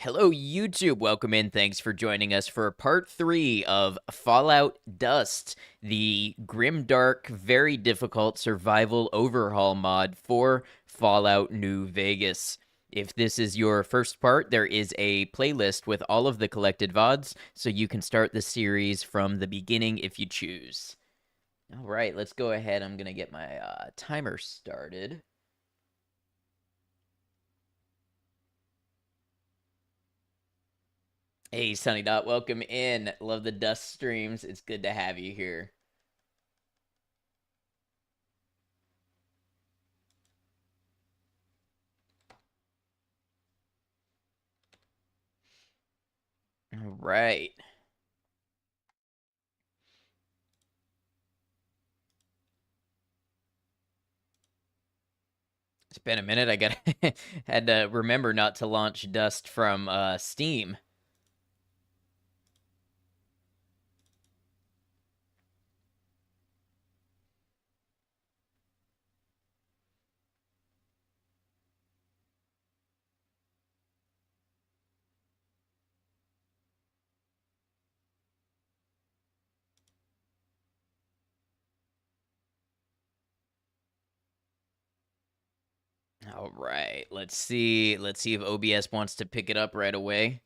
Hello, YouTube. Welcome in. Thanks for joining us for part 3 of Fallout Dust, the grimdark, very difficult survival overhaul mod for Fallout New Vegas. If this is your first part, there is a playlist with all of the collected VODs, so you can start the series from the beginning if you choose. All right, let's go ahead. I'm going to get my timer started. Hey, Sunny Dot, welcome in. Love the Dust streams. It's good to have you here. All right. It's been a minute. I got had to remember not to launch Dust from Steam. All right. Let's see. Let's see if OBS wants to pick it up right away.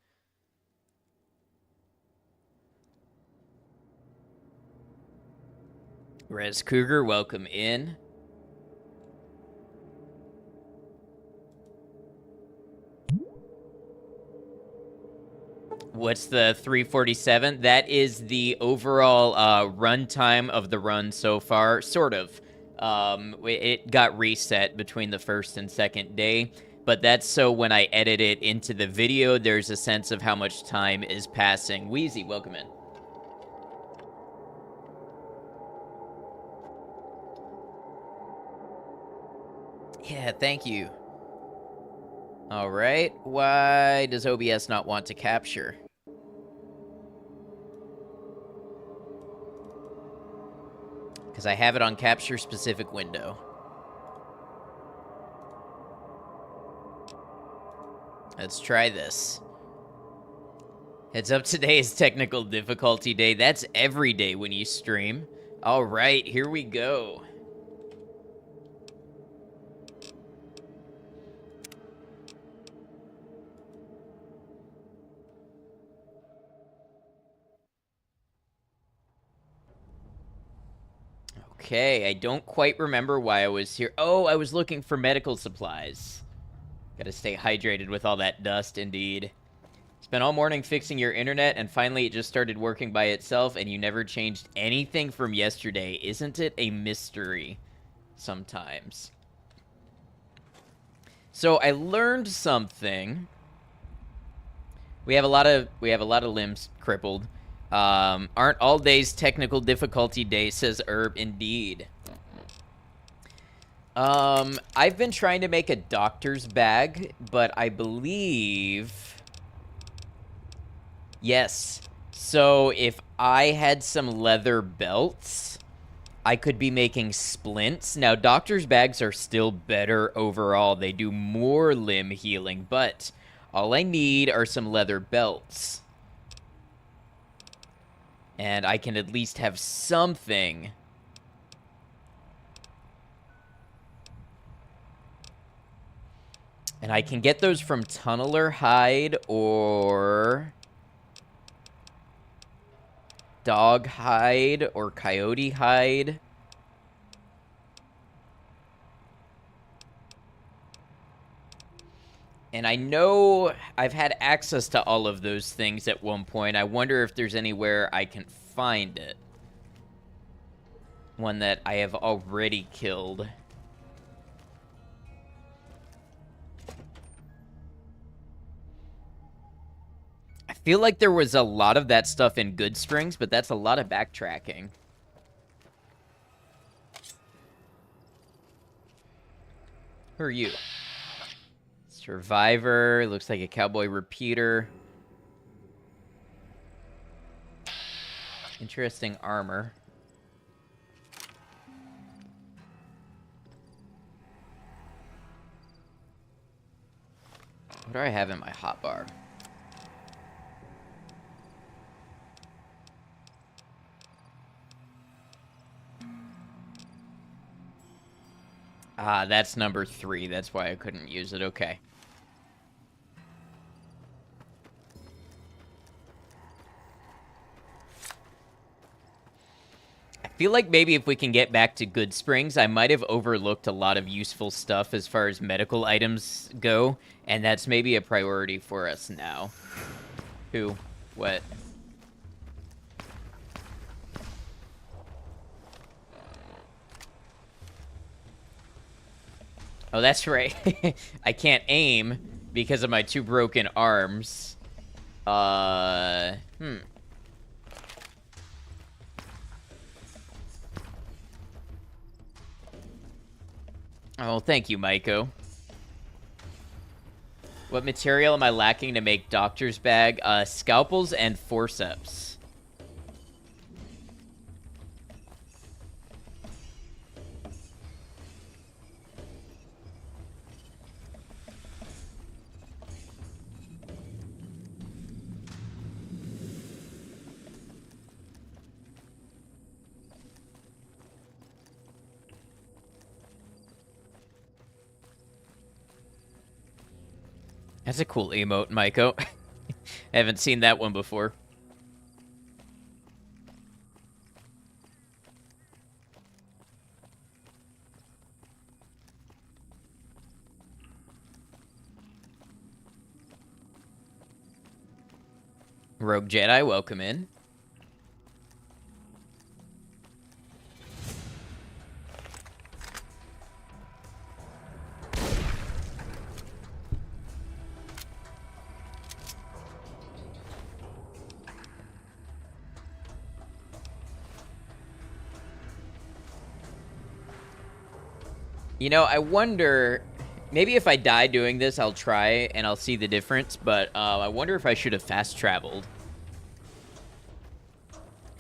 Rez Cougar, welcome in. What's the 347? That is the overall runtime of the run so far, sort of. It got reset between the first and second day, but that's so when I edit it into the video, there's a sense of how much time is passing. Wheezy, welcome in. Yeah, thank you. All right, why does OBS not want to capture? Because I have it on capture specific window. Let's try this. Heads up, today is technical difficulty day. That's every day when you stream. All right, here we go. Okay, I don't quite remember why I was here. Oh, I was looking for medical supplies. Gotta stay hydrated with all that dust, indeed. Spent all morning fixing your internet, and finally it just started working by itself, and you never changed anything from yesterday. Isn't it a mystery sometimes? So I learned something. We have a lot of limbs crippled. Aren't all days technical difficulty days, says Herb. Indeed. I've been trying to make a doctor's bag, but I believe... Yes. So if I had some leather belts, I could be making splints. Now, doctor's bags are still better overall. They do more limb healing, but all I need are some leather belts. And I can at least have something. And I can get those from tunneler hide or dog hide or coyote hide. And I know I've had access to all of those things at one point. I wonder if there's anywhere I can find it. One that I have already killed. I feel like there was a lot of that stuff in Good Strings, but that's a lot of backtracking. Who are you? Survivor. Looks like a cowboy repeater. Interesting armor. What do I have in my hotbar? Ah, that's number 3. That's why I couldn't use it. Okay. I feel like maybe if we can get back to Good Springs, I might have overlooked a lot of useful stuff as far as medical items go, and that's maybe a priority for us now. Who? What? Oh, that's right. I can't aim because of my 2 broken arms. Hmm. Oh, thank you, Maiko. What material am I lacking to make doctor's bag? Scalpels and forceps. That's a cool emote, Maiko. I haven't seen that one before. Rogue Jedi, welcome in. You know, I wonder... Maybe if I die doing this, I'll try and I'll see the difference, but I wonder if I should have fast traveled.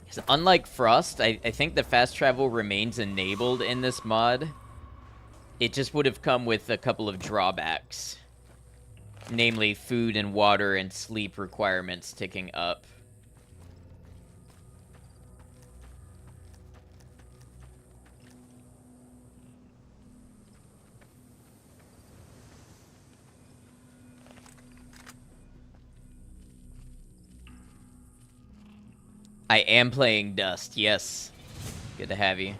Because unlike Frost, I think the fast travel remains enabled in this mod. It just would have come with a couple of drawbacks. Namely, food and water and sleep requirements ticking up. I am playing Dust, yes. Good to have you.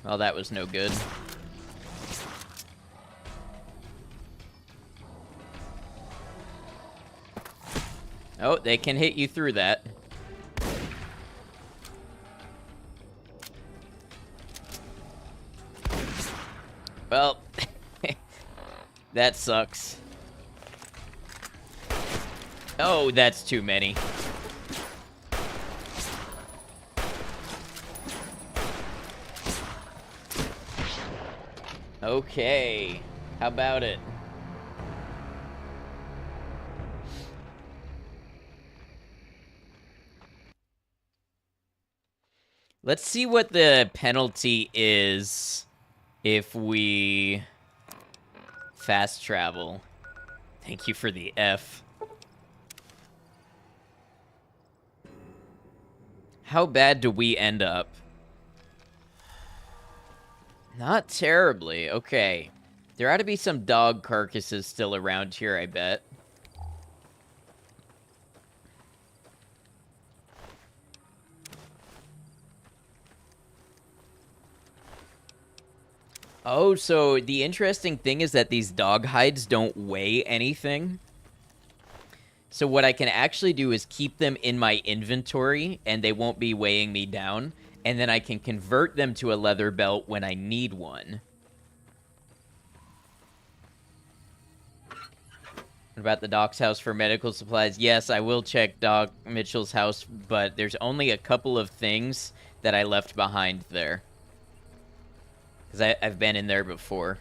Well, that was no good. Oh, they can hit you through that. Well, that sucks. Oh, that's too many. Okay, how about it? Let's see what the penalty is if we fast travel. Thank you for the F. How bad do we end up? Not terribly. Okay. There ought to be some dog carcasses still around here, I bet. Oh, so the interesting thing is that these dog hides don't weigh anything. So what I can actually do is keep them in my inventory, and they won't be weighing me down. And then I can convert them to a leather belt when I need one. What about the doc's house for medical supplies? Yes, I will check Doc Mitchell's house, but there's only a couple of things that I left behind there. Because I've been in there before.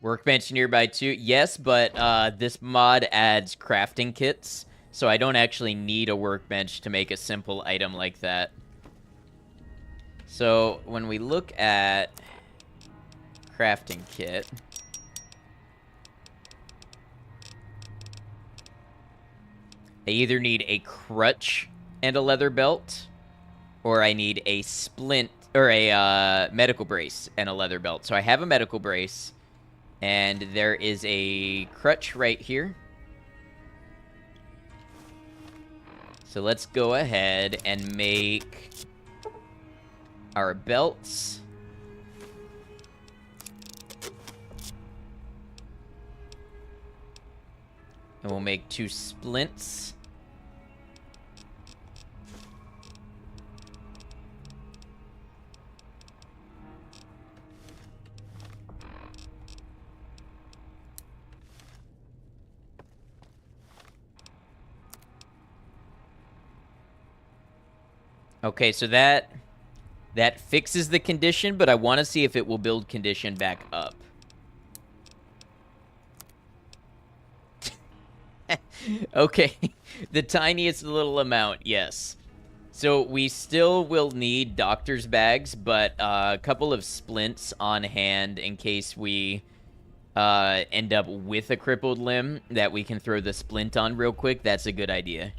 Workbench nearby too? Yes, but this mod adds crafting kits, so I don't actually need a workbench to make a simple item like that. So when we look at crafting kit, I either need a crutch and a leather belt, or I need a splint, or a medical brace and a leather belt. So I have a medical brace, and there is a crutch right here. So let's go ahead and make our belts. And we'll make 2 splints. Okay, so that fixes the condition, but I want to see if it will build condition back up. Okay, the tiniest little amount, yes. So we still will need doctor's bags, but a couple of splints on hand in case we end up with a crippled limb that we can throw the splint on real quick. That's a good idea.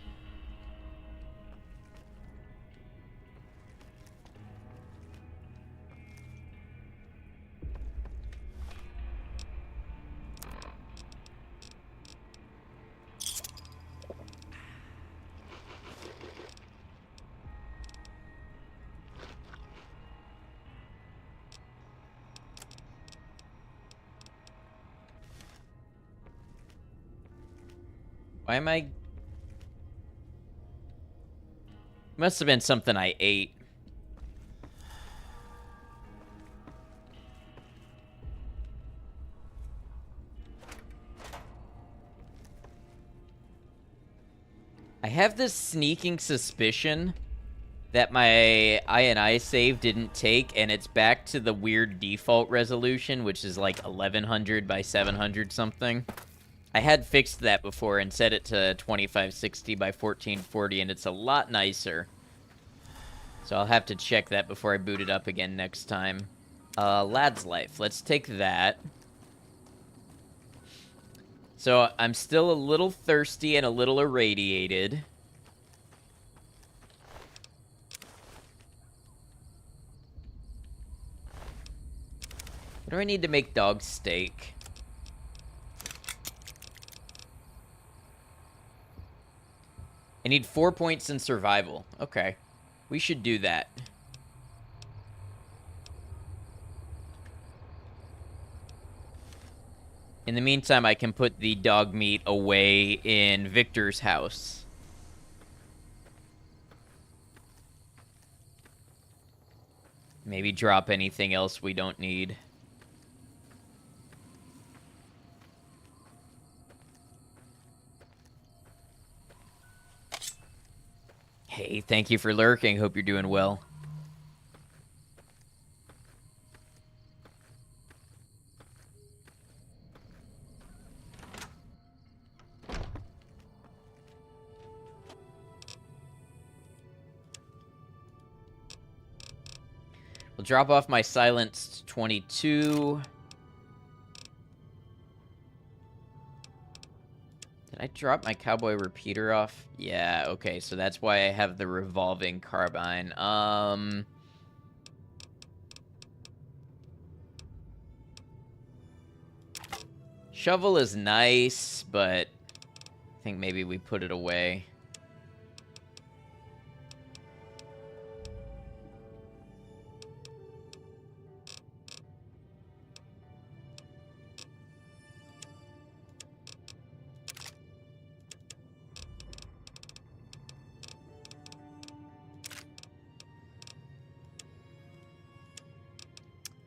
Why am I... Must have been something I ate. I have this sneaking suspicion that my INI save didn't take, and it's back to the weird default resolution, which is like 1100 by 700 something. I had fixed that before and set it to 2560 by 1440, and it's a lot nicer. So I'll have to check that before I boot it up again next time. Lad's Life. Let's take that. So I'm still a little thirsty and a little irradiated. What do I need to make dog steak? I need 4 points in survival. Okay. We should do that. In the meantime, I can put the dog meat away in Victor's house. Maybe drop anything else we don't need. Hey, thank you for lurking. Hope you're doing well. We'll drop off my silenced 22. Did I drop my cowboy repeater off? Yeah, okay, so that's why I have the revolving carbine. Shovel is nice, but I think maybe we put it away.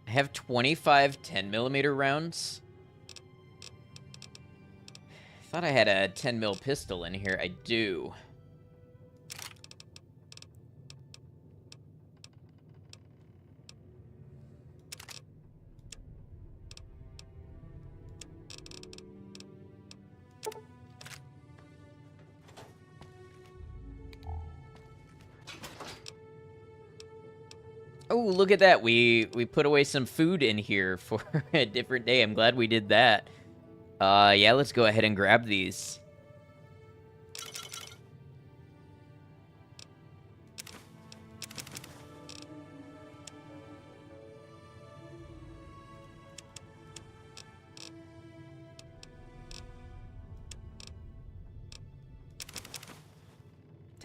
I have 25 10mm rounds. I thought I had a 10mm pistol in here. I do. Oh, look at that. We put away some food in here for a different day. I'm glad we did that. Yeah, let's go ahead and grab these.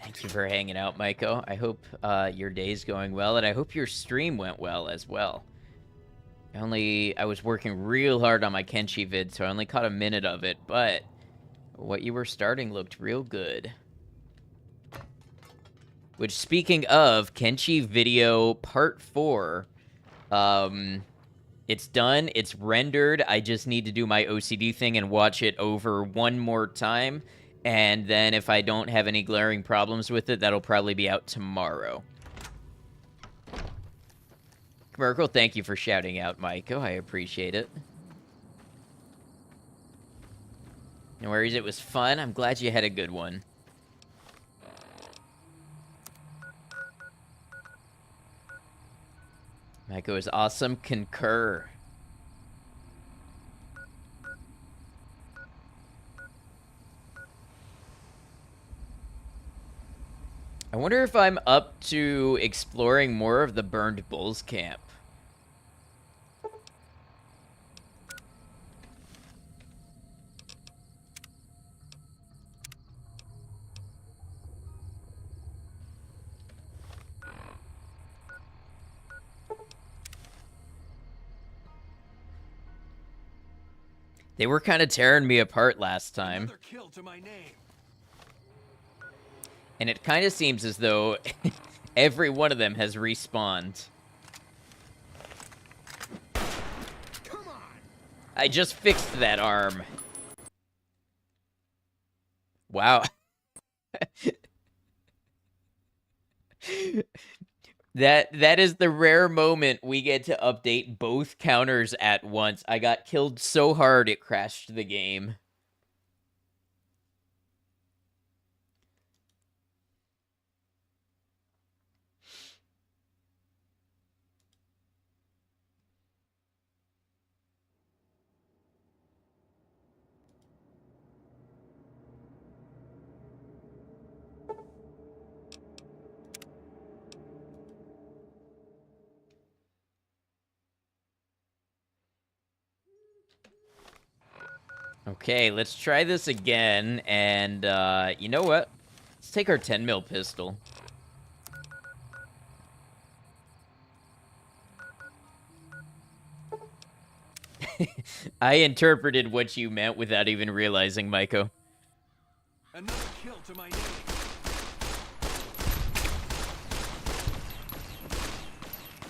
Thank you for hanging out, Maiko. I hope your day's going well, and I hope your stream went well as well. I was working real hard on my Kenshi vid, so I only caught a minute of it, but what you were starting looked real good. Which, speaking of, Kenshi video part 4, it's done, it's rendered, I just need to do my OCD thing and watch it over one more time, and then if I don't have any glaring problems with it, that'll probably be out tomorrow. Merkel, thank you for shouting out, Maiko. I appreciate it. No worries, it was fun. I'm glad you had a good one. Maiko is awesome. Concur. I wonder if I'm up to exploring more of the Burned Bulls camp. They were kind of tearing me apart last time. Another kill to my name. And it kind of seems as though every one of them has respawned. Come on. I just fixed that arm. Wow. That is the rare moment we get to update both counters at once. I got killed so hard it crashed the game. Okay, let's try this again, and, you know what? Let's take our 10mm pistol. I interpreted what you meant without even realizing, Maiko. Another kill to my name.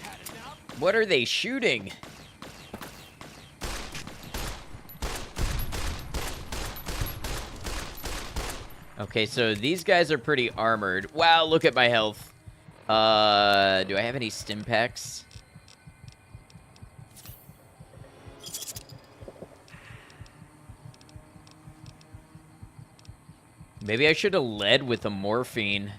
Had enough? What are they shooting? Okay, so these guys are pretty armored. Wow, look at my health. Do I have any stim packs? Maybe I should have led with a morphine.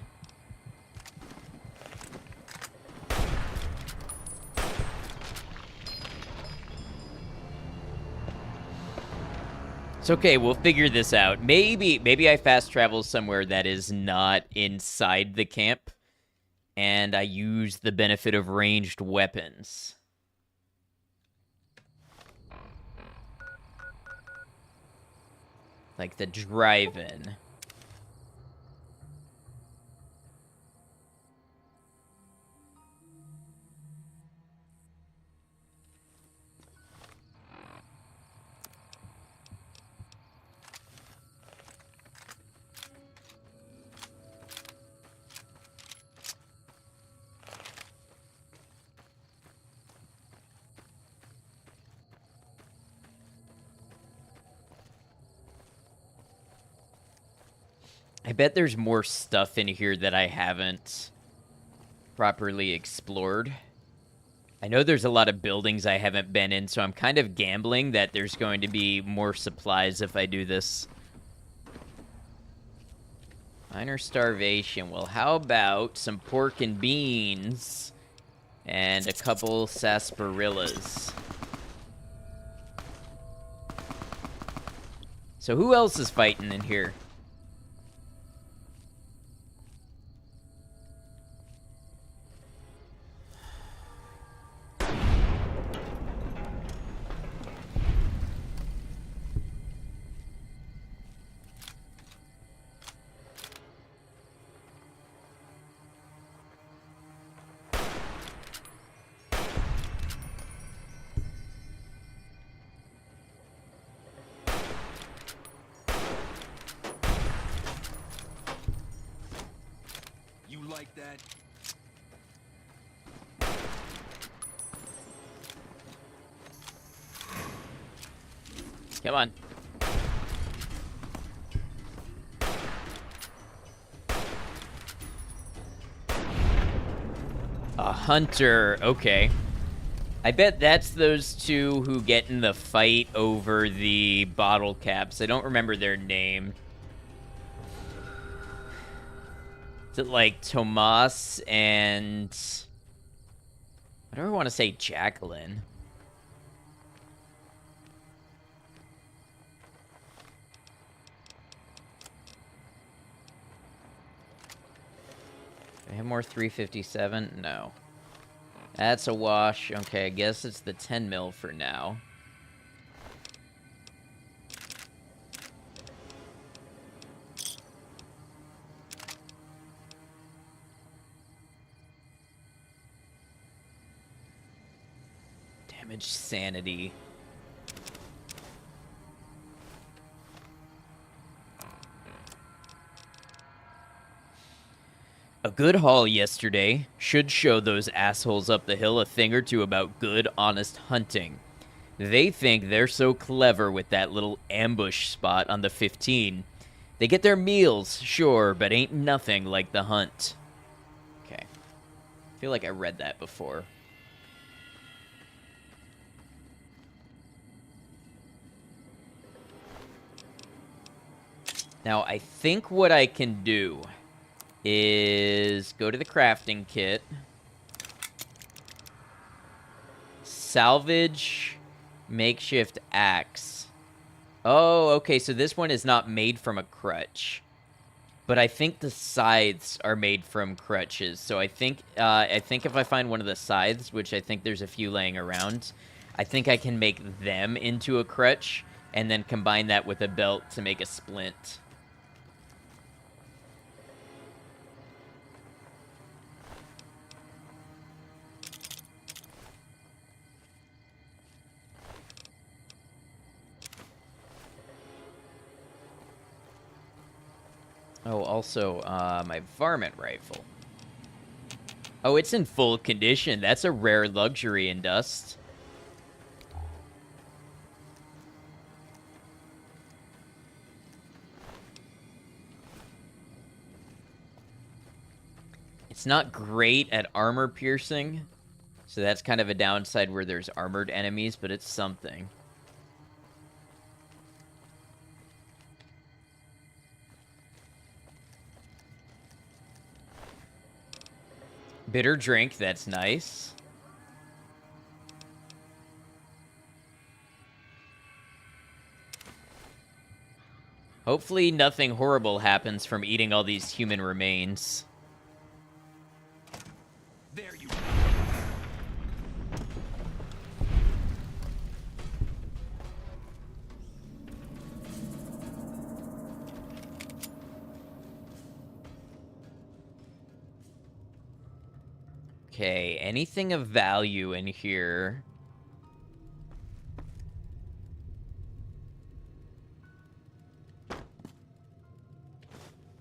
It's okay, we'll figure this out. Maybe I fast travel somewhere that is not inside the camp, and I use the benefit of ranged weapons. Like the drive-in. I bet there's more stuff in here that I haven't properly explored. I know there's a lot of buildings I haven't been in, so I'm kind of gambling that there's going to be more supplies if I do this. Minor starvation. Well, how about some pork and beans and a couple sarsaparillas? So who else is fighting in here? like that? Come on. A hunter. Okay. I bet that's those two who get in the fight over the bottle caps. I don't remember their name. Is it like Tomas and... I don't want to say Jacqueline. Do I have more 357? No. That's a wash. Okay, I guess it's the 10 mil for now. Damage sanity. A good haul yesterday should show those assholes up the hill a thing or two about good, honest hunting. They think they're so clever with that little ambush spot on the 15. They get their meals, sure, but ain't nothing like the hunt. Okay. I feel like I read that before. Now, I think what I can do is go to the crafting kit, salvage makeshift axe. Oh, okay, so this one is not made from a crutch, but I think the scythes are made from crutches. So I think if I find one of the scythes, which I think there's a few laying around, I think I can make them into a crutch and then combine that with a belt to make a splint. Oh, also, my varmint rifle. Oh, it's in full condition. That's a rare luxury in Dust. It's not great at armor piercing, so that's kind of a downside where there's armored enemies, but it's something. Bitter drink, that's nice. Hopefully nothing horrible happens from eating all these human remains. There you Okay, anything of value in here?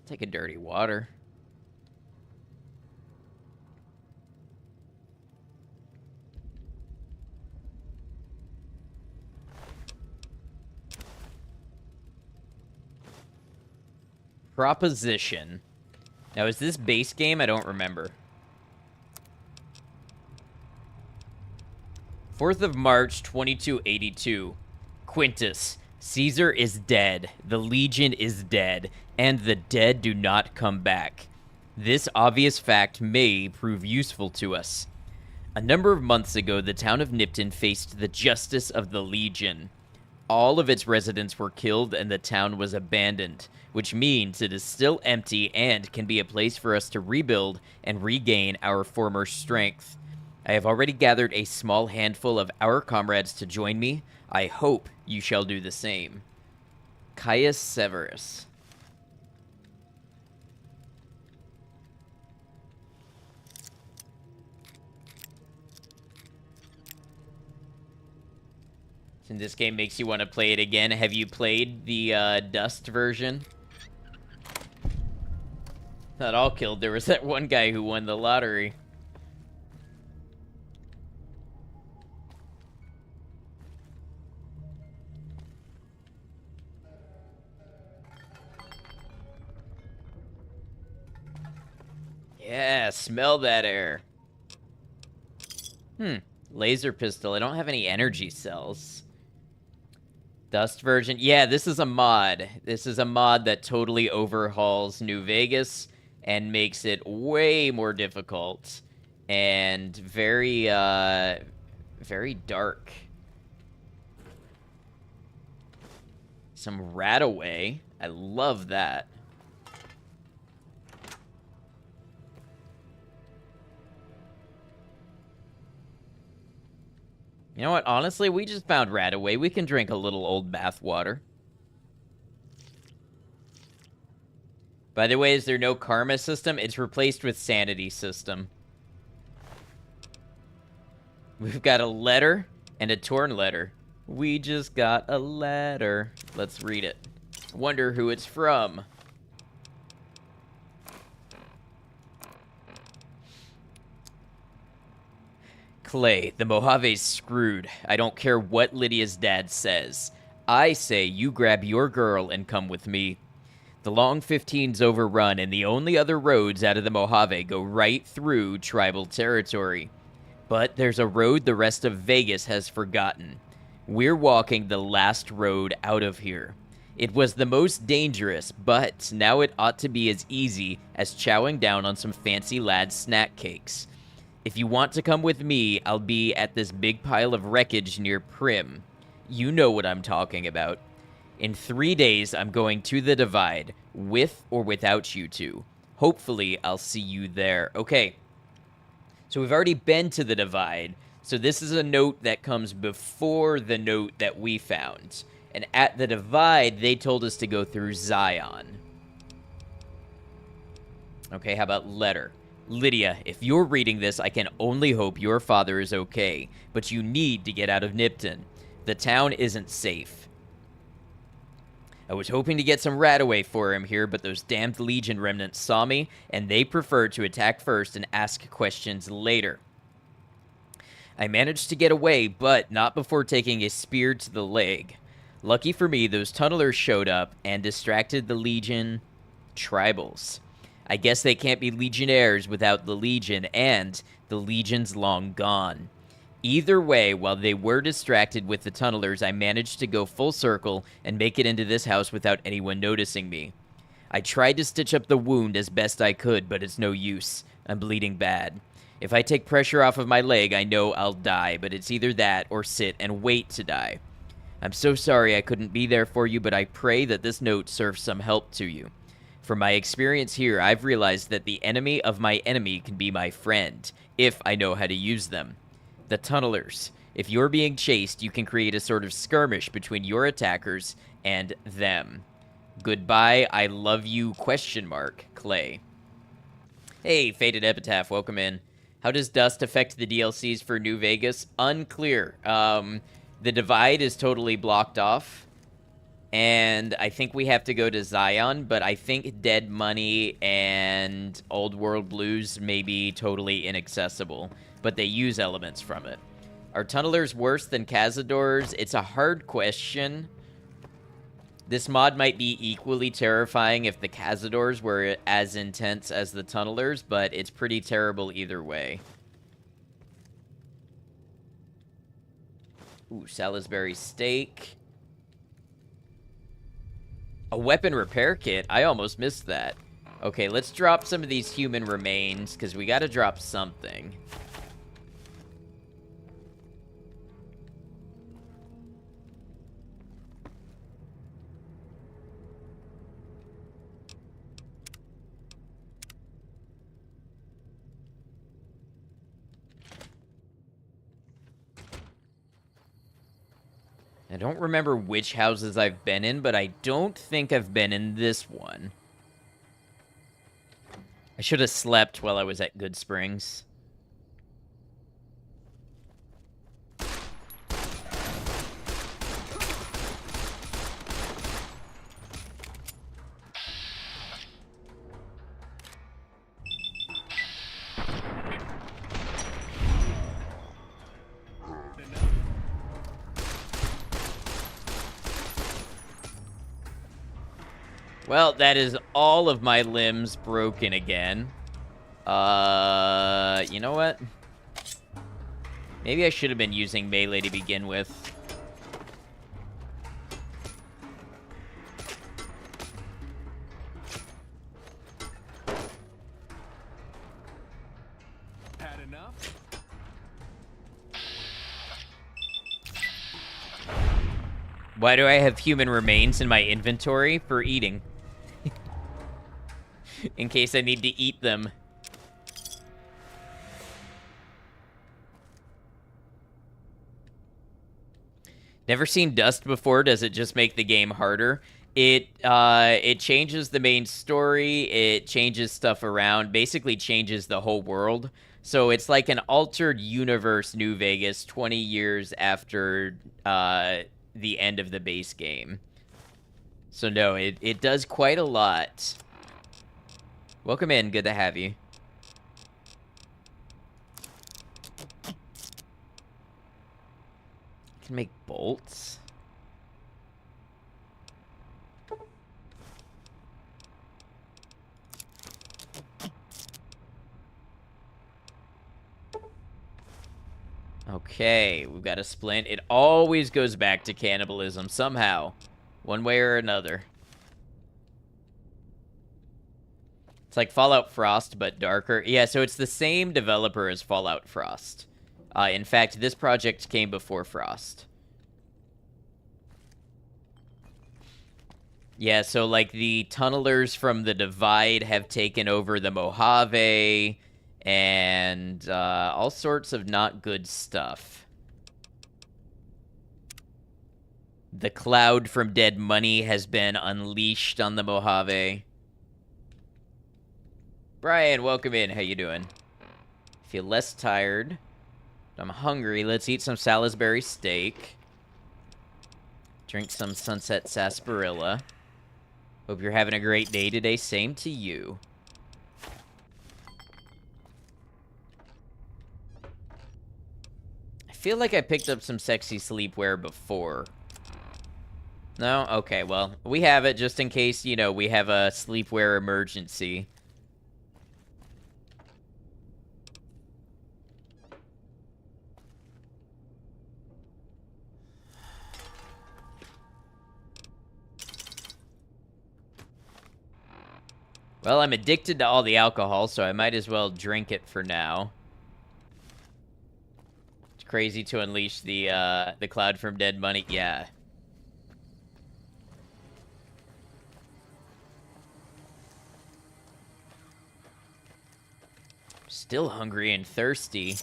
Take a dirty water. Proposition. Now, is this base game? I don't remember. 4th of March, 2282. Quintus. Caesar is dead. The Legion is dead. And the dead do not come back. This obvious fact may prove useful to us. A number of months ago, the town of Nipton faced the justice of the Legion. All of its residents were killed and the town was abandoned, which means it is still empty and can be a place for us to rebuild and regain our former strength. I have already gathered a small handful of our comrades to join me. I hope you shall do the same. Caius Severus. And this game makes you want to play it again. Have you played the Dust version? Not all killed. There was that one guy who won the lottery. Yeah, smell that air. Laser pistol. I don't have any energy cells. Dust version. Yeah, this is a mod. This is a mod that totally overhauls New Vegas and makes it way more difficult and very, very dark. Some Rataway. I love that. You know what? Honestly, we just found Rataway. We can drink a little old bath water. By the way, is there no karma system? It's replaced with sanity system. We've got a letter and a torn letter. We just got a letter. Let's read it. Wonder who it's from. Clay, the Mojave's screwed. I don't care what Lydia's dad says. I say you grab your girl and come with me. The long 15's overrun, and the only other roads out of the Mojave go right through tribal territory. But there's a road the rest of Vegas has forgotten. We're walking the last road out of here. It was the most dangerous, but now it ought to be as easy as chowing down on some fancy lad snack cakes. If you want to come with me, I'll be at this big pile of wreckage near Prim. You know what I'm talking about. In 3 days, I'm going to the Divide, with or without you two. Hopefully, I'll see you there. Okay, so we've already been to the Divide, so this is a note that comes before the note that we found. And at the Divide, they told us to go through Zion. Okay, how about letter? Lydia, if you're reading this, I can only hope your father is okay, but you need to get out of Nipton. The town isn't safe. I was hoping to get some Rataway for him here, but those damned Legion remnants saw me, and they preferred to attack first and ask questions later. I managed to get away, but not before taking a spear to the leg. Lucky for me, those tunnelers showed up and distracted the Legion tribals. I guess they can't be Legionnaires without the Legion, and the Legion's long gone. Either way, while they were distracted with the tunnelers, I managed to go full circle and make it into this house without anyone noticing me. I tried to stitch up the wound as best I could, but it's no use. I'm bleeding bad. If I take pressure off of my leg, I know I'll die, but it's either that or sit and wait to die. I'm so sorry I couldn't be there for you, but I pray that this note serves some help to you. From my experience here, I've realized that the enemy of my enemy can be my friend, if I know how to use them. The tunnelers. If you're being chased, you can create a sort of skirmish between your attackers and them. Goodbye, I love you, ? Clay. Hey, Faded Epitaph, welcome in. How does dust affect the DLCs for New Vegas? Unclear. The Divide is totally blocked off. And I think we have to go to Zion, but I think Dead Money and Old World Blues may be totally inaccessible, but they use elements from it. Are tunnelers worse than cazadors? It's a hard question. This mod might be equally terrifying if the cazadors were as intense as the tunnelers, but it's pretty terrible either way. Ooh, Salisbury steak. A weapon repair kit? I almost missed that. Okay, let's drop some of these human remains, because we gotta drop something. I don't remember which houses I've been in, but I don't think I've been in this one. I should have slept while I was at Good Springs. Well, that is all of my limbs broken again. You know what? Maybe I should have been using melee to begin with. Had enough? Why do I have human remains in my inventory? For eating. In case I need to eat them. Never seen Dust before. Does it just make the game harder? It changes the main story. It changes stuff around. Basically changes the whole world. So it's like an altered universe New Vegas 20 years after the end of the base game. So no, it does quite a lot. Welcome in. Good to have you. Can make bolts. Okay, we've got a splint. It always goes back to cannibalism somehow, one way or another. It's like Fallout Frost, but darker. Yeah, so it's the same developer as Fallout Frost. In fact, this project came before Frost. Yeah, so like the tunnelers from the Divide have taken over the Mojave and all sorts of not good stuff. The cloud from Dead Money has been unleashed on the Mojave. Brian, welcome in. How you doing? Feel less tired. I'm hungry. Let's eat some Salisbury steak. Drink some Sunset Sarsaparilla. Hope you're having a great day today. Same to you. I feel like I picked up some sexy sleepwear before. No? Okay, well, we have it just in case, you know, we have a sleepwear emergency. Well, I'm addicted to all the alcohol, so I might as well drink it for now. It's crazy to unleash the cloud from Dead Money. Yeah. Still hungry and thirsty.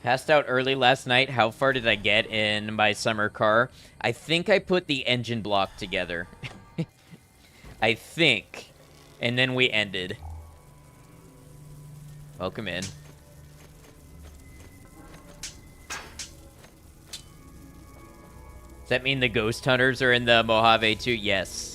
Passed out early last night. How far did I get in my summer car? I think I put the engine block together. I think. And then we ended. Welcome in. Does that mean the ghost hunters are in the Mojave too? Yes.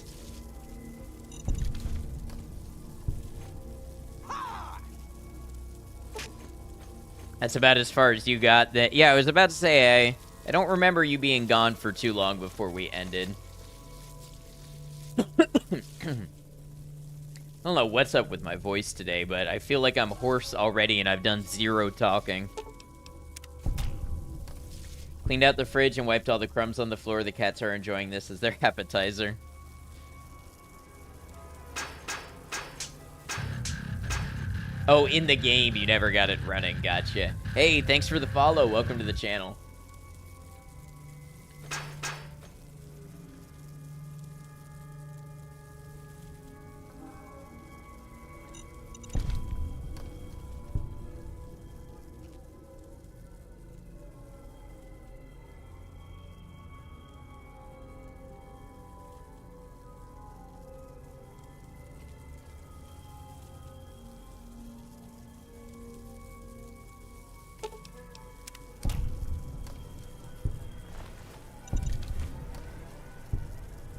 That's about as far as you got. That. Yeah, I was about to say, I don't remember you being gone for too long before we ended. I don't know what's up with my voice today, but I feel like I'm hoarse already and I've done 0 talking. Cleaned out the fridge and wiped all the crumbs on the floor. The cats are enjoying this as their appetizer. Oh, in the game, you never got it running. Gotcha. Hey, thanks for the follow. Welcome to the channel.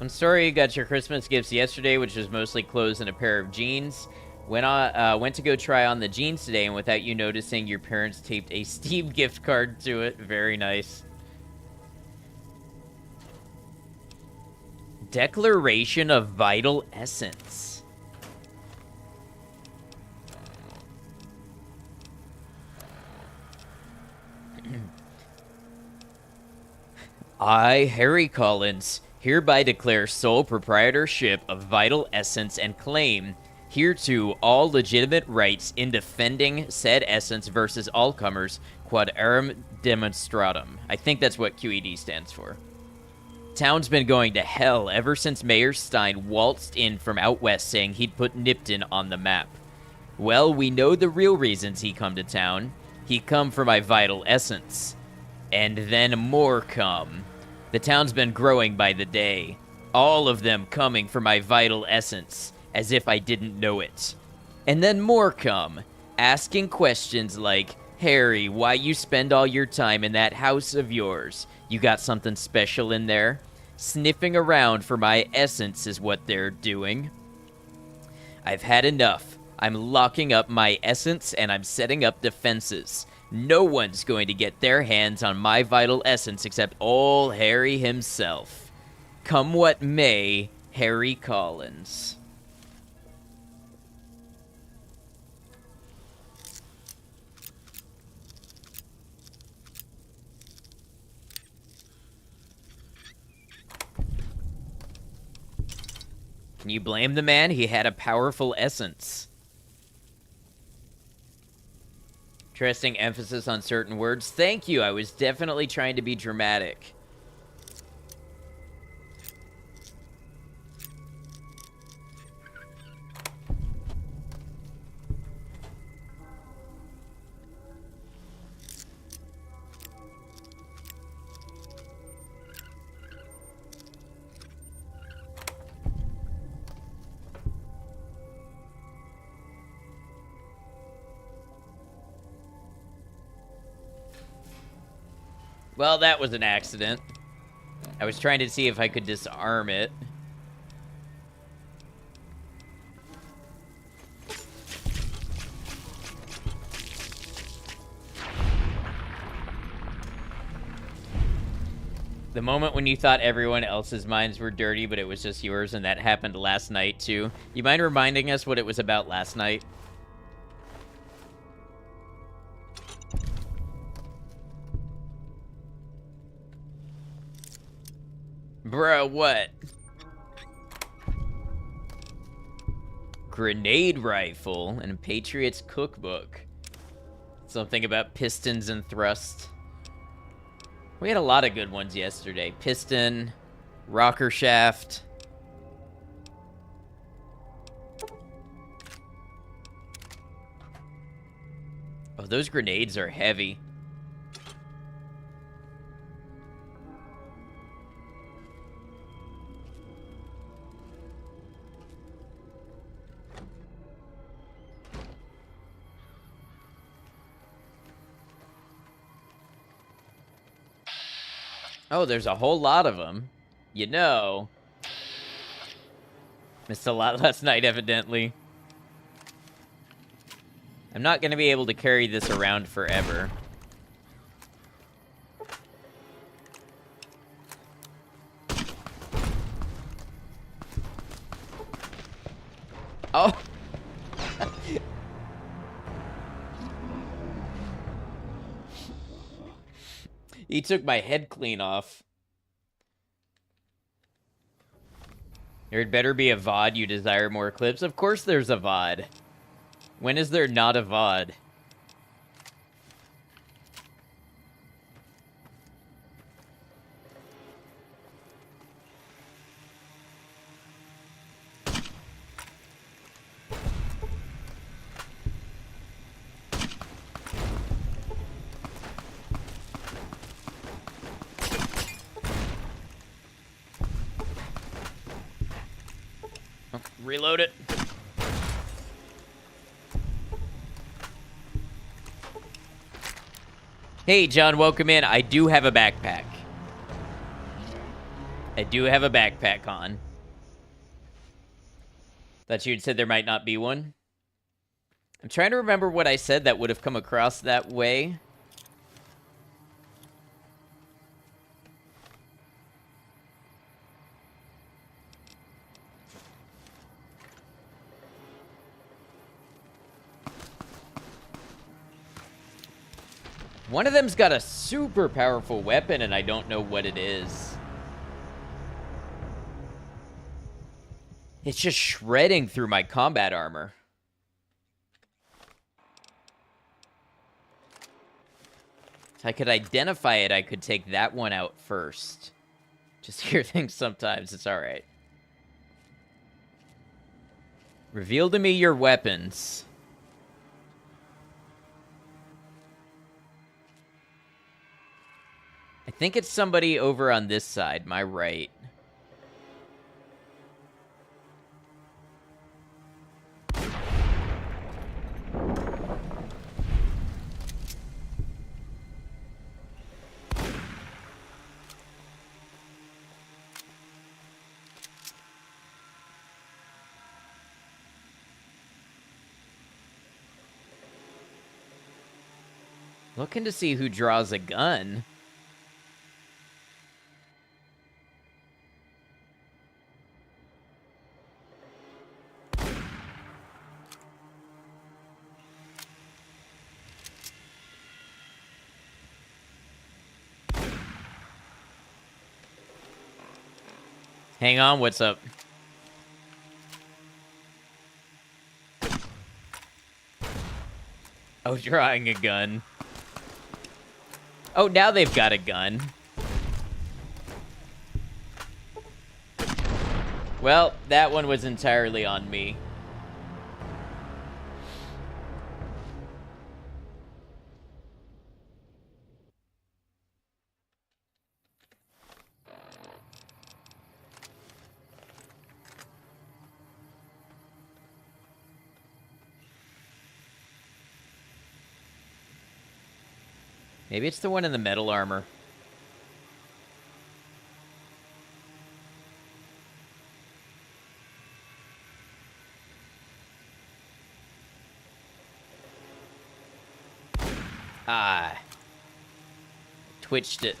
Sorry you got your Christmas gifts yesterday, which was mostly clothes and a pair of jeans. Went to go try on the jeans today, and without you noticing, your parents taped a Steam gift card to it. Very nice. Declaration of Vital Essence. I, Harry Collins, hereby declare sole proprietorship of Vital Essence and claim hereto all legitimate rights in defending said essence versus all comers quad arum demonstratum. I think that's what QED stands for. Town's been going to hell ever since Mayor Stein waltzed in from out west saying he'd put Nipton on the map. Well, we know the real reasons he come to town. He come for my vital essence. And then more come. The town's been growing by the day. All of them coming for my vital essence, as if I didn't know it. And then more come, asking questions like, Harry, why you spend all your time in that house of yours? You got something special in there? Sniffing around for my essence is what they're doing. I've had enough. I'm locking up my essence and I'm setting up defenses. No one's going to get their hands on my vital essence except old Harry himself. Come what may, Harry Collins. Can you blame the man? He had a powerful essence. Interesting emphasis on certain words. Thank you. I was definitely trying to be dramatic. Well, that was an accident. I was trying to see if I could disarm it. The moment when you thought everyone else's minds were dirty, but it was just yours, and that happened last night, too. You mind reminding us what it was about last night? Bro, what? Grenade rifle and a Patriot's cookbook. Something about pistons and thrust. We had a lot of good ones yesterday. Piston, rocker shaft. Oh, those grenades are heavy. Oh, there's a whole lot of them. You know. Missed a lot last night, evidently. I'm not going to be able to carry this around forever. Oh! He took my head clean off. There'd better be a VOD you desire more clips. Of course there's a VOD. When is there not a VOD? Reload it. Hey, John, welcome in. I do have a backpack. I do have a backpack on. Thought you had said there might not be one. I'm trying to remember what I said that would have come across that way. One of them's got a super powerful weapon, and I don't know what it is. It's just shredding through my combat armor. If I could identify it, I could take that one out first. Just hear things sometimes. It's alright. Reveal to me your weapons. I think it's somebody over on this side, my right. Looking to see who draws a gun. Hang on, what's up? Oh, drawing a gun. Oh, now they've got a gun. Well, that one was entirely on me. Maybe it's the one in the metal armor. Ah. Twitched it.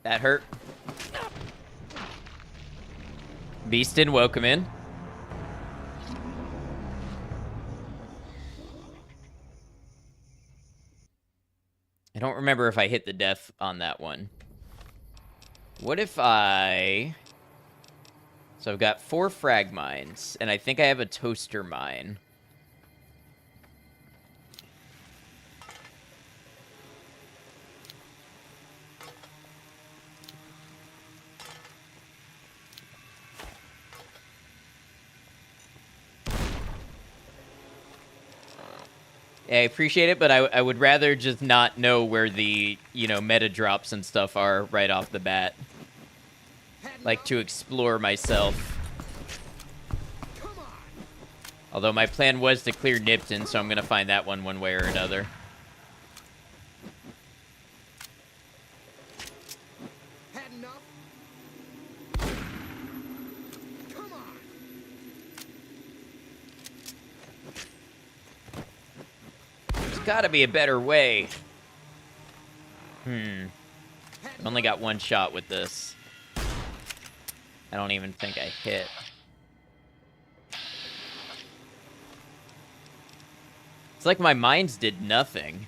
That hurt. Beastin, welcome in. I don't remember if I hit the death on that one. What if I... So I've got 4 frag mines, and I think I have a toaster mine. I appreciate it, but I would rather just not know where the, you know, meta drops and stuff are right off the bat. Like to explore myself. Although my plan was to clear Nipton, so I'm going to find that one way or another. Gotta be a better way. I've only got 1 shot with this. I don't even think I hit. It's like my mines did nothing.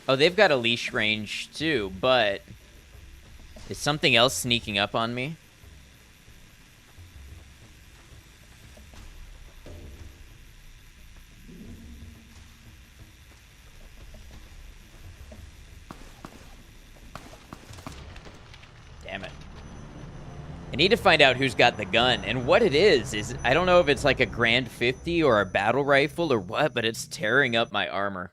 Oh, they've got a leash range too, but... Is something else sneaking up on me? Damn it. I need to find out who's got the gun, and what it is I don't know if it's like a Grand 50 or a battle rifle or what, but it's tearing up my armor.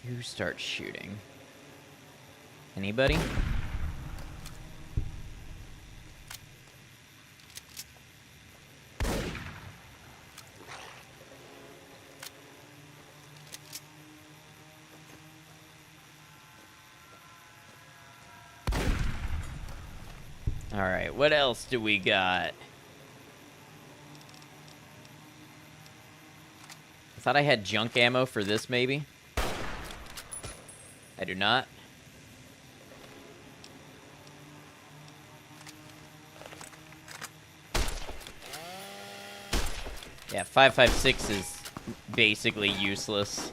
Who starts shooting? Anybody? Alright, what else do we got? I thought I had junk ammo for this, maybe? I do not. Yeah, 5.56 is basically useless.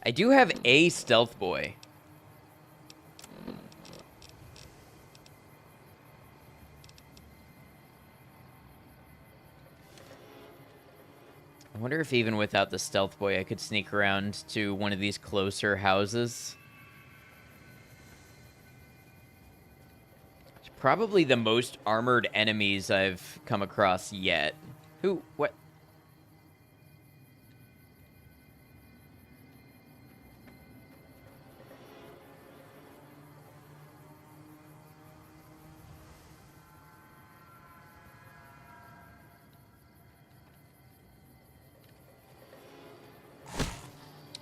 I do have a stealth boy. I wonder if even without the stealth boy, I could sneak around to one of these closer houses. It's probably the most armored enemies I've come across yet. Who? What?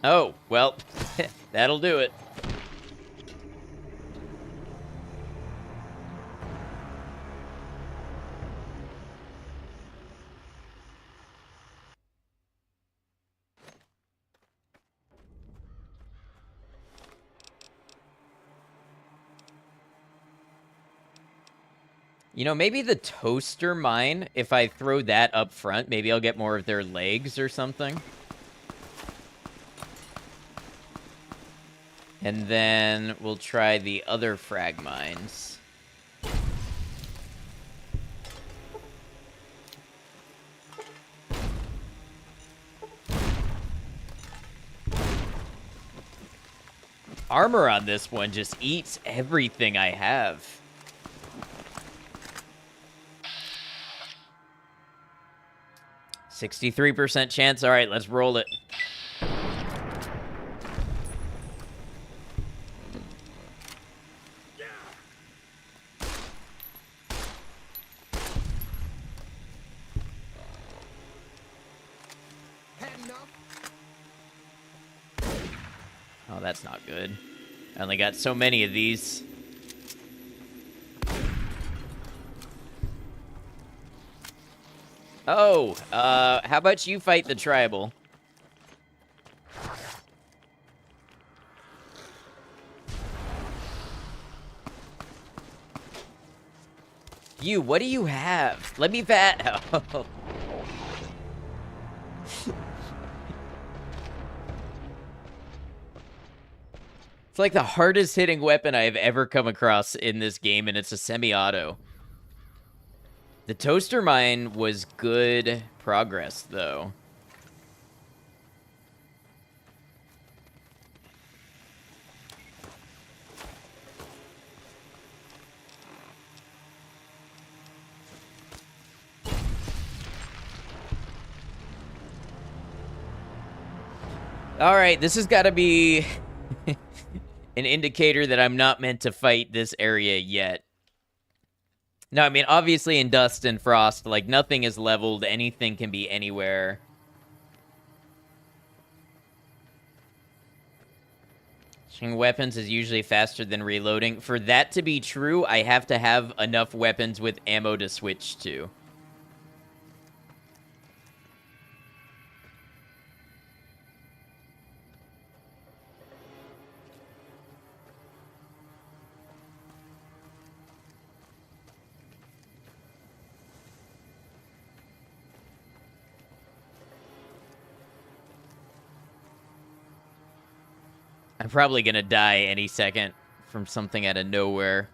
Oh, well, that'll do it. You know, maybe the toaster mine, if I throw that up front, maybe I'll get more of their legs or something. And then we'll try the other frag mines. Armor on this one just eats everything I have. %63% chance. All right, let's roll it. Oh, that's not good. I only got so many of these. Oh, how about you fight the tribal? You, what do you have? Let me bat. Oh. It's like the hardest hitting weapon I have ever come across in this game, and it's a semi-auto. The toaster mine was good progress, though. All right, this has got to be an indicator that I'm not meant to fight this area yet. No, I mean, obviously in Dust and Frost, like, nothing is leveled. Anything can be anywhere. Switching weapons is usually faster than reloading. For that to be true, I have to have enough weapons with ammo to switch to. I'm probably gonna die any second from something out of nowhere.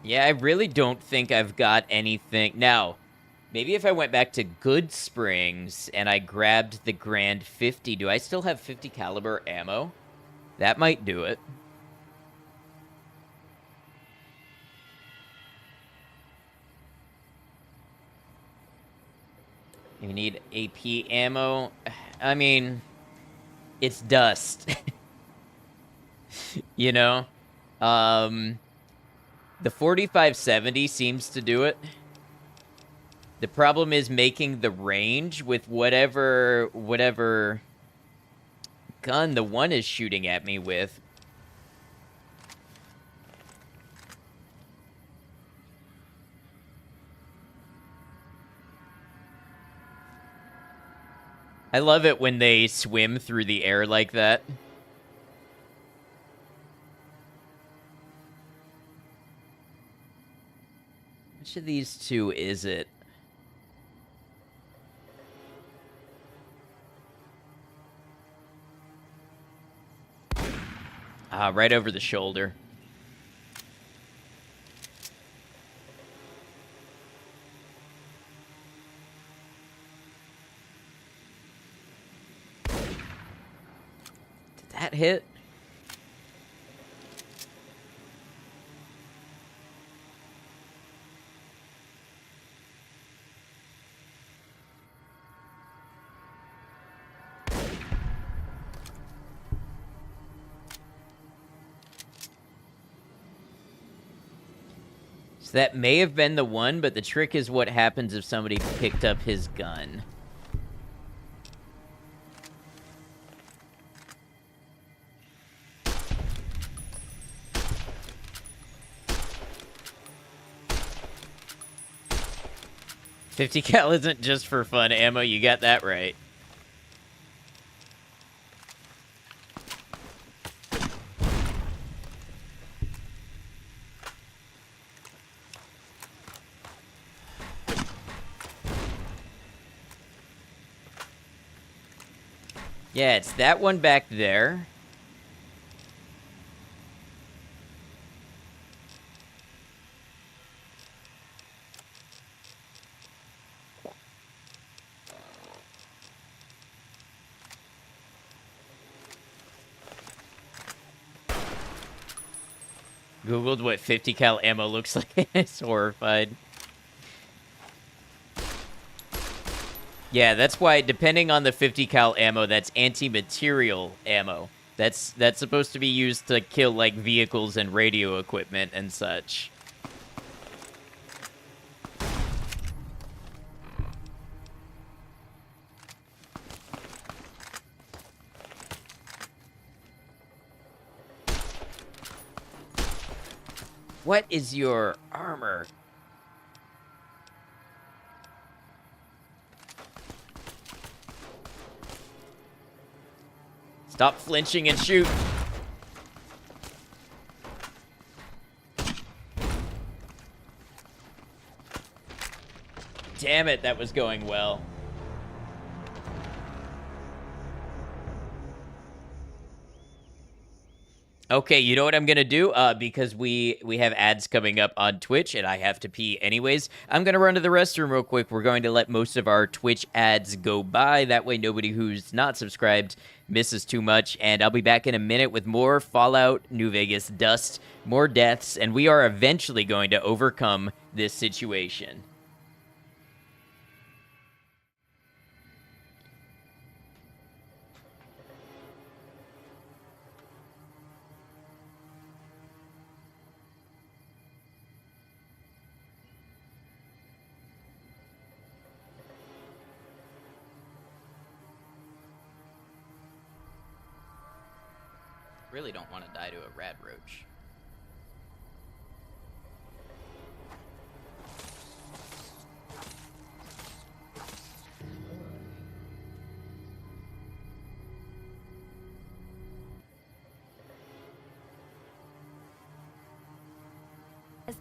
Yeah, I really don't think I've got anything. Now, Maybe if I went back to Good Springs and I grabbed the Grand 50, do I still have 50 caliber ammo? That might do it. You need AP ammo. I mean, it's dust. You know? The 4570 seems to do it. The problem is making the range with whatever gun the one is shooting at me with. I love it when they swim through the air like that. Which of these two is it? Ah, right over the shoulder. Did that hit? So that may have been the one, but the trick is what happens if somebody picked up his gun. .50 cal isn't just for fun ammo, you got that right. Yeah, it's that one back there. Googled what 50 cal ammo looks like. It's horrified. Yeah, that's why, depending on the 50 cal ammo, that's anti-material ammo. That's supposed to be used to kill, like, vehicles and radio equipment and such. What is your armor? Stop flinching and shoot. Damn it, that was going well. Okay, you know what I'm gonna do? Because we have ads coming up on Twitch, and I have to pee anyways. I'm gonna run to the restroom real quick. We're going to let most of our Twitch ads go by. That way, nobody who's not subscribed misses too much. And I'll be back in a minute with more Fallout New Vegas dust, more deaths, and we are eventually going to overcome this situation. Really don't want to die to a rad roach.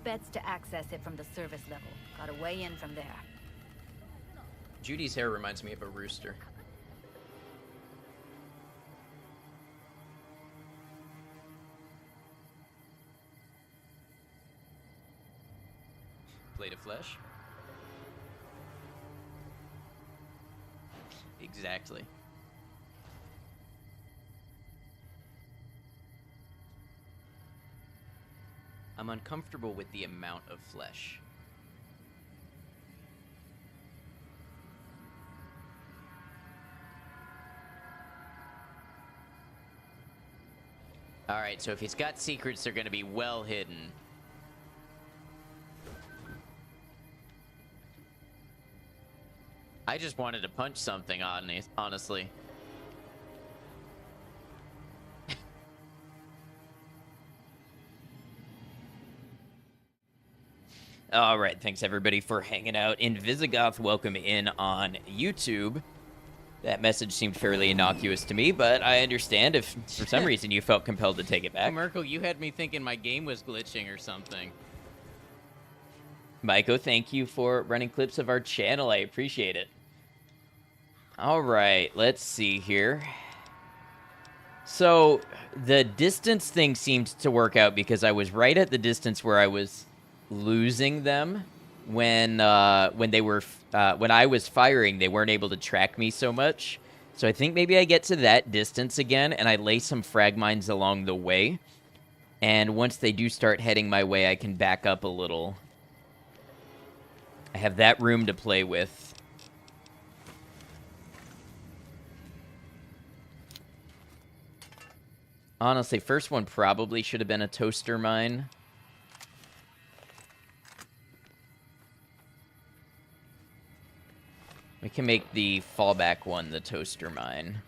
Beds to access it from the service level. Got a way in from there. Judy's hair reminds me of a rooster. Plate of flesh. exactly. I'm uncomfortable with the amount of flesh. Alright, so if he's got secrets, they're gonna be well hidden. I just wanted to punch something, honestly. All right, thanks everybody for hanging out. In Visigoth, welcome in on YouTube. That message seemed fairly innocuous to me, but I understand if for some reason you felt compelled to take it back. Merkel, you had me thinking my game was glitching or something. Maiko, thank you for running clips of our channel. I appreciate it. All right, let's see here. So the distance thing seemed to work out because I was right at the distance where I was losing them when they were when I was firing. They weren't able to track me so much. So I think maybe I get to that distance again and I lay some frag mines along the way. And once they do start heading my way, I can back up a little. I have that room to play with. Honestly, first one probably should have been a toaster mine. We can make the fallback one the toaster mine.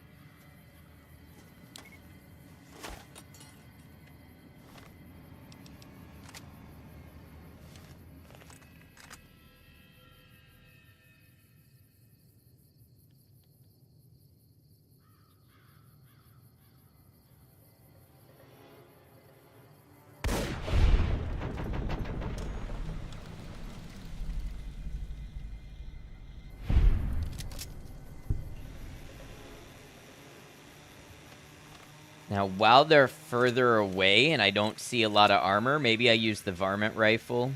Now, while they're further away and I don't see a lot of armor, maybe I use the varmint rifle.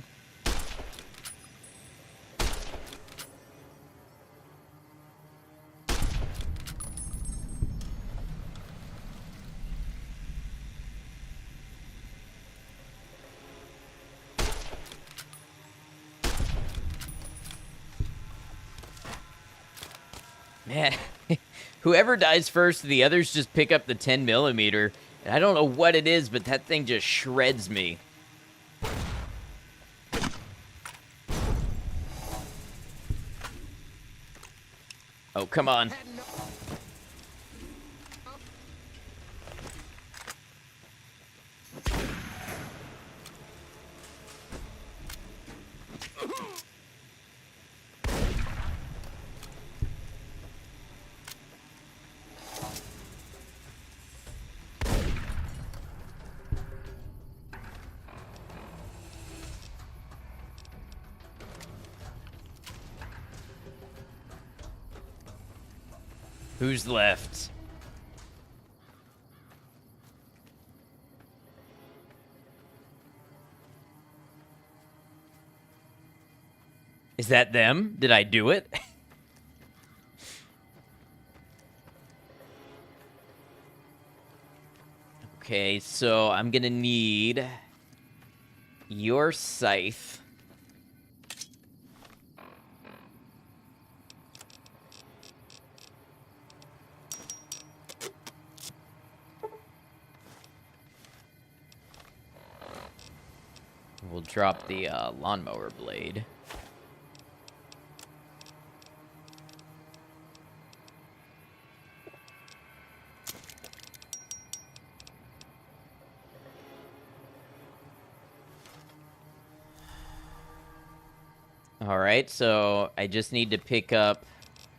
Man, whoever dies first, the others just pick up the 10mm. And I don't know what it is, but that thing just shreds me. Oh, come on. Who's left? Is that them? Did I do it? Okay, so I'm gonna need your scythe. We'll drop the lawnmower blade. All right, so I just need to pick up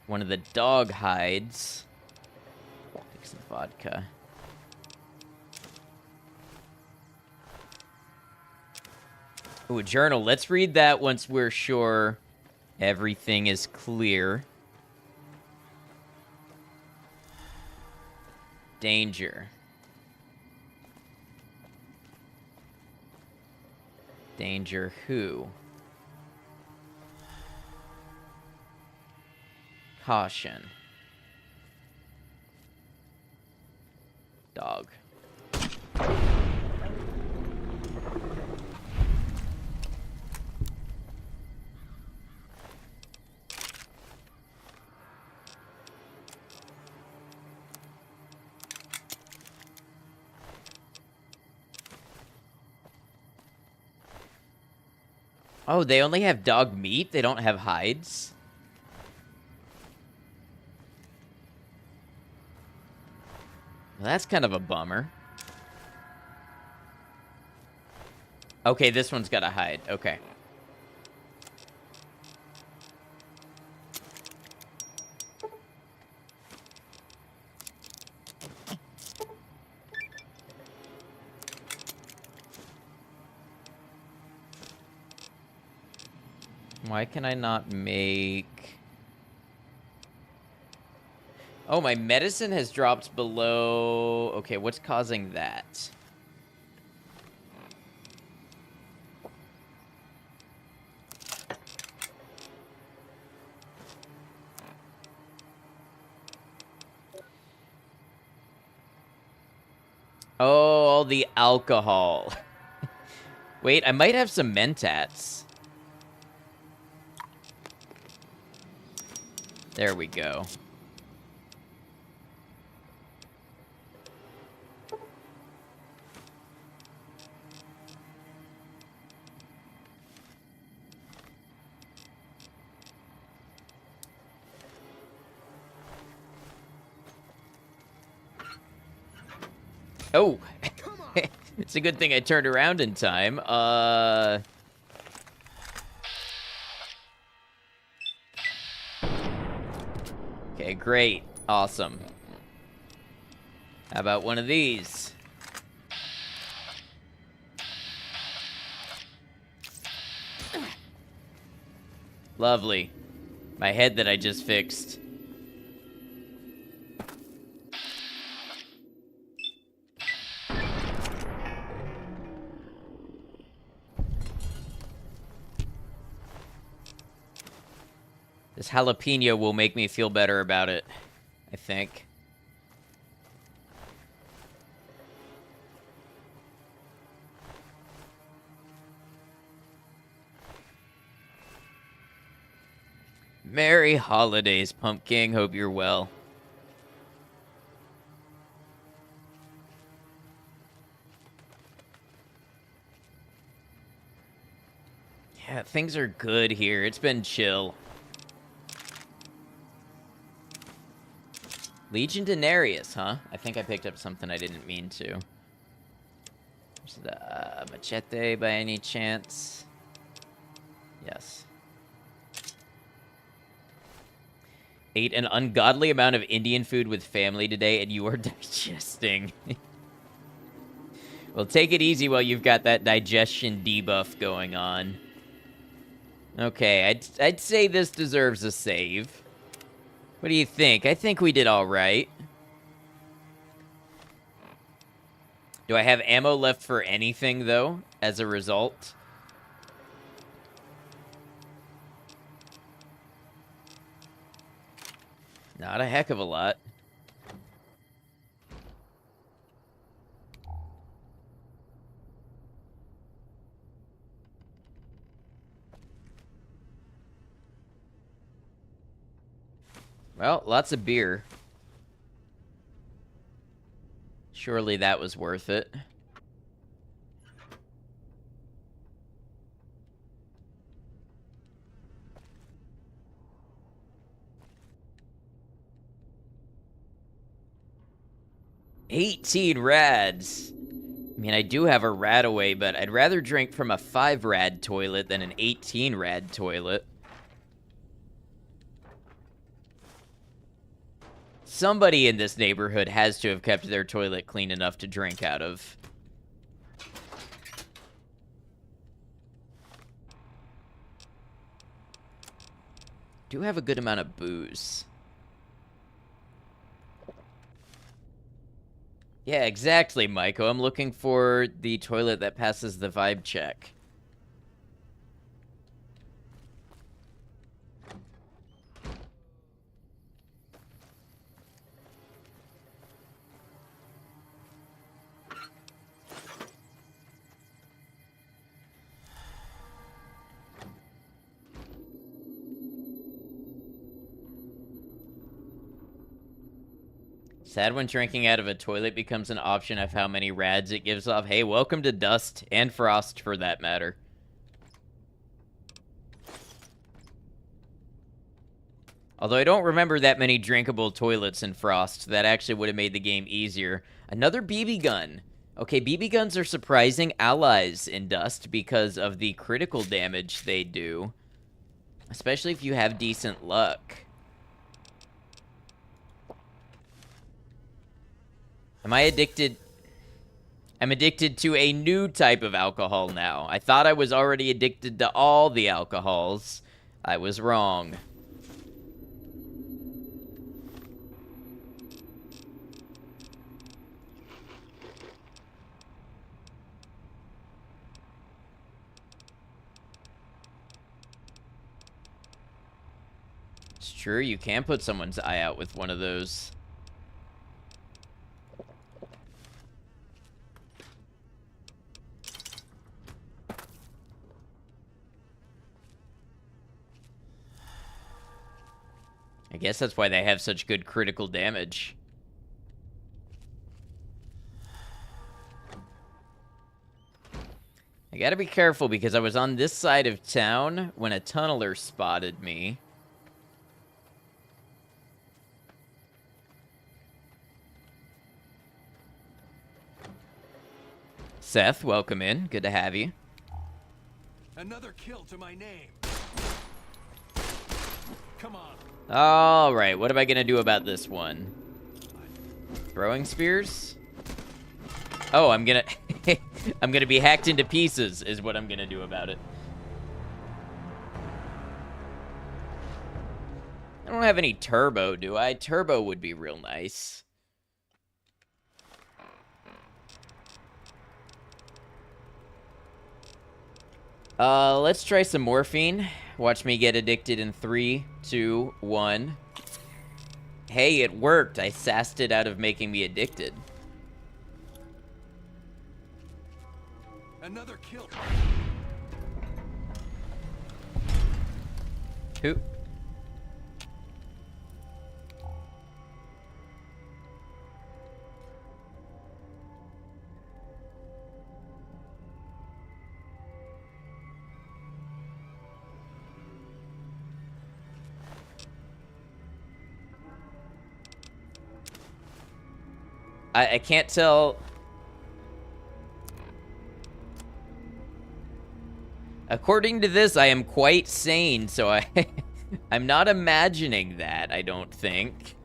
one of the dog hides. Take some vodka. Ooh, a journal. Let's read that once we're sure everything is clear. Danger. Danger who? Caution. Dog. Oh, they only have dog meat? They don't have hides? Well, that's kind of a bummer. Okay, this one's got a hide. Okay. Why can I not make... Oh, my medicine has dropped below... Okay, what's causing that? Oh, all the alcohol. Wait, I might have some mentats. There we go. Oh, it's a good thing I turned around in time. Okay, great. Awesome. How about one of these? Lovely. My head that I just fixed. This jalapeno will make me feel better about it, I think. Merry holidays, Pumpkin. Hope you're well. Yeah, things are good here. It's been chill. Legion Denarius, huh? I think I picked up something I didn't mean to. Is the machete by any chance? Yes. Ate an ungodly amount of Indian food with family today, and you are digesting. Well, take it easy while you've got that digestion debuff going on. Okay, I'd say this deserves a save. What do you think? I think we did all right. Do I have ammo left for anything, though, as a result? Not a heck of a lot. Well, lots of beer. Surely that was worth it. $18 rads. I mean, I do have a rad away, but I'd rather drink from a 5 rad toilet than an 18 rad toilet. Somebody in this neighborhood has to have kept their toilet clean enough to drink out of. Do have a good amount of booze. Yeah, exactly, Maiko. I'm looking for the toilet that passes the vibe check. Sad when drinking out of a toilet becomes an option of how many rads it gives off. Hey, welcome to Dust and Frost, for that matter. Although I don't remember that many drinkable toilets in Frost. That actually would have made the game easier. Another BB gun. Okay, BB guns are surprising allies in Dust because of the critical damage they do. Especially if you have decent luck. Am I addicted? I'm addicted to a new type of alcohol now. I thought I was already addicted to all the alcohols. I was wrong. It's true, you can put someone's eye out with one of those. I guess that's why they have such good critical damage. I gotta be careful because I was on this side of town when a tunneler spotted me. Seth, welcome in. Good to have you. Another kill to my name. Come on. All right, what am I gonna do about this one? Throwing spears? Oh, I'm gonna I'm gonna be hacked into pieces is what I'm gonna do about it. I don't have any turbo, do I? Turbo would be real nice. Let's try some morphine. Watch me get addicted in 3, 2, 1. Hey, it worked. I sassed it out of making me addicted. Another kill. Who? I can't tell. According to this, I am quite sane, so I'm not imagining that, I don't think.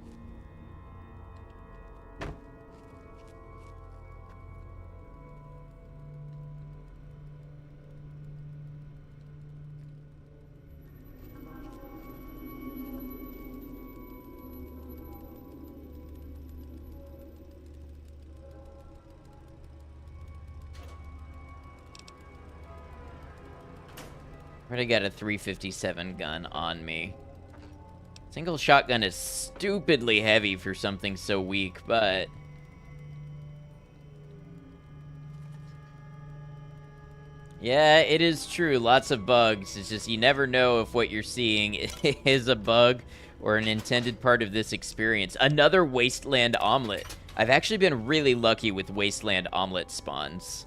Already got a 357 gun on me. Single shotgun is stupidly heavy for something so weak, but... yeah, it is true. Lots of bugs. It's just you never know if what you're seeing is a bug or an intended part of this experience. Another wasteland omelet. I've actually been really lucky with wasteland omelet spawns.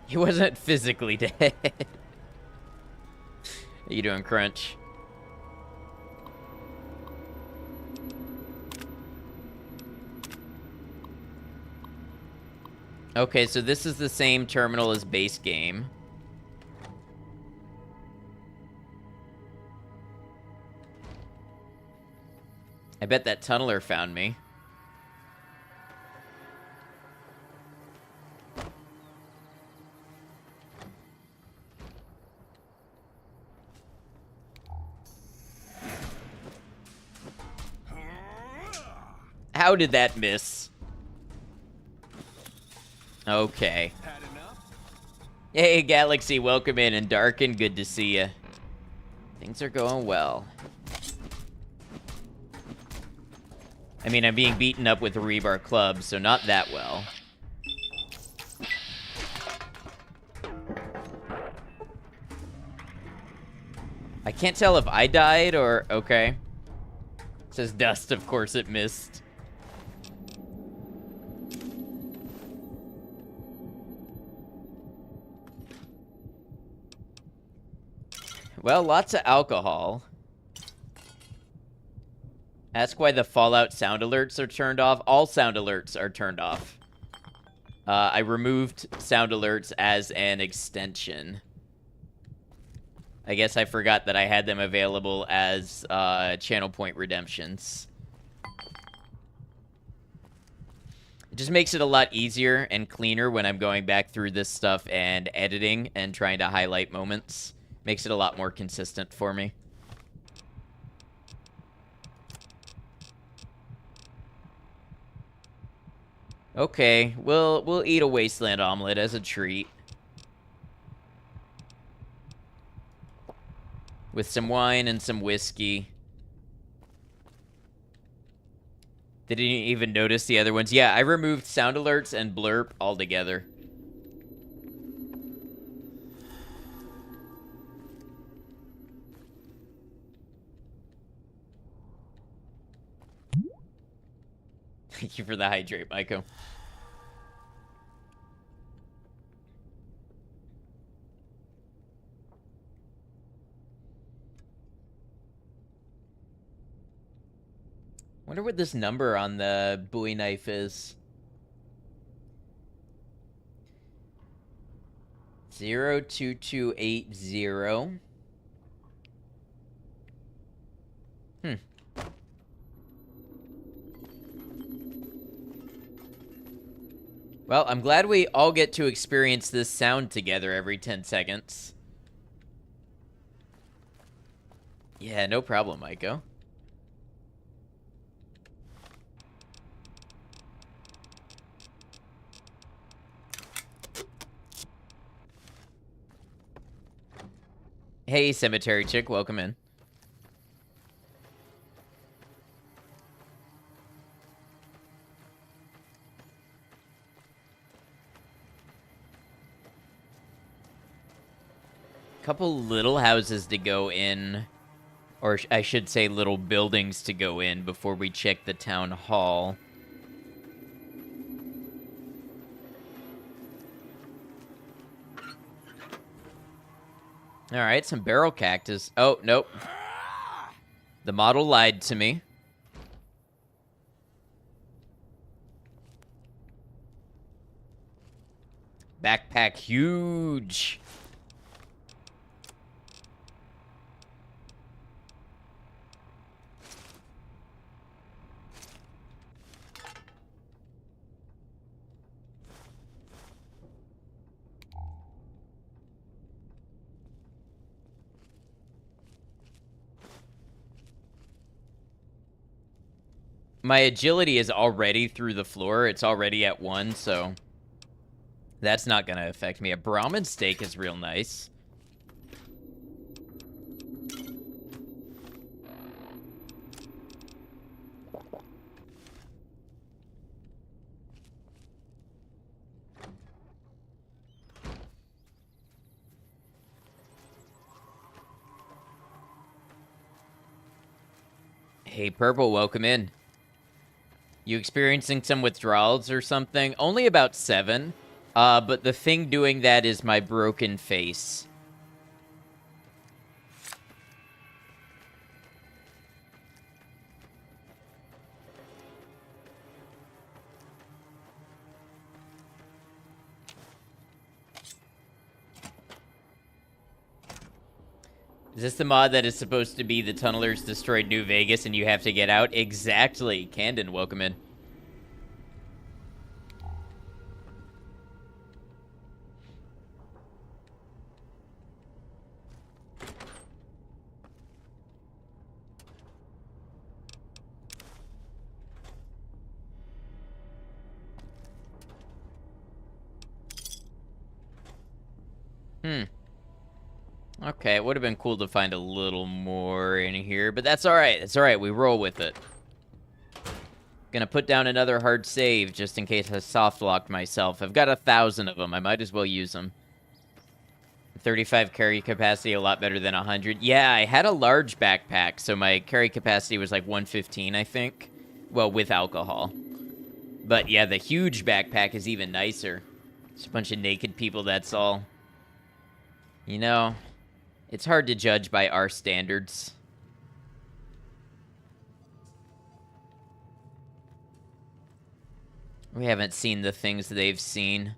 He wasn't physically dead. How you doing, Crunch? Okay, so this is the same terminal as base game. I bet that tunneler found me. How did that miss? Okay. Had enough? Hey, Galaxy, welcome in, and Darkin, good to see you. Things are going well. I mean, I'm being beaten up with a rebar club, so not that well. I can't tell if I died or... Okay. It says dust, of course it missed. Well, lots of alcohol. Ask why the Fallout sound alerts are turned off. All sound alerts are turned off. I removed sound alerts as an extension. I guess I forgot that I had them available as channel point redemptions. It just makes it a lot easier and cleaner when I'm going back through this stuff and editing and trying to highlight moments. Makes it a lot more consistent for me. Okay, we'll eat a wasteland omelet as a treat. With some wine and some whiskey. Didn't even notice the other ones. Yeah, I removed sound alerts and blurp altogether. Thank you for the hydrate, Maiko. Wonder what this number on the Bowie knife is. 02280. Well, I'm glad we all get to experience this sound together every 10 seconds. Yeah, no problem, Maiko. Hey, Cemetery Chick, welcome in. Couple little houses to go in, or I should say little buildings to go in before we check the town hall. All right, some barrel cactus. Oh, nope. The model lied to me. Backpack huge. My agility is already through the floor. It's already at 1, so that's not going to affect me. A Brahmin steak is real nice. Hey, Purple, welcome in. You experiencing some withdrawals or something? Only about 7. But the thing doing that is my broken face. Is this the mod that is supposed to be the tunnelers destroyed New Vegas and you have to get out? Exactly. Candon, welcome in. Okay, it would have been cool to find a little more in here, but that's alright. It's alright, we roll with it. Gonna put down another hard save just in case I soft-locked myself. I've got 1,000 of them. I might as well use them. 35 carry capacity, a lot better than 100. Yeah, I had a large backpack, so my carry capacity was like 115, I think. Well, with alcohol. But yeah, the huge backpack is even nicer. Just a bunch of naked people, that's all. You know, it's hard to judge by our standards. We haven't seen the things they've seen.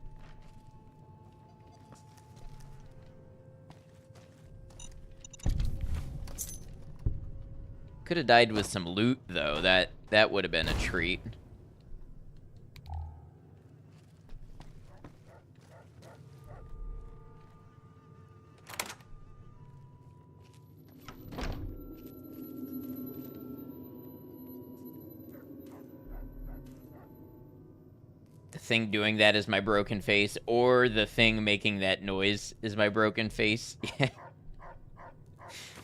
Could have died with some loot, though. That would have been a treat. The thing doing that is my broken face, or the thing making that noise is my broken face.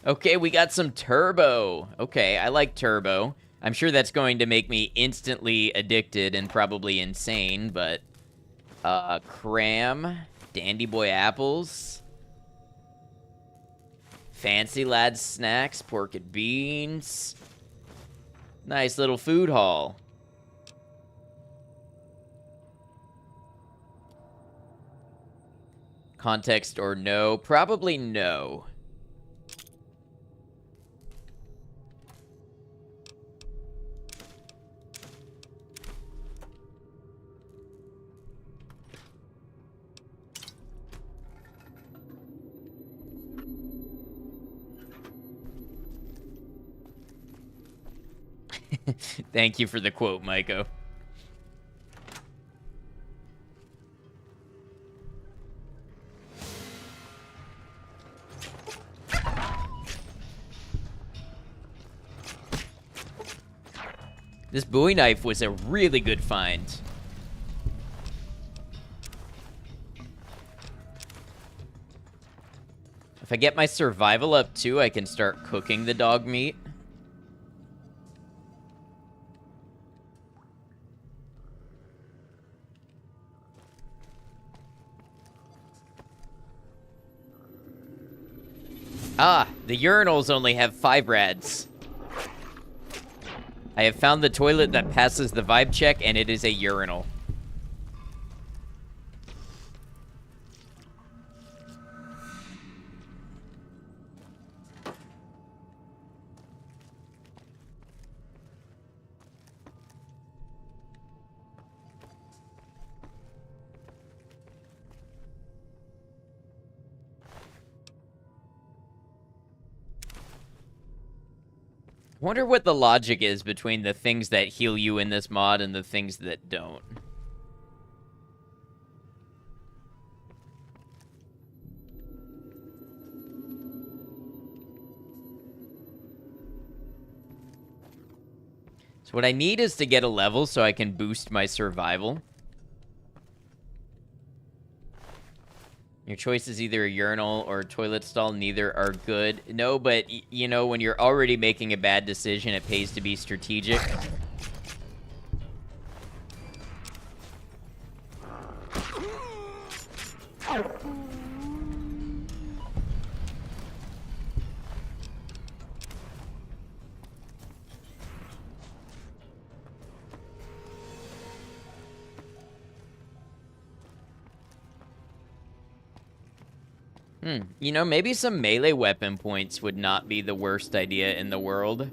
Okay, we got some turbo. Okay, I like turbo. I'm sure that's going to make me instantly addicted and probably insane, but... cram. Dandy boy apples. Fancy lad snacks. Pork and beans. Nice little food haul. Context or no? Probably no. Thank you for the quote, Maiko. This Bowie knife was a really good find. If I get my survival up too, I can start cooking the dog meat. Ah, the urinals only have 5 rads. I have found the toilet that passes the vibe check, and it is a urinal. Wonder what the logic is between the things that heal you in this mod and the things that don't. So what I need is to get a level so I can boost my survival. Your choice is either a urinal or a toilet stall. Neither are good. No, but, you know, when you're already making a bad decision, it pays to be strategic. You know, maybe some melee weapon points would not be the worst idea in the world.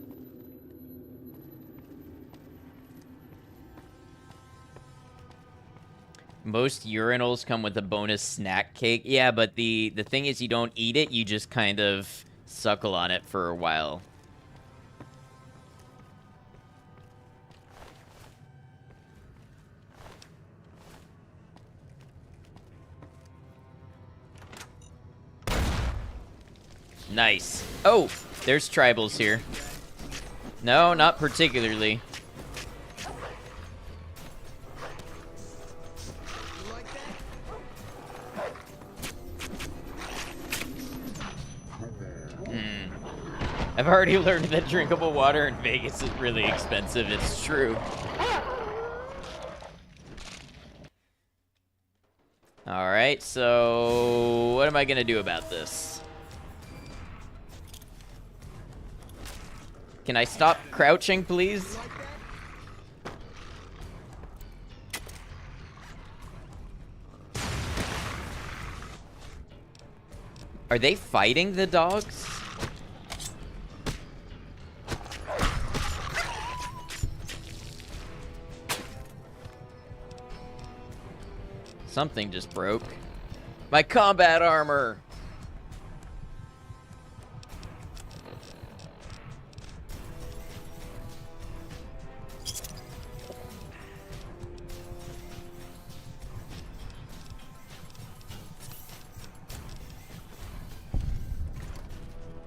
Most urinals come with a bonus snack cake. Yeah, but the thing is you don't eat it, you just kind of suckle on it for a while. Nice. Oh, there's tribals here. No, not particularly. I've already learned that drinkable water in Vegas is really expensive. It's true. Alright, so what am I gonna do about this? Can I stop crouching, please? Are they fighting the dogs? Something just broke. My combat armor!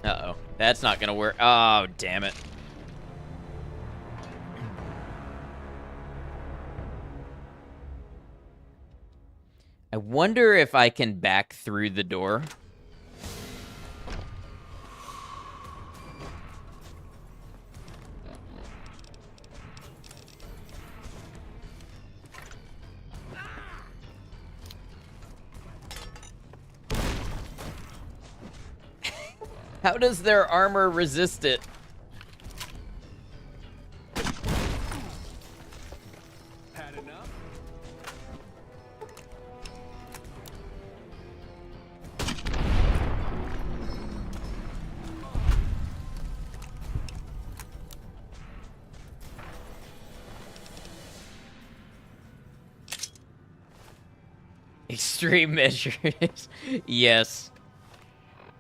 Uh-oh. That's not gonna work. Oh, damn it. I wonder if I can back through the door. How does their armor resist it? Had enough? Extreme measures. Yes.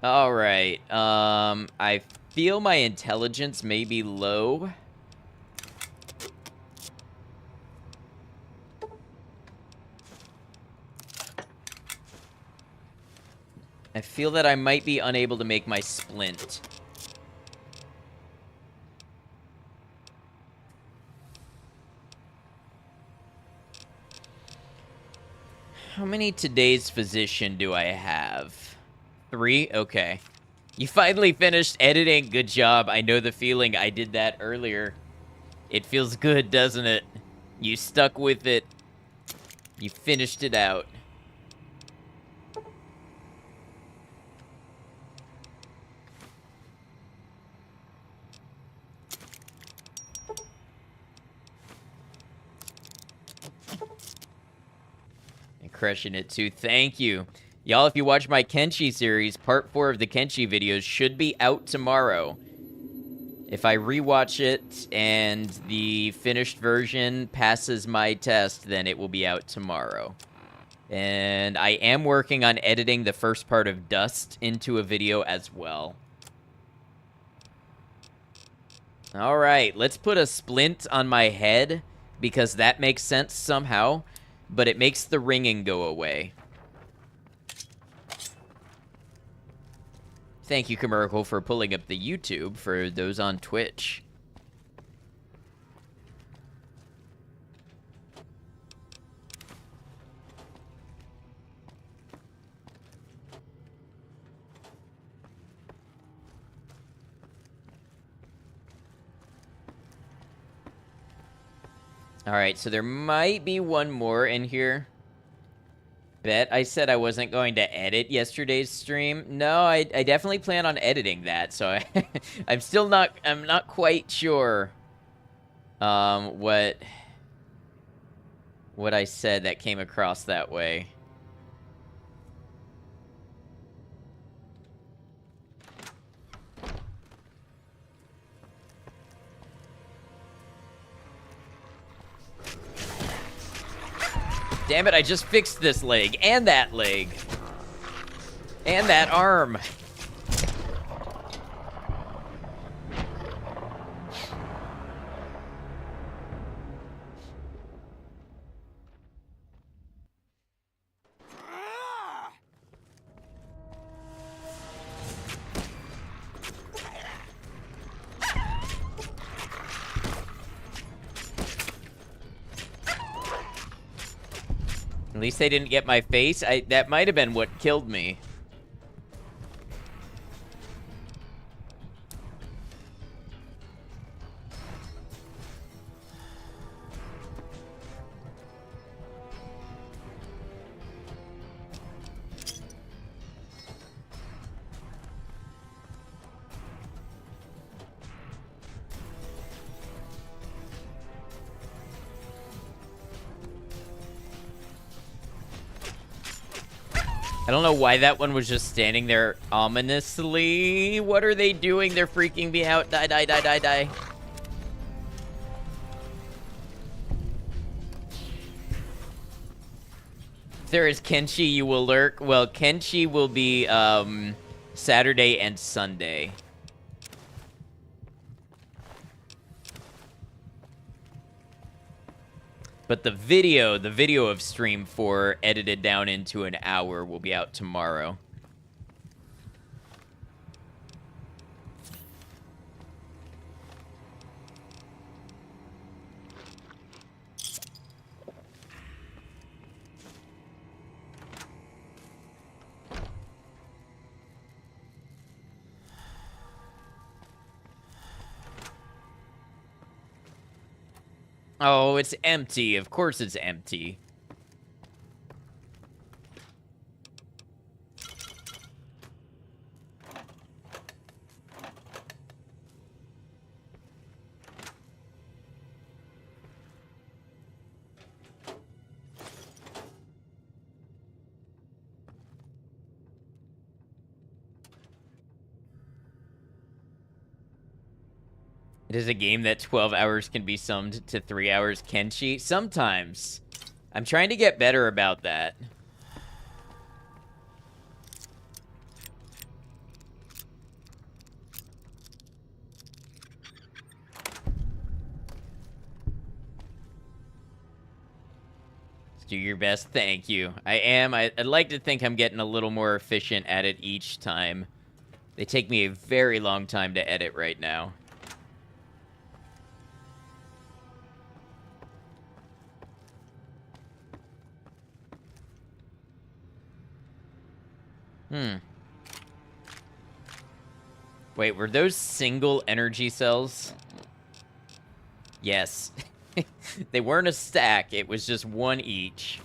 All right. I feel my intelligence may be low. I feel that I might be unable to make my splint. How many today's physician do I have? 3? Okay. You finally finished editing. Good job. I know the feeling. I did that earlier. It feels good, doesn't it? You stuck with it. You finished it out. And crushing it too. Thank you. Y'all, if you watch my Kenshi series, part 4 of the Kenshi videos should be out tomorrow. If I rewatch it and the finished version passes my test, then it will be out tomorrow. And I am working on editing the first part of Dust into a video as well. Alright, let's put a splint on my head, because that makes sense somehow, but it makes the ringing go away. Thank you, Commercial, for pulling up the YouTube for those on Twitch. Alright, so there might be one more in here. Bet I said I wasn't going to edit yesterday's stream. No, I definitely plan on editing that, so I'm not quite sure what I said that came across that way. Damn it, I just fixed this leg, and that leg. And that arm. At least they didn't get my face. That might have been what killed me. I don't know why that one was just standing there ominously. What are they doing? They're freaking me out. Die, die, die, die, die. If there is Kenshi, you will lurk. Well, Kenshi will be Saturday and Sunday. But the video of Stream 4 edited down into an hour will be out tomorrow. Oh, it's empty. Of course it's empty. It is a game that 12 hours can be summed to 3 hours, Kenshi. Sometimes. I'm trying to get better about that. Let's do your best. Thank you. I am. I'd like to think I'm getting a little more efficient at it each time. They take me a very long time to edit right now. Wait, were those single energy cells? Yes. They weren't a stack, it was just one each.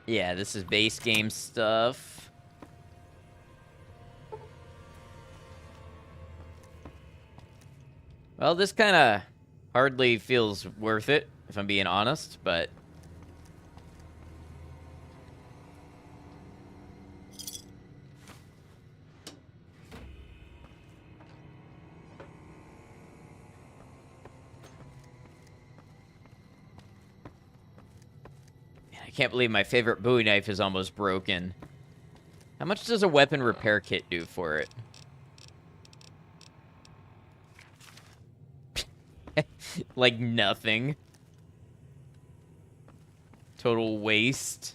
Yeah, this is base game stuff. Well, this kind of hardly feels worth it, if I'm being honest, but... Man, I can't believe my favorite Bowie knife is almost broken. How much does a weapon repair kit do for it? Like nothing. Total waste.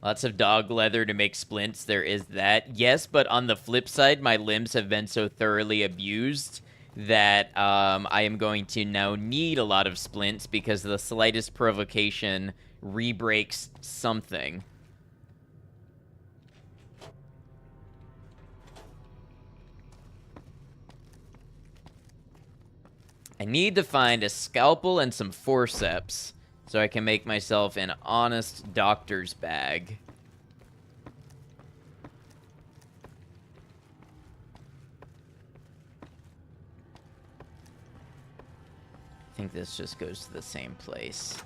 Lots of dog leather to make splints. There is that. Yes, but on the flip side, my limbs have been so thoroughly abused that I am going to now need a lot of splints because the slightest provocation re-breaks something. I need to find a scalpel and some forceps so I can make myself an honest doctor's bag. I think this just goes to the same place.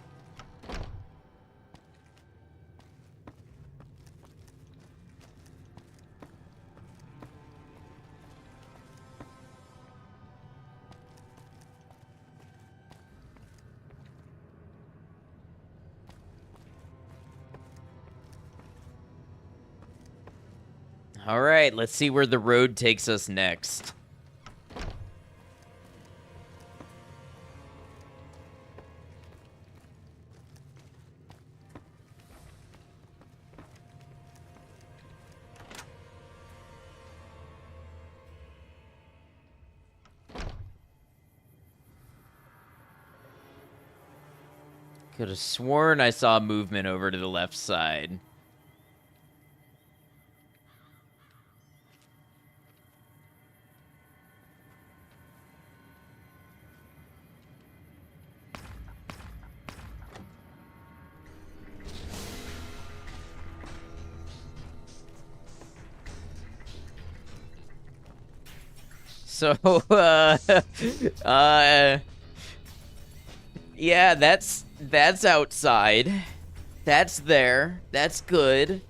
All right, let's see where the road takes us next. Could have sworn I saw movement over to the left side. So, yeah, that's outside. That's there. That's good.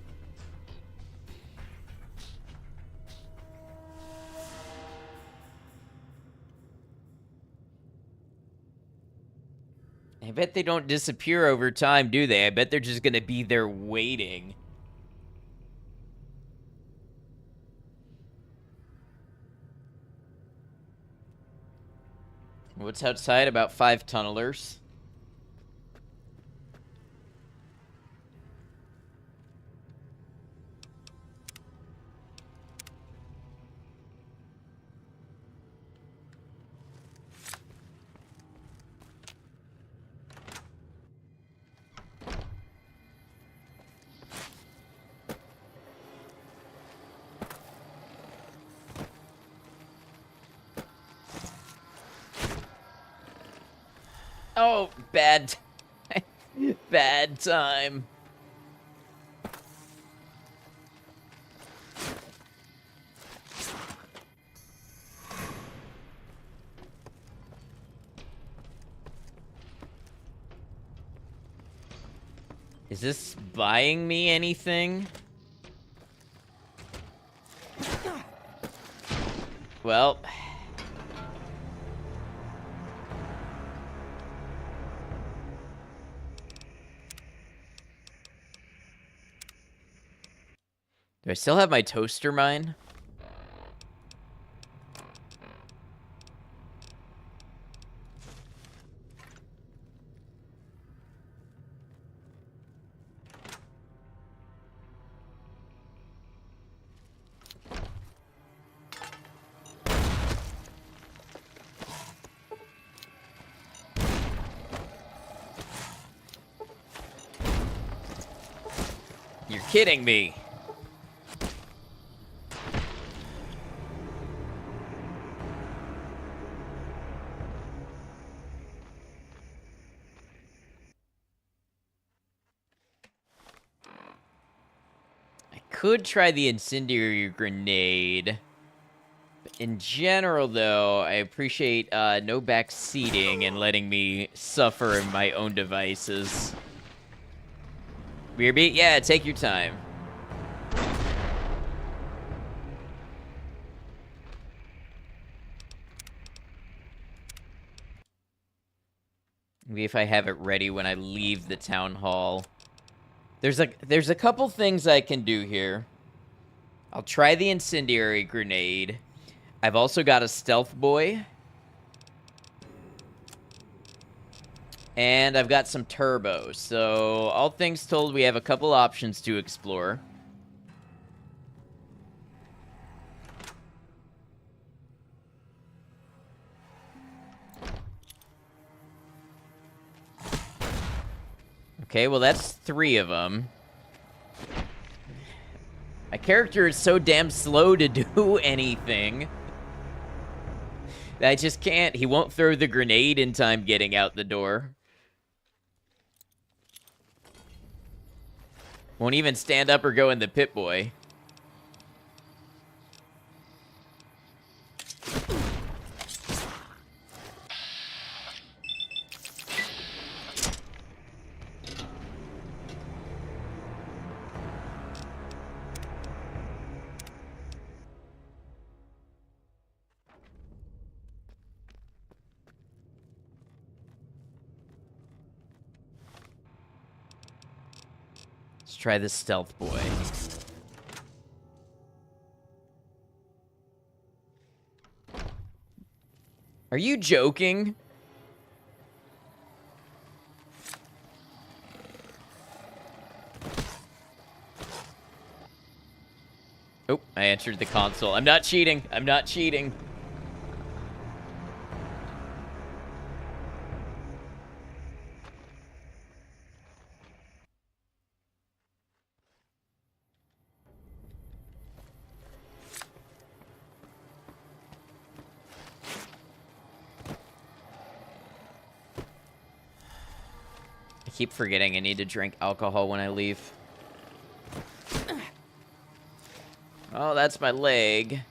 I bet they don't disappear over time, do they? I bet they're just gonna be there waiting. What's outside? About 5 tunnelers. Oh, bad time. Bad time. Is this buying me anything? Well... Do I still have my toaster mine? You're kidding me. Could try the incendiary grenade. In general, though, I appreciate no back seating and letting me suffer in my own devices. Weird beat? Yeah, take your time. Maybe if I have it ready when I leave the town hall. There's a couple things I can do here. I'll try the incendiary grenade. I've also got a stealth boy. And I've got some turbo. So, all things told, we have a couple options to explore. Okay, well, that's 3 of them. My character is so damn slow to do anything that I just can't. He won't throw the grenade in time getting out the door. Won't even stand up or go in the pit boy. Let's try this stealth boy. Are you joking? Oh, I entered the console. I'm not cheating. I'm not cheating. I keep forgetting I need to drink alcohol when I leave. Oh, that's my leg.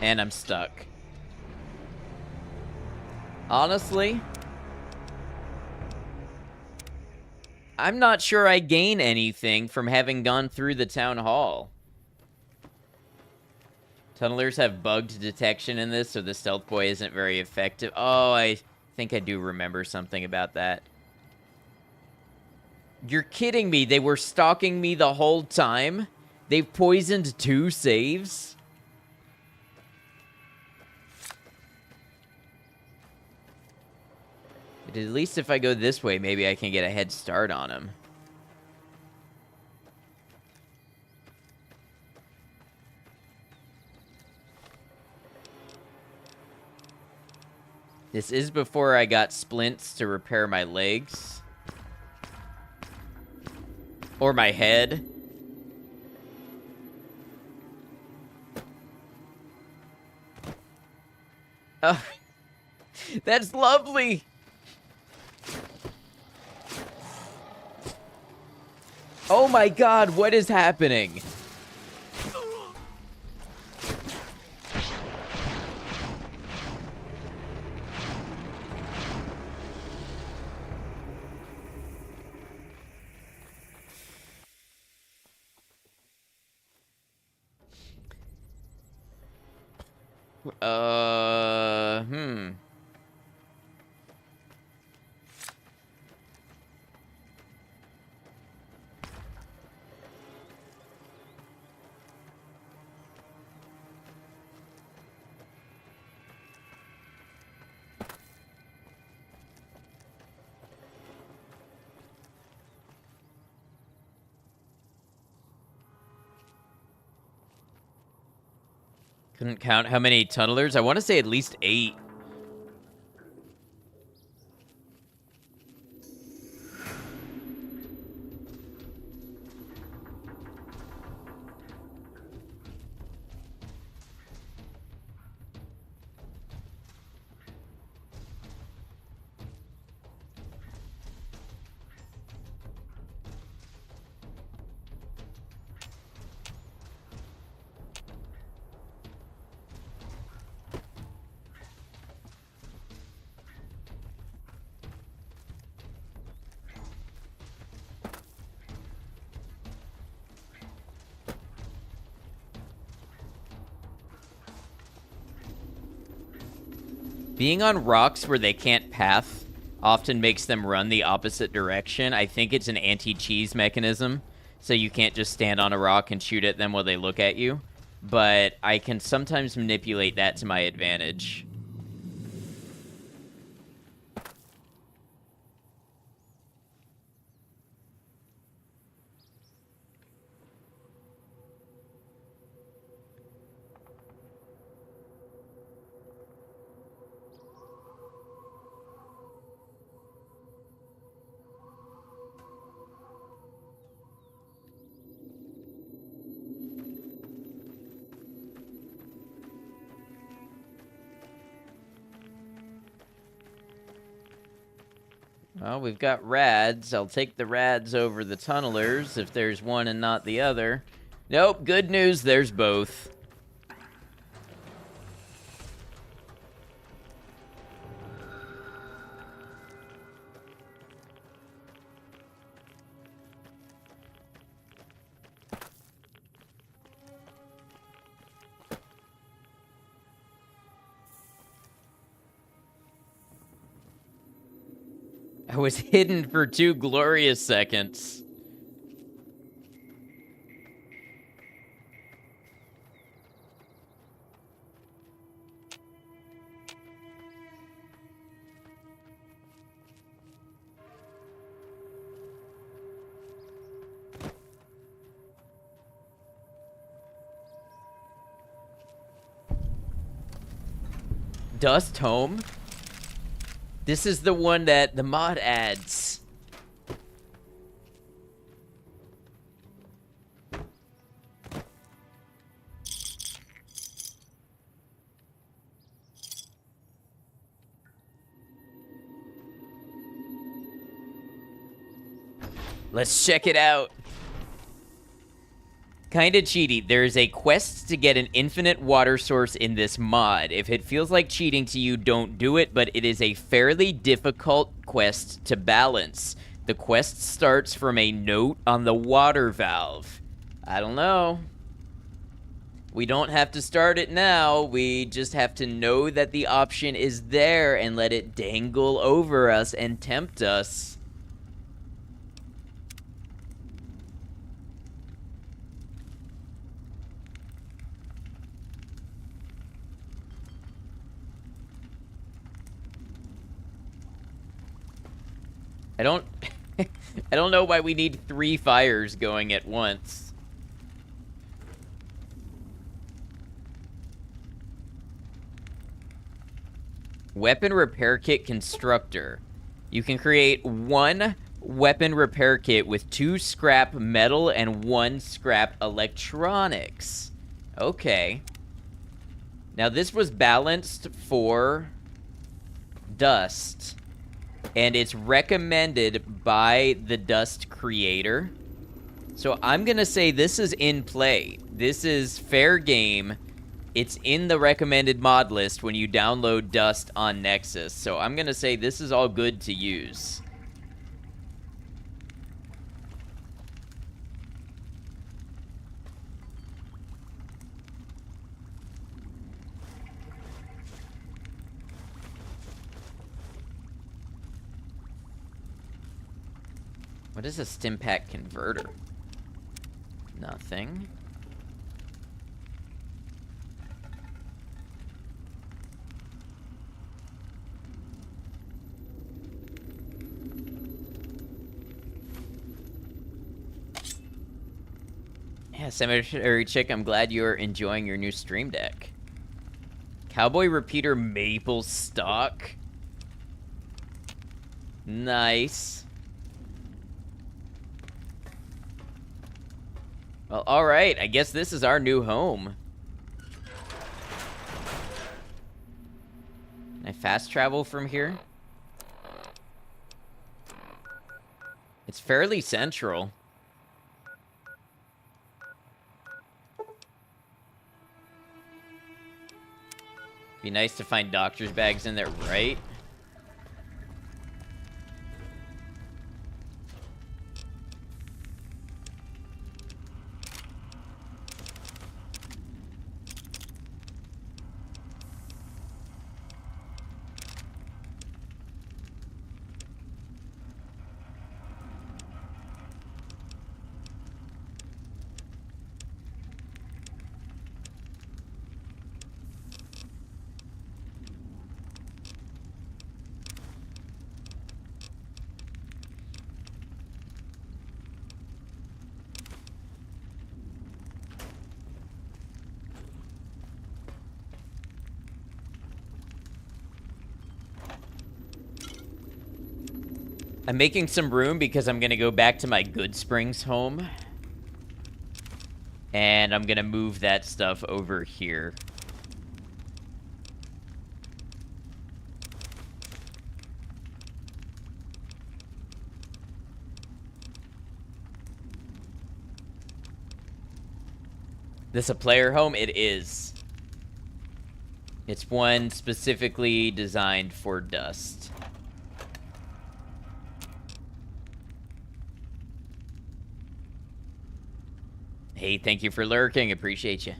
And I'm stuck. Honestly, I'm not sure I gain anything from having gone through the town hall. Tunnelers have bugged detection in this, so the stealth boy isn't very effective. Oh, I think I do remember something about that. You're kidding me. They were stalking me the whole time? They've poisoned 2 saves? But at least if I go this way, maybe I can get a head start on him. This is before I got splints to repair my legs. Or my head. Oh, that's lovely. Oh my god, what is happening? Hmm. Couldn't count how many tunnelers. I want to say at least 8. Being on rocks where they can't path often makes them run the opposite direction. I think it's an anti-cheese mechanism, so you can't just stand on a rock and shoot at them while they look at you. But I can sometimes manipulate that to my advantage. Well, we've got rads. I'll take the rads over the tunnelers if there's one and not the other. Nope, good news, there's both. I was hidden for 2 glorious seconds. Dust home? This is the one that the mod adds. Let's check it out. Kinda cheaty. There's a quest to get an infinite water source in this mod. If it feels like cheating to you, don't do it, but it is a fairly difficult quest to balance. The quest starts from a note on the water valve. I don't know. We don't have to start it now. We just have to know that the option is there and let it dangle over us and tempt us. I don't I don't know why we need 3 fires going at once. Weapon repair kit constructor. You can create 1 weapon repair kit with 2 scrap metal and 1 scrap electronics. Okay. Now this was balanced for dust, and it's recommended by the dust creator. So I'm gonna say this is in play. This is fair game. It's in the recommended mod list when you download Dust on Nexus. So I'm gonna say this is all good to use. What is a Stimpack converter? Nothing. Yeah, Cemetery Chick, I'm glad you're enjoying your new stream deck. Cowboy Repeater Maple Stock. Nice. Well, alright, I guess this is our new home. Can I fast travel from here? It's fairly central. Be nice to find doctor's bags in there, right? I'm making some room because I'm gonna go back to my Good Springs home. And I'm gonna move that stuff over here. This a player home? It is. It's one specifically designed for Dust. Hey, thank you for lurking. Appreciate you.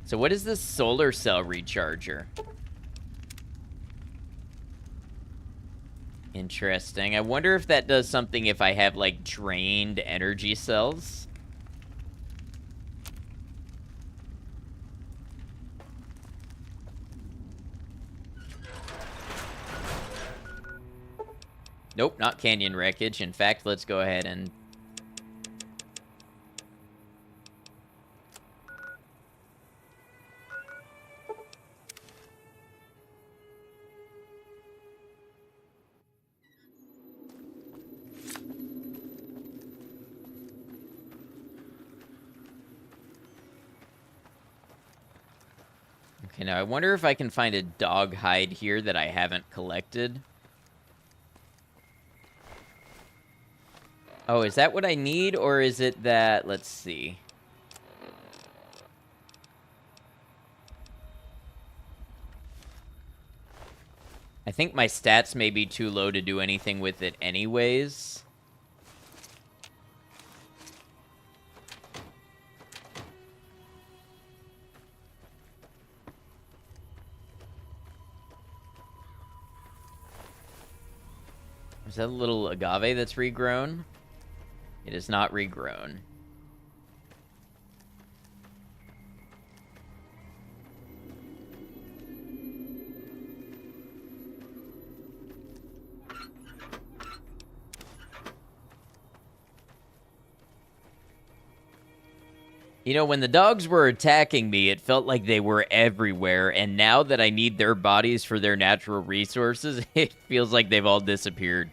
So what is this solar cell recharger? Interesting. I wonder if that does something if I have, like, drained energy cells. Nope, not canyon wreckage. In fact, let's go ahead and... Okay, now I wonder if I can find a dog hide here that I haven't collected. Oh, is that what I need, or is it that... Let's see. I think my stats may be too low to do anything with it anyways. Is that a little agave that's regrown? It is not regrown. You know, when the dogs were attacking me, it felt like they were everywhere, and now that I need their bodies for their natural resources, it feels like they've all disappeared.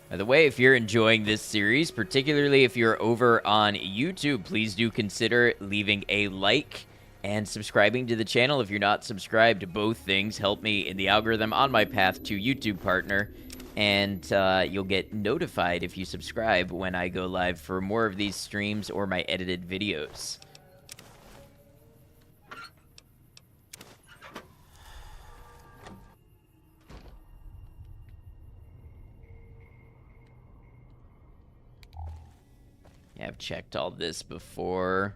By the way, if you're enjoying this series, particularly if you're over on YouTube, please do consider leaving a like and subscribing to the channel if you're not subscribed. Both things help me in the algorithm on my path to YouTube partner, and you'll get notified if you subscribe when I go live for more of these streams or my edited videos. Yeah, I've checked all this before.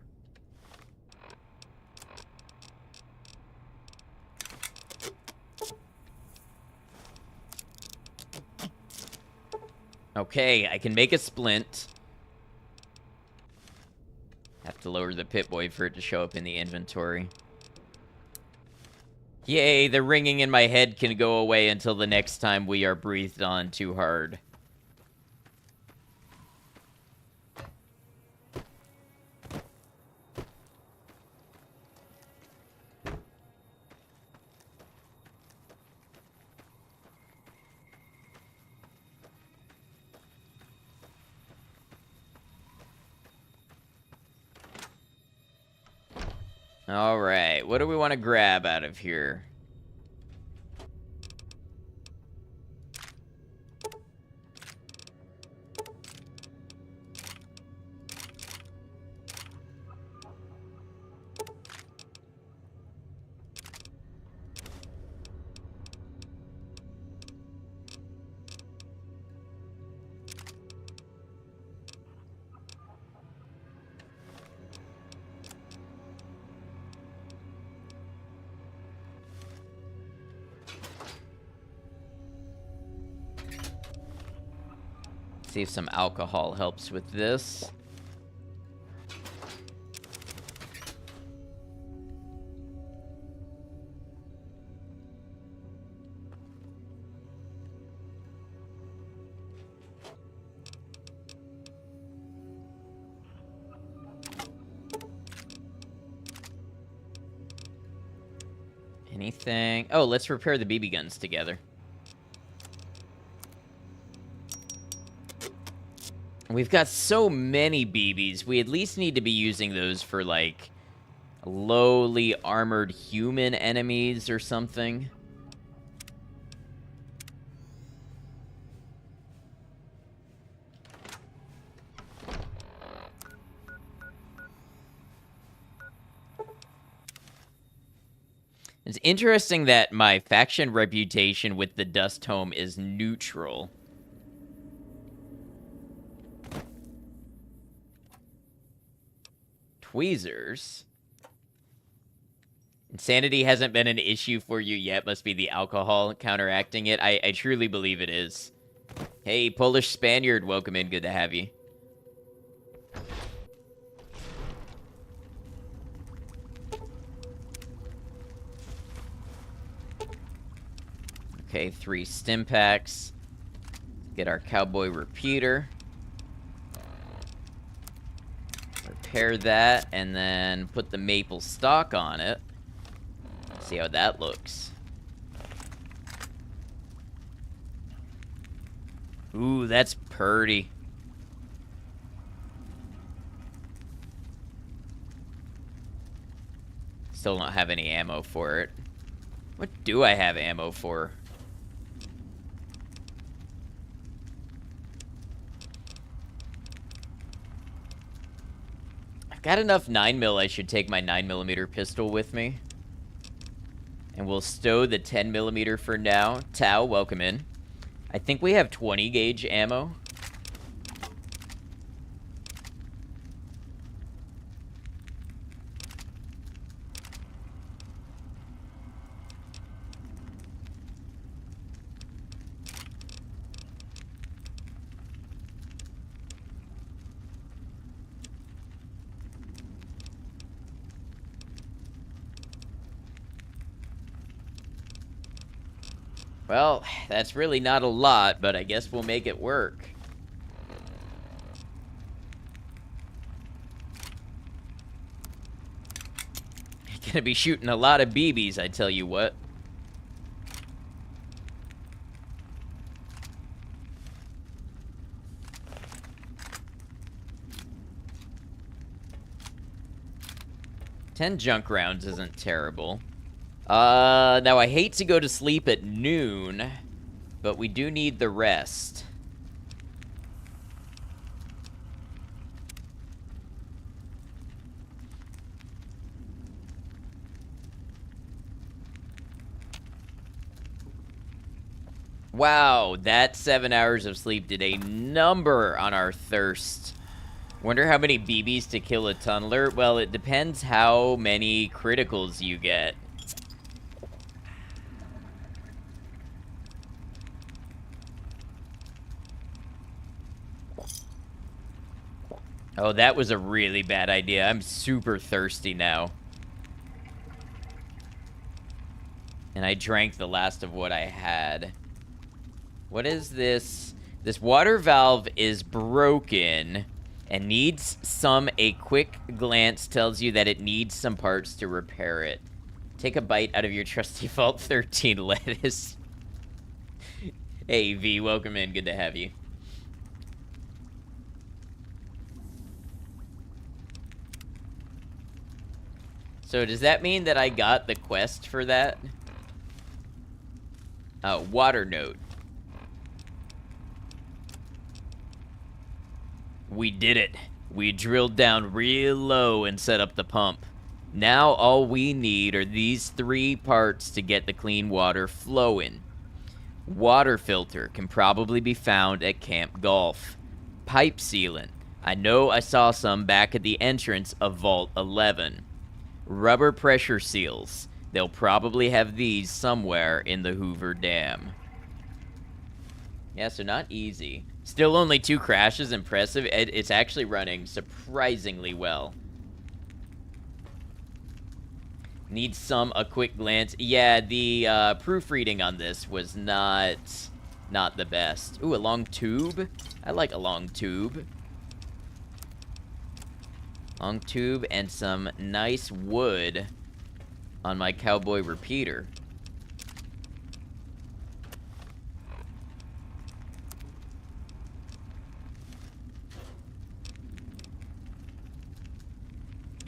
Okay, I can make a splint. Have to lower the Pip-Boy for it to show up in the inventory. Yay, the ringing in my head can go away until the next time we are breathed on too hard. Alright, what do we want to grab out of here? See if some alcohol helps with this. Anything? Oh, let's repair the BB guns together. We've got so many BBs. We at least need to be using those for, like, lowly armored human enemies or something. It's interesting that my faction reputation with the Dust Home is neutral. Tweezers. Insanity hasn't been an issue for you yet. Must be the alcohol counteracting it. I truly believe it is. Hey, Polish Spaniard, welcome in. Good to have you. Okay, 3 stim packs. Get our cowboy repeater. Repair that, and then put the maple stock on it. See how that looks. Ooh, that's purty. still don't have any ammo for it. What do I have ammo for? I've got enough 9mm. I should take my 9mm pistol with me. And we'll stow the 10mm for now. Tao, welcome in. I think we have 20 gauge ammo. Well, that's really not a lot, but I guess we'll make it work. Gonna be shooting a lot of BBs, I tell you what. Ten junk rounds isn't terrible. Now I hate to go to sleep at noon, but we do need the rest. Wow, that 7 hours of sleep did a number on our thirst. Wonder how many BBs to kill a tunneler? Well, it depends how many criticals you get. Oh, that was a really bad idea. I'm super thirsty now. And I drank the last of what I had. What is this? This water valve is broken and needs some. A quick glance tells you that it needs some parts to repair it. Take a bite out of your trusty Vault 13 lettuce. Hey, V, welcome in. Good to have you. So does that mean that I got the quest for that? Water note. We did it. We drilled down real low and set up the pump. Now all we need are these 3 parts to get the clean water flowing. Water filter can probably be found at Camp Golf. Pipe sealant. I know I saw some back at the entrance of Vault 11. Rubber pressure seals. They'll probably have these somewhere in the Hoover Dam. Yeah, so not easy. Still only 2 crashes, impressive. It's actually running surprisingly well. Needs a quick glance. Yeah, the proofreading on this was not the best. Ooh, a long tube? I like a long tube. Long tube and some nice wood on my cowboy repeater.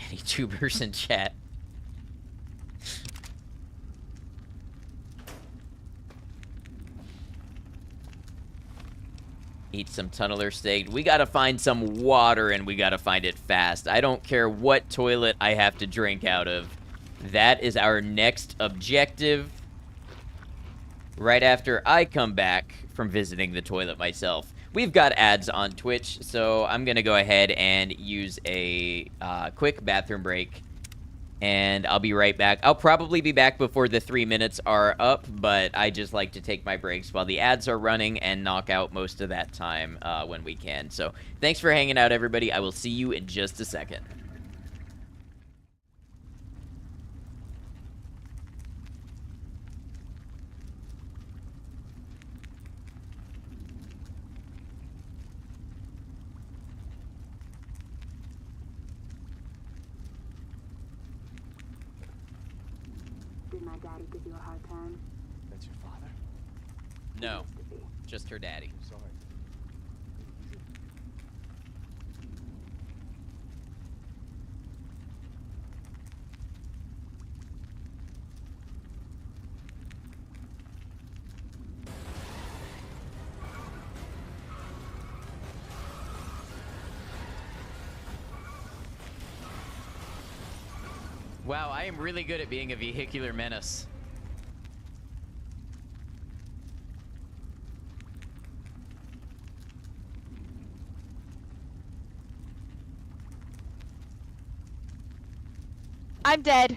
Any tubers in chat? Eat some tunneler steak. We gotta find some water, and we gotta find it fast. I don't care what toilet I have to drink out of. That is our next objective. Right after I come back from visiting the toilet myself. We've got ads on Twitch, so I'm gonna go ahead and use a quick bathroom break. And I'll be right back. I'll probably be back before the 3 minutes are up, but I just like to take my breaks while the ads are running and knock out most of that time when we can. So thanks for hanging out, everybody. I will see you in just a second. Did my daddy give you a hard time? That's your father? No, just her daddy. Sorry. Wow, I am really good at being a vehicular menace. I'm dead.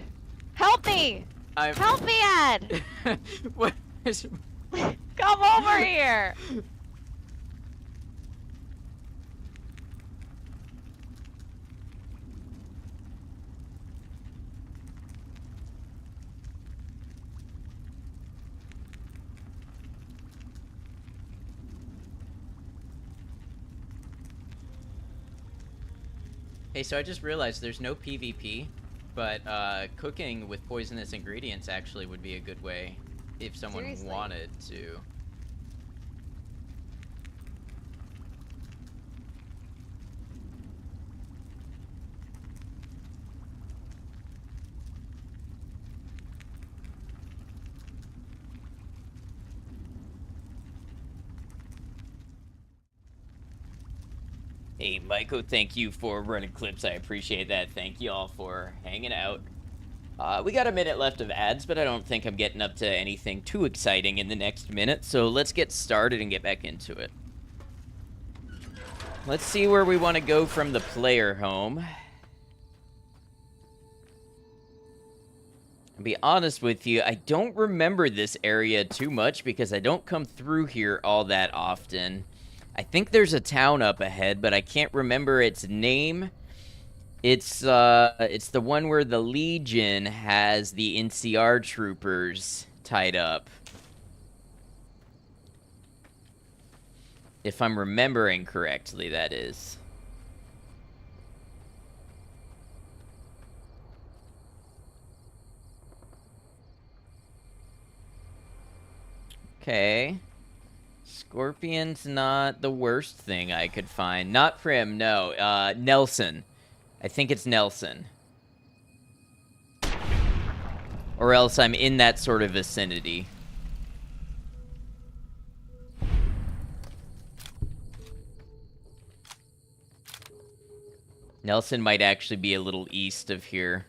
Help me! I'm... Help me, Ed! What is... Come over here! Hey, so I just realized there's no PvP, but cooking with poisonous ingredients actually would be a good way if someone Seriously? wanted to. Hey, Michael, thank you for running clips. I appreciate that. Thank you all for hanging out. We got a minute left of ads, but I don't think I'm getting up to anything too exciting in the next minute, so let's get started and get back into it. Let's see where we want to go from the player home. I'll be honest with you, I don't remember this area too much because I don't come through here all that often. I think there's a town up ahead, but I can't remember its name. It's the one where the Legion has the NCR troopers tied up. If I'm remembering correctly, that is. Okay. Scorpion's not the worst thing I could find. Not Prim, no. Nelson. I think it's Nelson. Or else I'm in that sort of vicinity. Nelson might actually be a little east of here.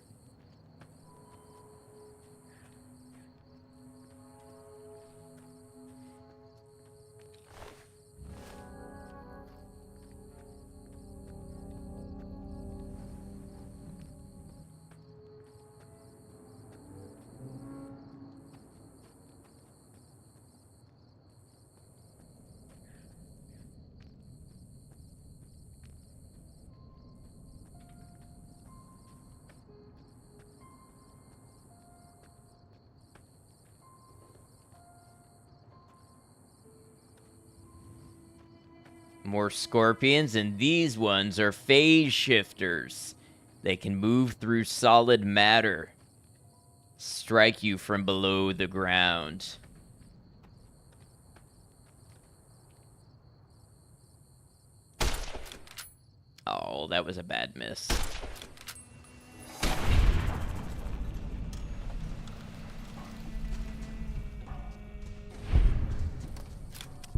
More scorpions, and these ones are phase shifters. They can move through solid matter, strike you from below the ground. Oh, that was a bad miss.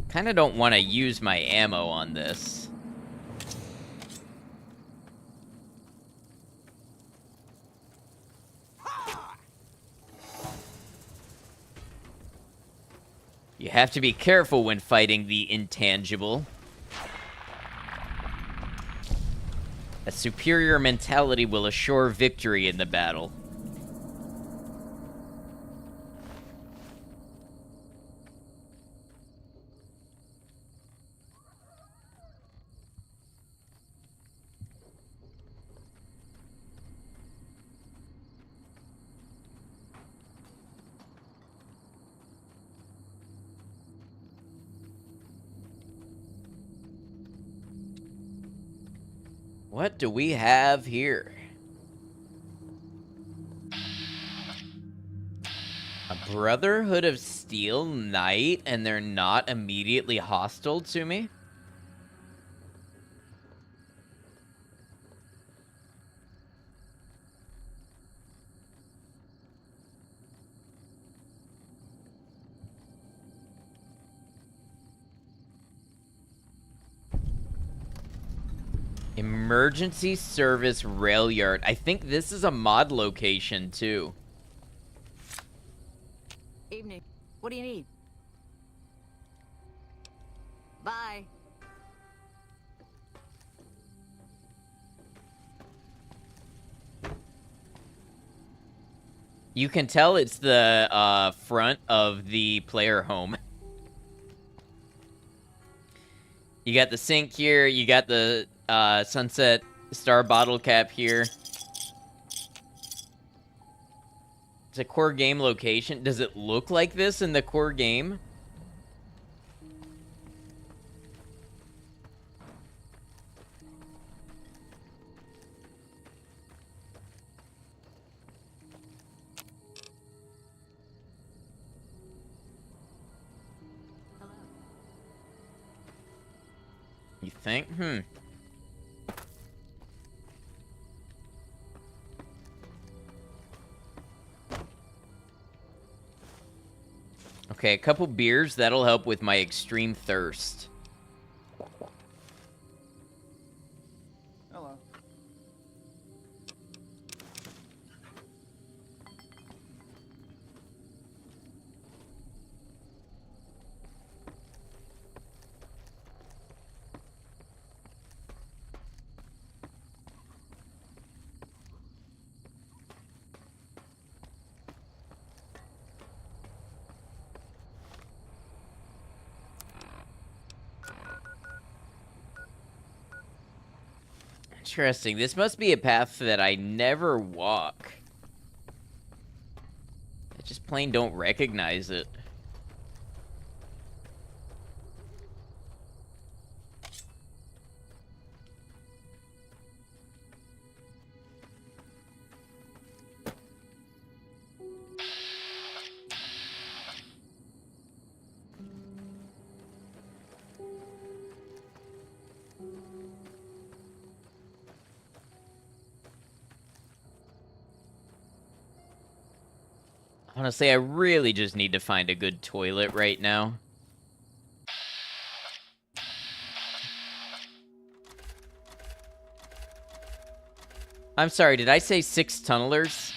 Kind of don't want to use my ammo on this. You have to be careful when fighting the intangible. A superior mentality will assure victory in the battle. What do we have here? A Brotherhood of Steel Knight, and they're not immediately hostile to me? Emergency service rail yard. I think this is a mod location too. Evening. What do you need? Bye. You can tell it's the front of the player home. You got the sink here. You got the Sunset Star bottle cap here. It's a core game location. Does it look like this in the core game? You think? Okay, a couple beers. That'll help with my extreme thirst. Hello. Interesting. This must be a path that I never walk. I just plain don't recognize it. Honestly, I really just need to find a good toilet right now. I'm sorry, did I say 6 tunnelers?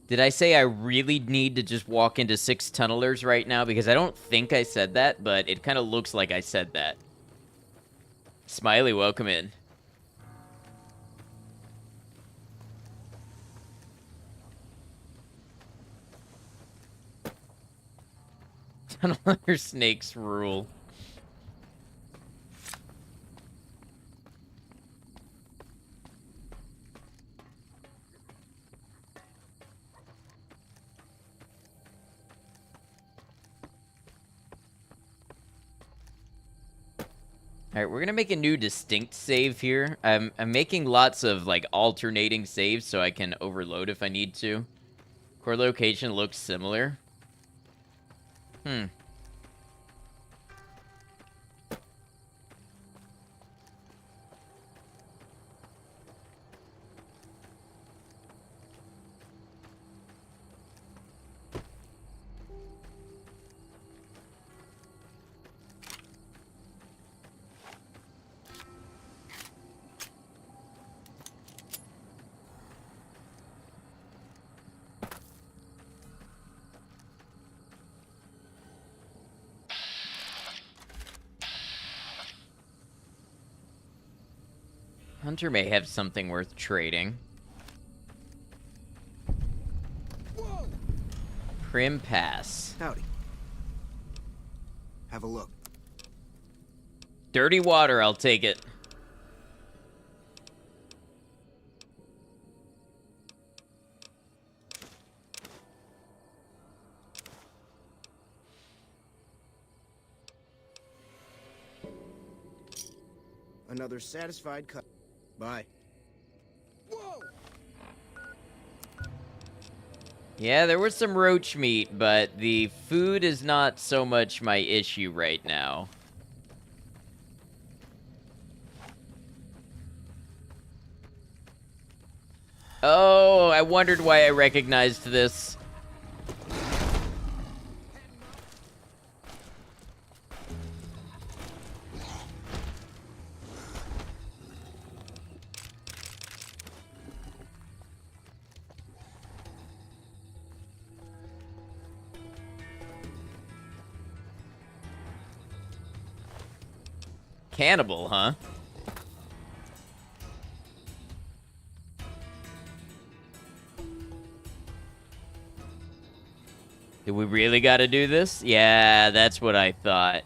Did I say I really need to just walk into 6 tunnelers right now? Because I don't think I said that, but it kind of looks like I said that. Smiley, welcome in. Tunneler snakes rule. Alright, we're gonna make a new distinct save here. I'm making lots of, like, alternating saves so I can overload if I need to. Core location looks similar. Hunter may have something worth trading. Whoa! Prim Pass. Howdy. Have a look. Dirty water, I'll take it. Another satisfied cut. Bye. Whoa! Yeah, there was some roach meat, but the food is not so much my issue right now. Oh, I wondered why I recognized this. Cannibal, huh? Do we really gotta do this? Yeah, that's what I thought.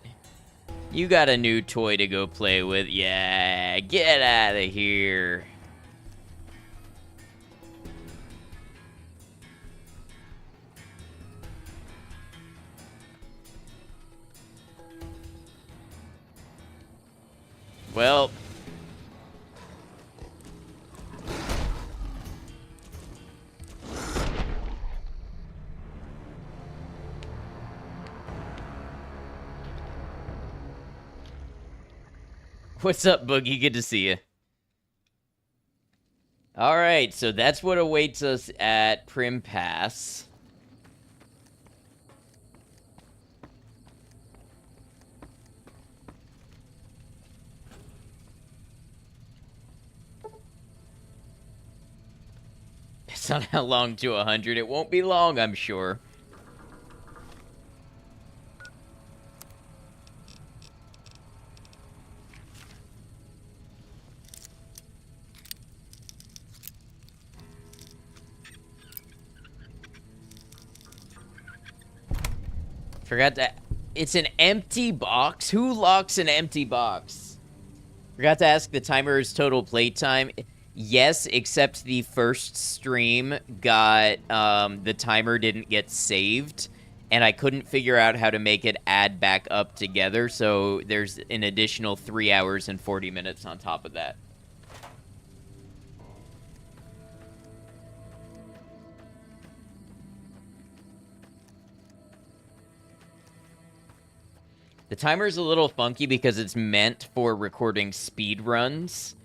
You got a new toy to go play with. Yeah, get out of here. Well... What's up, Boogie? Good to see you. Alright, so that's what awaits us at Prim Pass. It's not how long to 100. It won't be long, I'm sure. Forgot to... It's an empty box? Who locks an empty box? Forgot to ask the timer's total playtime. Yes, except the first stream got... the timer didn't get saved. And I couldn't figure out how to make it add back up together. So there's an additional 3 hours and 40 minutes on top of that. The timer's a little funky because it's meant for recording speed runs.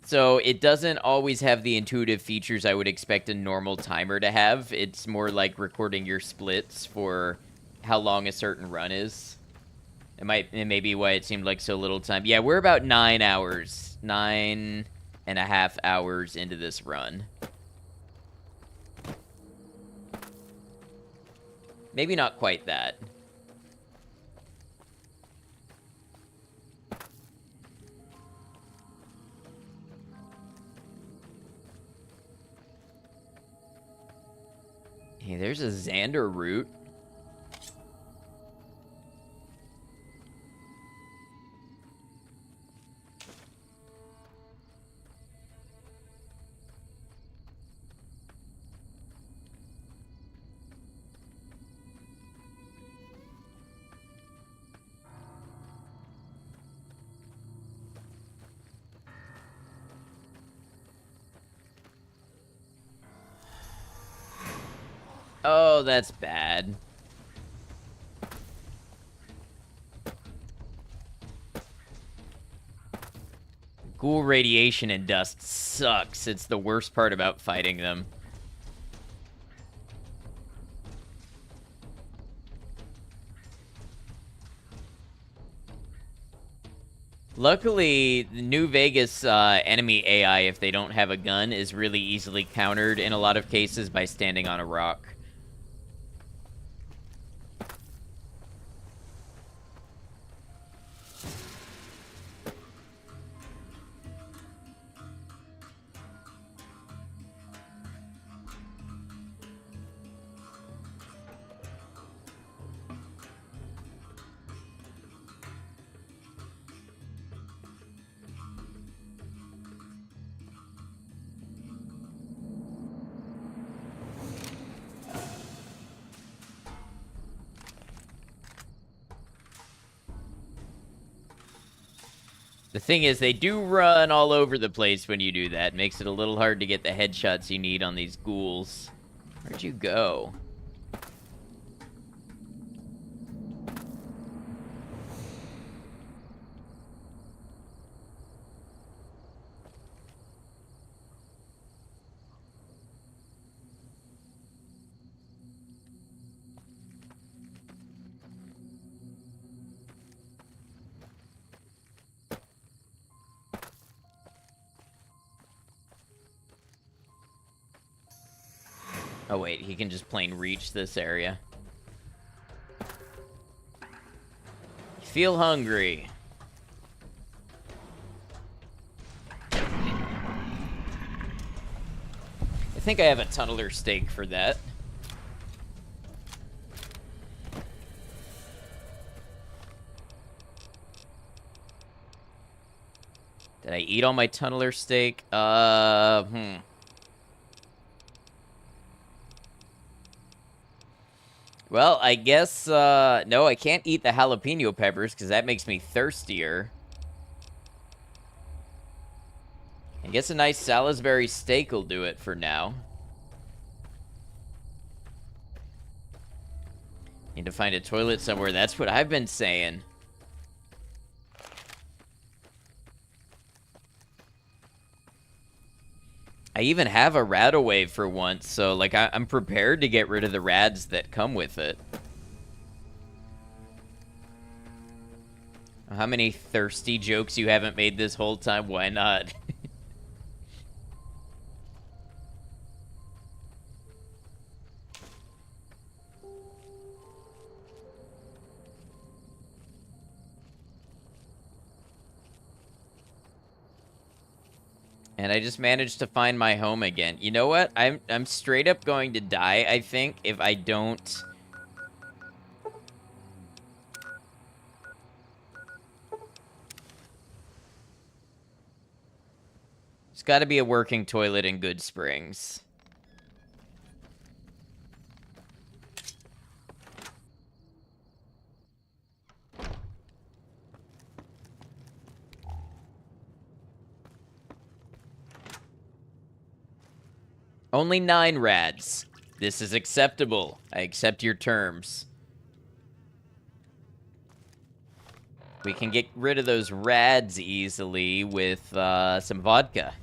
So it doesn't always have the intuitive features I would expect a normal timer to have. It's more like recording your splits for how long a certain run is. It may be why it seemed like so little time. Yeah, we're about 9 hours. 9.5 hours into this run. Maybe not quite that. Hey, there's a Xander route. Oh, that's bad. Ghoul radiation and dust sucks. It's the worst part about fighting them. Luckily, the New Vegas enemy AI, if they don't have a gun, is really easily countered in a lot of cases by standing on a rock. The thing is, they do run all over the place when you do that. Makes it a little hard to get the headshots you need on these ghouls. Where'd you go? Oh wait, he can just plain reach this area. Feel hungry. I think I have a tunneler stake for that. Did I eat all my tunneler steak? Well, I guess, no, I can't eat the jalapeno peppers because that makes me thirstier. I guess a nice Salisbury steak will do it for now. Need to find a toilet somewhere. That's what I've been saying. I even have a Radaway for once, so, like, I'm prepared to get rid of the rads that come with it. How many thirsty jokes you haven't made this whole time? Why not? And I just managed to find my home again. You know what? I'm straight up going to die, I think, if I don't... There's got to be a working toilet in Good Springs. Only 9 rads. This is acceptable. I accept your terms. We can get rid of those rads easily with some vodka.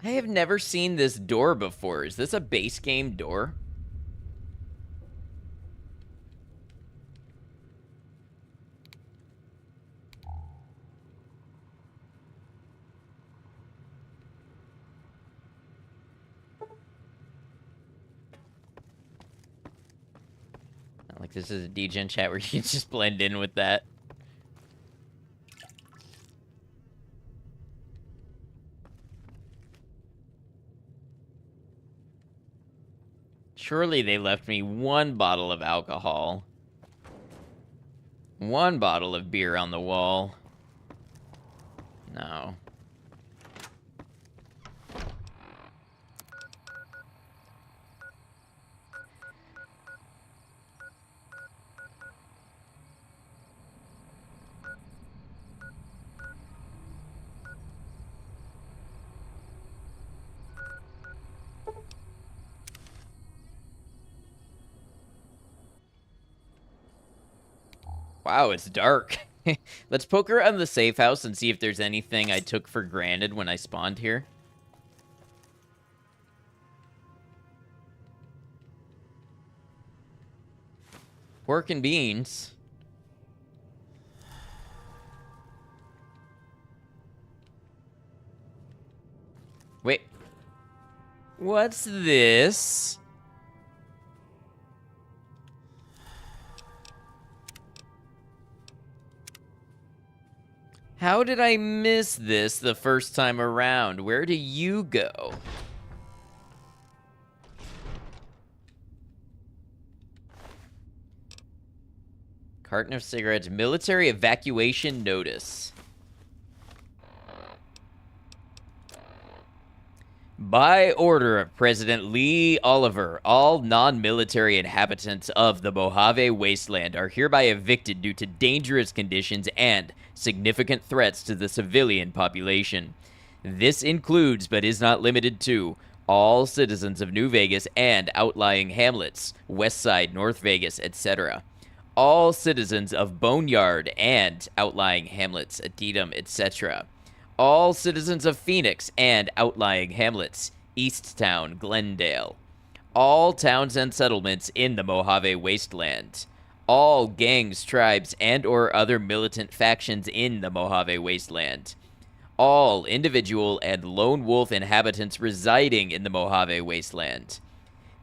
I have never seen this door before. Is this a base game door? Not like this is a DGen chat where you can just blend in with that. Surely they left me 1 bottle of alcohol. 1 bottle of beer on the wall. No. Wow, it's dark. Let's poke around the safe house and see if there's anything I took for granted when I spawned here. Pork and beans. Wait. What's this? How did I miss this the first time around? Where do you go? Carton of cigarettes. Military evacuation notice. By order of President Lee Oliver, all non-military inhabitants of the Mojave wasteland are hereby evicted due to dangerous conditions and significant threats to the civilian population. This includes, but is not limited to, all citizens of New Vegas and outlying hamlets, West Side, North Vegas, etc. All citizens of Boneyard and outlying hamlets, Antietam, etc. All citizens of Phoenix and outlying hamlets, Easttown, Glendale. All towns and settlements in the Mojave wasteland. All gangs, tribes, and or other militant factions in the Mojave wasteland. all individual and lone wolf inhabitants residing in the Mojave Wasteland.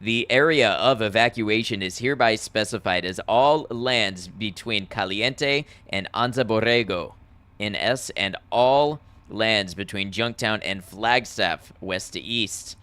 The area of evacuation is hereby specified as all lands between Caliente and Anza Borrego in S, and all lands between Junktown and Flagstaff, west to east.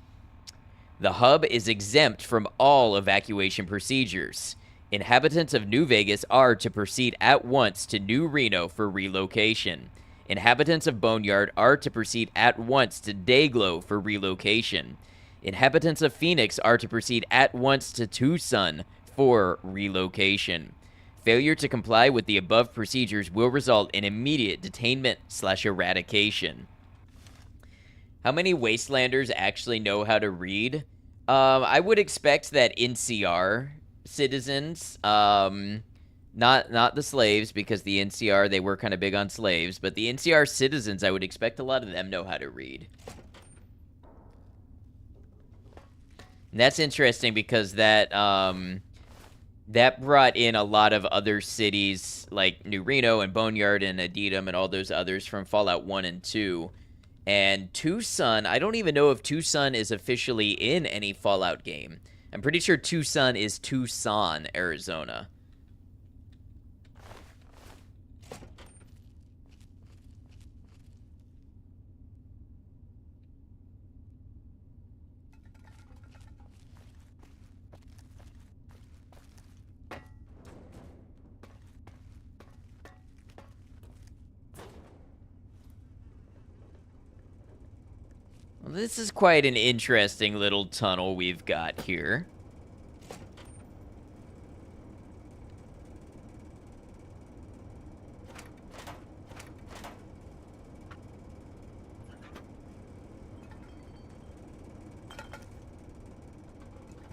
The hub is exempt from all evacuation procedures. Inhabitants of New Vegas are to proceed at once to New Reno for relocation. Inhabitants of Boneyard are to proceed at once to Dayglow for relocation. Inhabitants of Phoenix are to proceed at once to Tucson for relocation. Failure to comply with the above procedures will result in immediate detainment/eradication. How many Wastelanders actually know how to read? I would expect that NCR citizens, not the slaves, because the NCR, they were kind of big on slaves, but the NCR citizens, I would expect a lot of them know how to read. And that's interesting because that brought in a lot of other cities like New Reno and Boneyard and Antietam and all those others from Fallout 1 and 2. And Tucson, I don't even know if Tucson is officially in any Fallout game. I'm pretty sure Tucson is Tucson, Arizona. Well, this is quite an interesting little tunnel we've got here.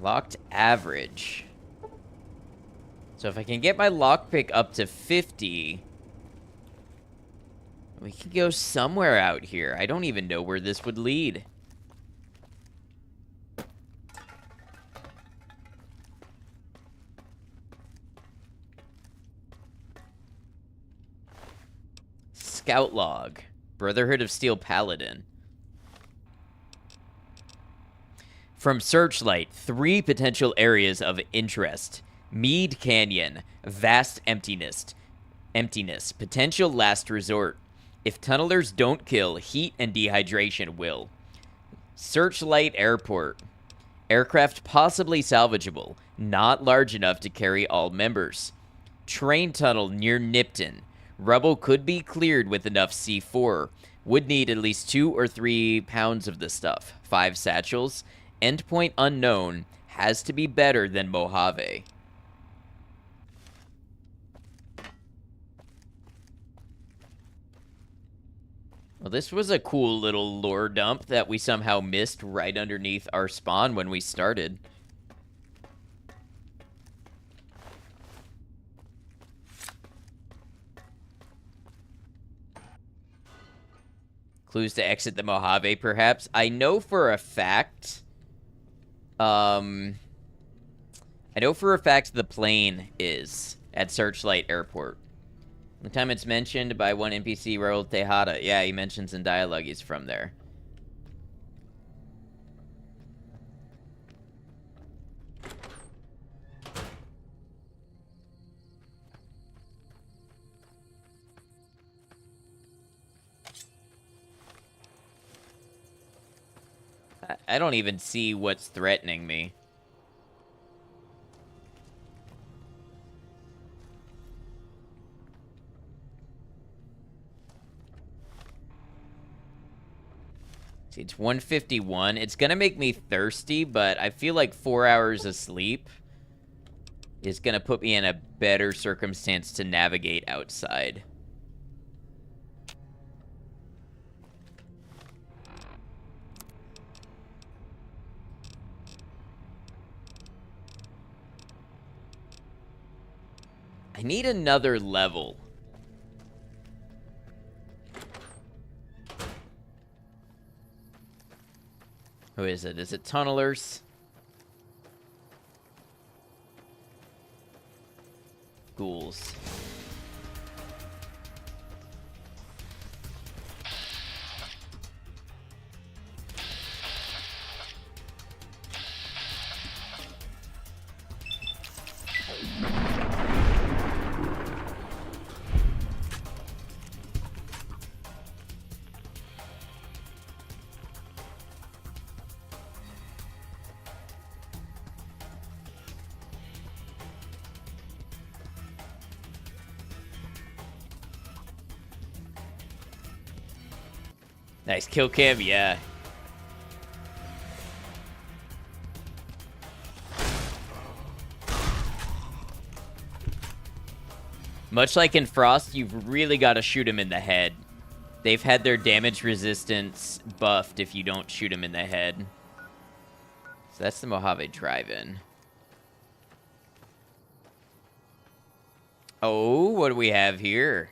Locked average. So if I can get my lockpick up to 50... we could go somewhere out here. I don't even know where this would lead. Scout log. Brotherhood of Steel Paladin. From Searchlight, 3 potential areas of interest. Mead Canyon. Vast emptiness. Potential last resort. If tunnelers don't kill, heat and dehydration will. Searchlight Airport. Aircraft possibly salvageable, not large enough to carry all members. Train tunnel near Nipton. Rubble could be cleared with enough C4. Would need at least 2 or 3 pounds of the stuff. 5 satchels. Endpoint unknown. Has to be better than Mojave. Well, this was a cool little lore dump that we somehow missed right underneath our spawn when we started. Clues to exit the Mojave, perhaps? I know for a fact... I know for a fact the plane is at Searchlight Airport. The time it's mentioned by one NPC, Raul Tejada. Yeah, he mentions in dialogue he's from there. I don't even see what's threatening me. See, it's 1:51. It's gonna make me thirsty, but I feel like 4 hours of sleep is gonna put me in a better circumstance to navigate outside. I need another level. Who is it? Is it tunnelers? Ghouls. Nice kill cam, yeah. Much like in Frost, you've really got to shoot him in the head. They've had their damage resistance buffed if you don't shoot him in the head. So that's the Mojave Drive-In. Oh, what do we have here?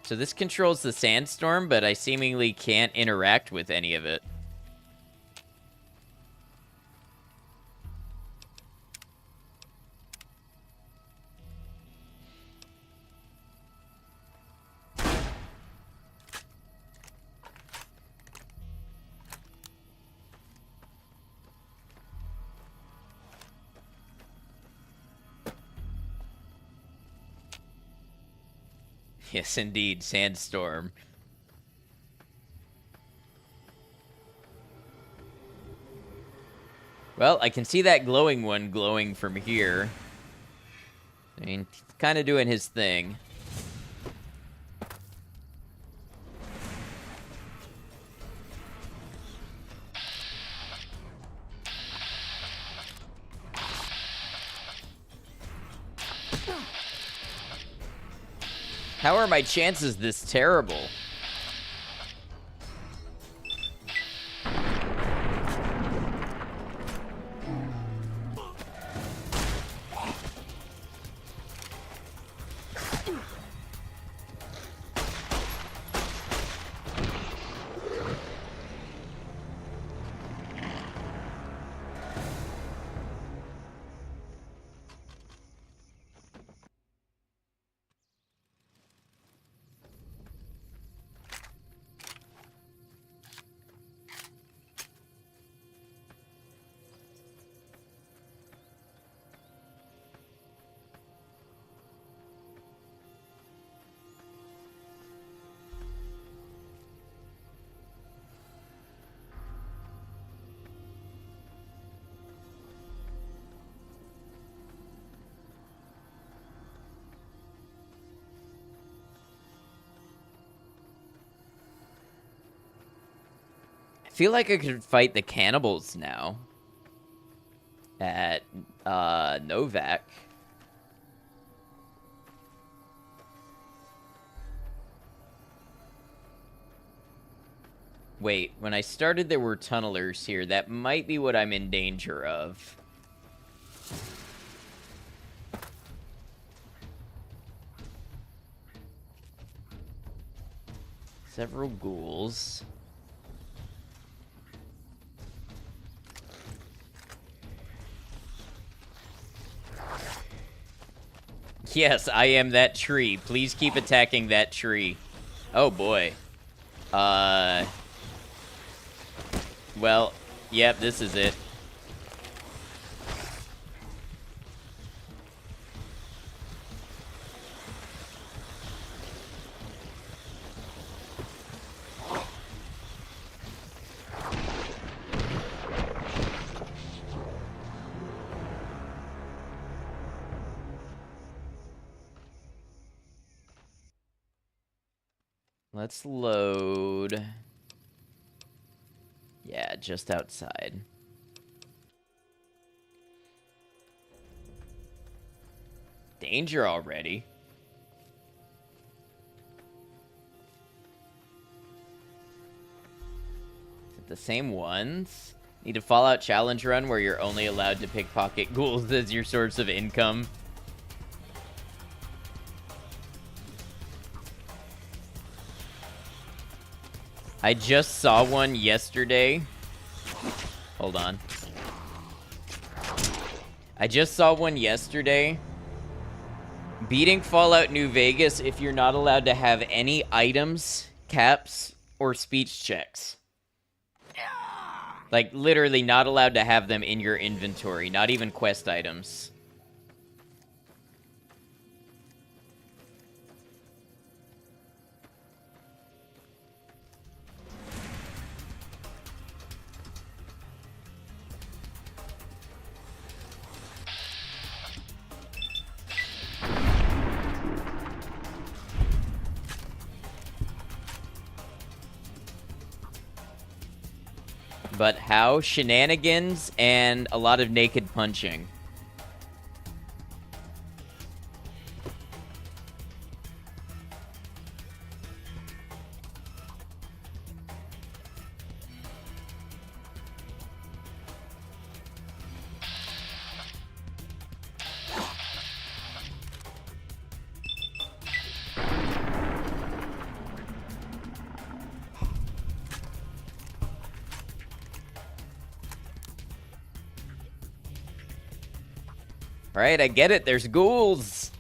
So this controls the sandstorm, but I seemingly can't interact with any of it. Yes, indeed, sandstorm. Well, I can see that glowing one glowing from here. I mean, kind of doing his thing. How are my chances this terrible? I feel like I could fight the cannibals now at Novak. Wait, when I started there were tunnelers here. That might be what I'm in danger of. Several ghouls. Yes, I am that tree. Please keep attacking that tree. Oh, boy. Well, yep, this is it. Let's load. Yeah, just outside. Danger already. Is it the same ones? Need a Fallout challenge run where you're only allowed to pickpocket ghouls as your source of income. I just saw one yesterday. Hold on. I just saw one yesterday. Beating Fallout New Vegas if you're not allowed to have any items, caps, or speech checks. Like, literally not allowed to have them in your inventory, not even quest items. But how? Shenanigans and a lot of naked punching. Right, I get it. There's ghouls.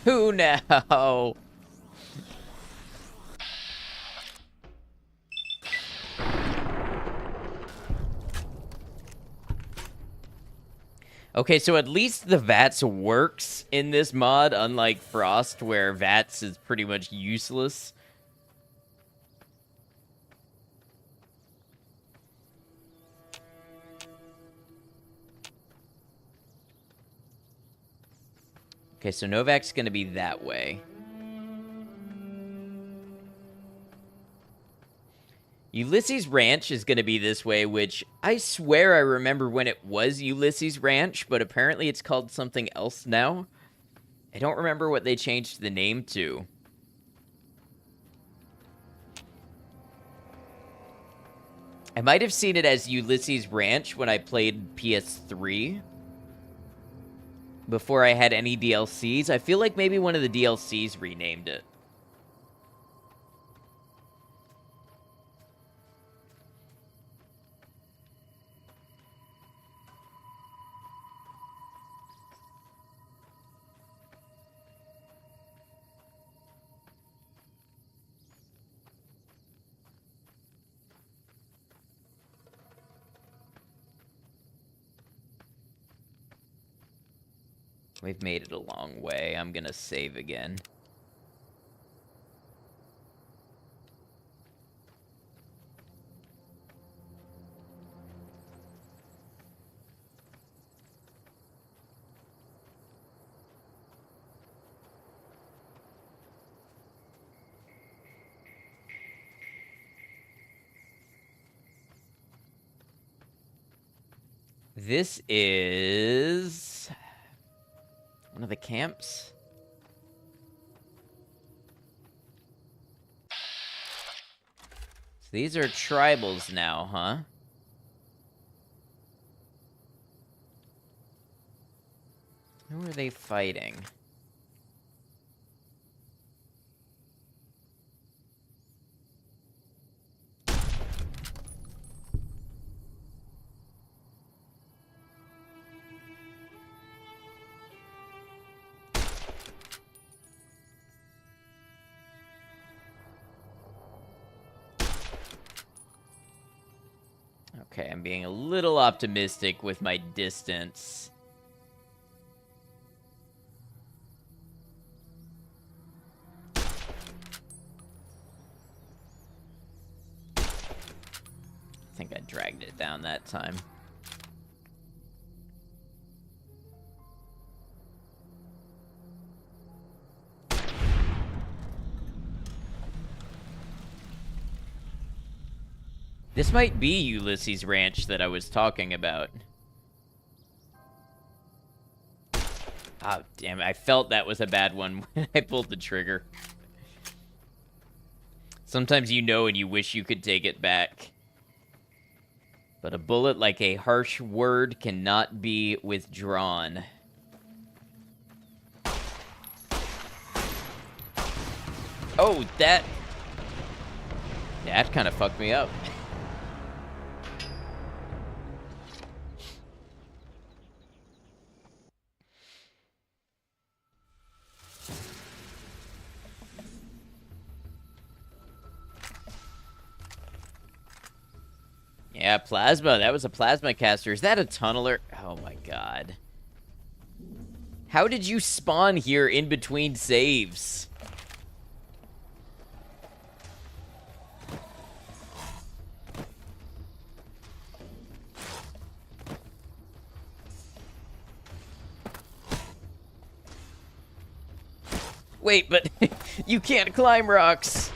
Who now? Okay, so at least the VATS works in this mod, unlike Frost, where VATS is pretty much useless. Okay, so Novak's gonna be that way. Ulysses Ranch is gonna be this way, which I swear I remember when it was Ulysses Ranch, but apparently it's called something else now. I don't remember what they changed the name to. I might have seen it as Ulysses Ranch when I played PS3. Before I had any DLCs. I feel like maybe one of the DLCs renamed it. We've made it a long way. I'm gonna save again. This is one of the camps. So these are tribals now, huh? Who are they fighting? Okay, I'm being a little optimistic with my distance. I think I dragged it down that time. This might be Ulysses Ranch that I was talking about. Oh, damn it. I felt that was a bad one when I pulled the trigger. Sometimes you know and you wish you could take it back. But a bullet like a harsh word cannot be withdrawn. Oh, that kind of fucked me up. Yeah, plasma. That was a plasma caster. Is that a tunneler? Oh my god. How did you spawn here in between saves? Wait, but you can't climb rocks.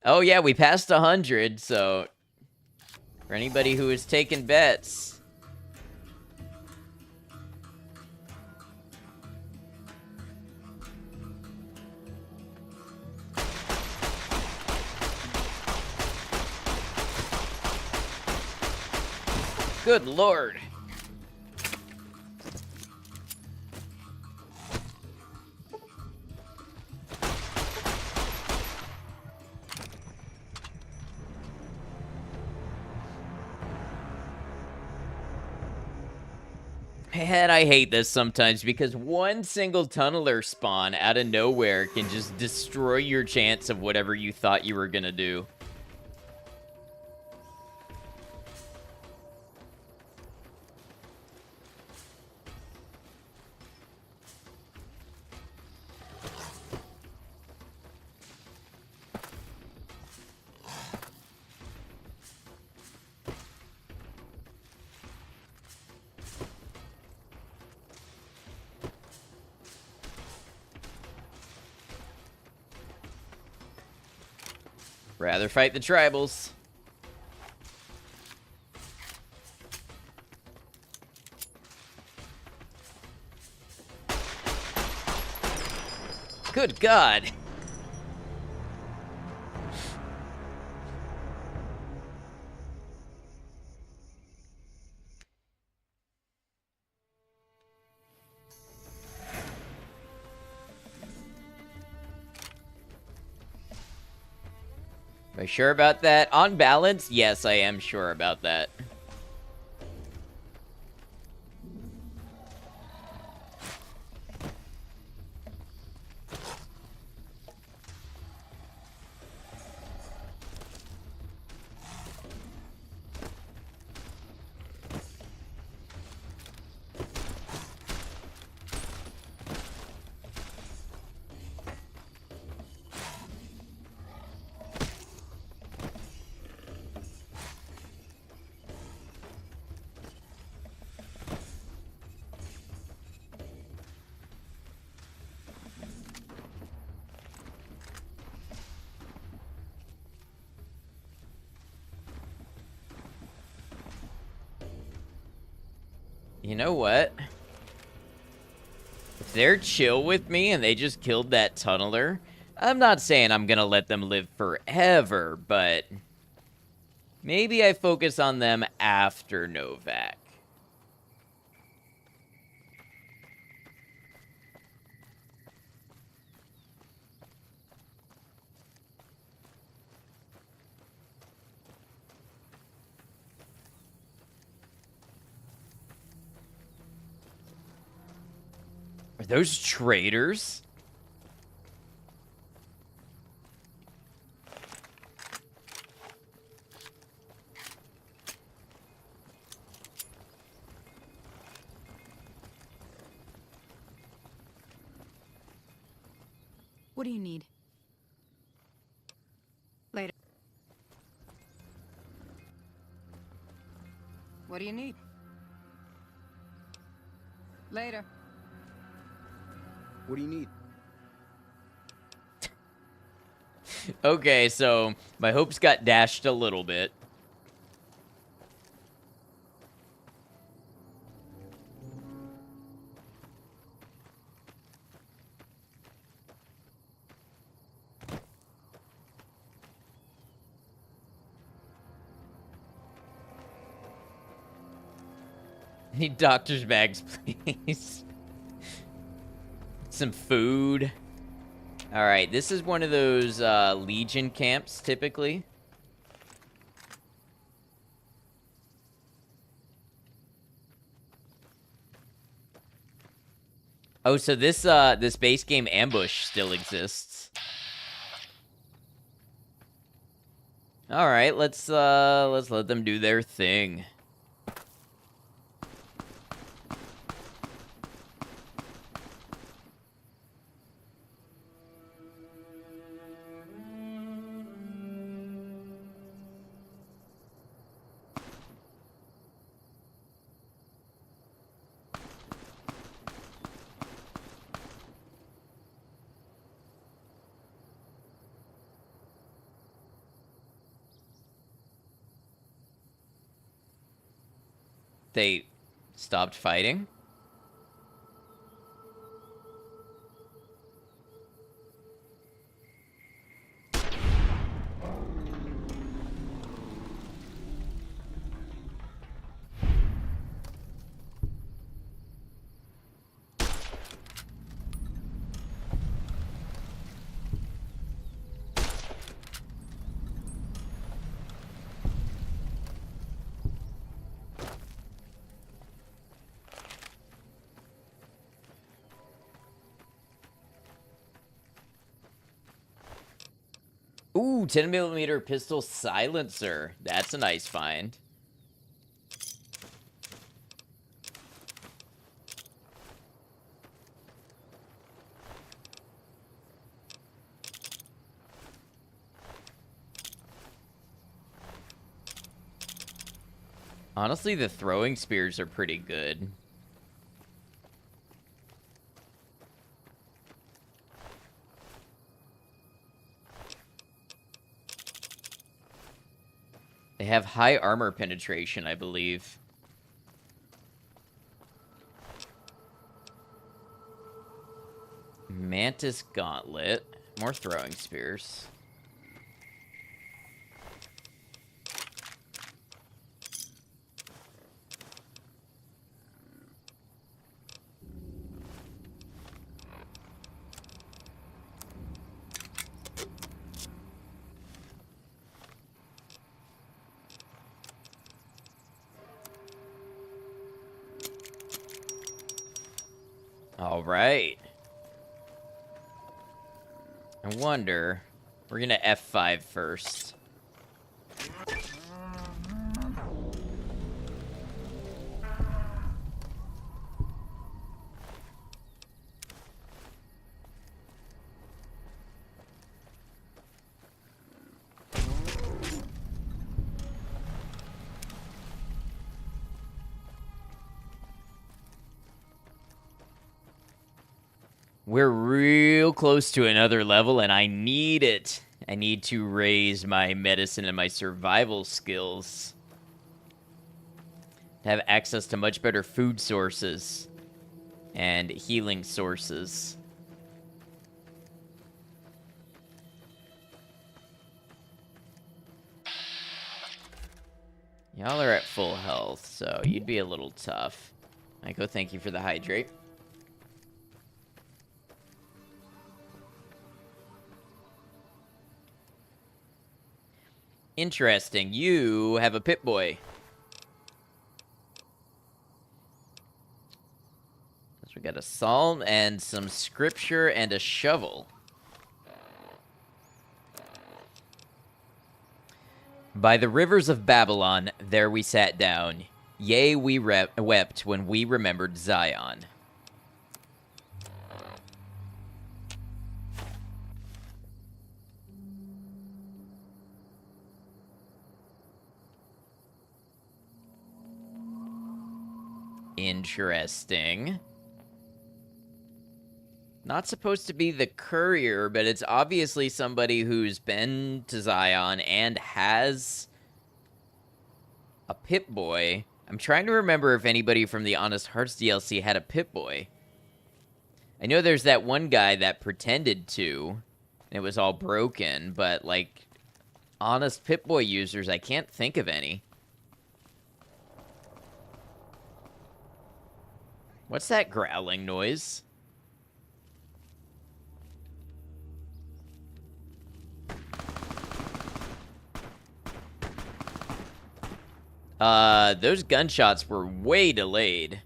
Oh yeah, we passed 100, so for anybody who is taking bets. Good lord. Man, I hate this sometimes because one single tunneler spawn out of nowhere can just destroy your chance of whatever you thought you were gonna do. Rather fight the tribals. Good God. Am I sure about that? On balance, yes, I am sure about that. You know what? If they're chill with me and they just killed that tunneler, I'm not saying I'm gonna let them live forever, but maybe I focus on them after Novak. Are those traitors? What do you need? Later. What do you need? Later. What do you need? Okay, so my hopes got dashed a little bit. I need doctor's bags, please. Some food. Alright, this is one of those Legion camps, typically. Oh, so this base game ambush still exists. All right, let's let them do their thing. They stopped fighting? Ooh, 10mm pistol silencer. That's a nice find. Honestly, the throwing spears are pretty good. They have high armor penetration, I believe. Mantis gauntlet. More throwing spears. All right. I wonder. We're gonna F5 first. We're real close to another level, and I need it. I need to raise my medicine and my survival skills. To have access to much better food sources and healing sources. Y'all are at full health, so you'd be a little tough. Michael, thank you for the hydrate. Interesting. You have a Pip-Boy. So we got a psalm and some scripture and a shovel. By the rivers of Babylon, there we sat down. Yea, we wept when we remembered Zion. Interesting. Not supposed to be the courier, but it's obviously somebody who's been to Zion and has a Pip-Boy. I'm trying to remember if anybody from the Honest Hearts DLC had a Pip-Boy. I know there's that one guy that pretended to, and it was all broken, but, like, honest Pip-Boy users, I can't think of any. What's that growling noise? Those gunshots were way delayed.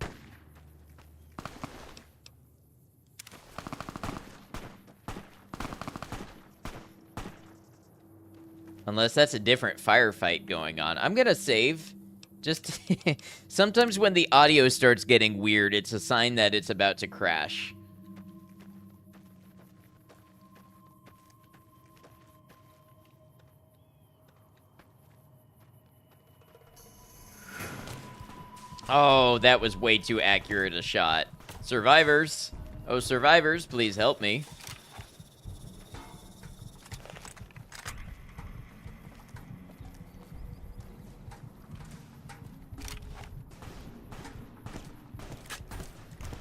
Unless that's a different firefight going on. I'm gonna save. Just sometimes when the audio starts getting weird, it's a sign that it's about to crash. Oh, that was way too accurate a shot. Survivors. Oh, survivors, please help me.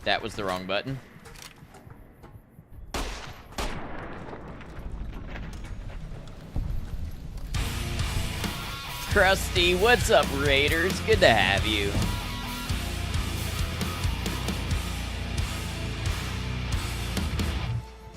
That was the wrong button. Krusty, what's up, Raiders? Good to have you.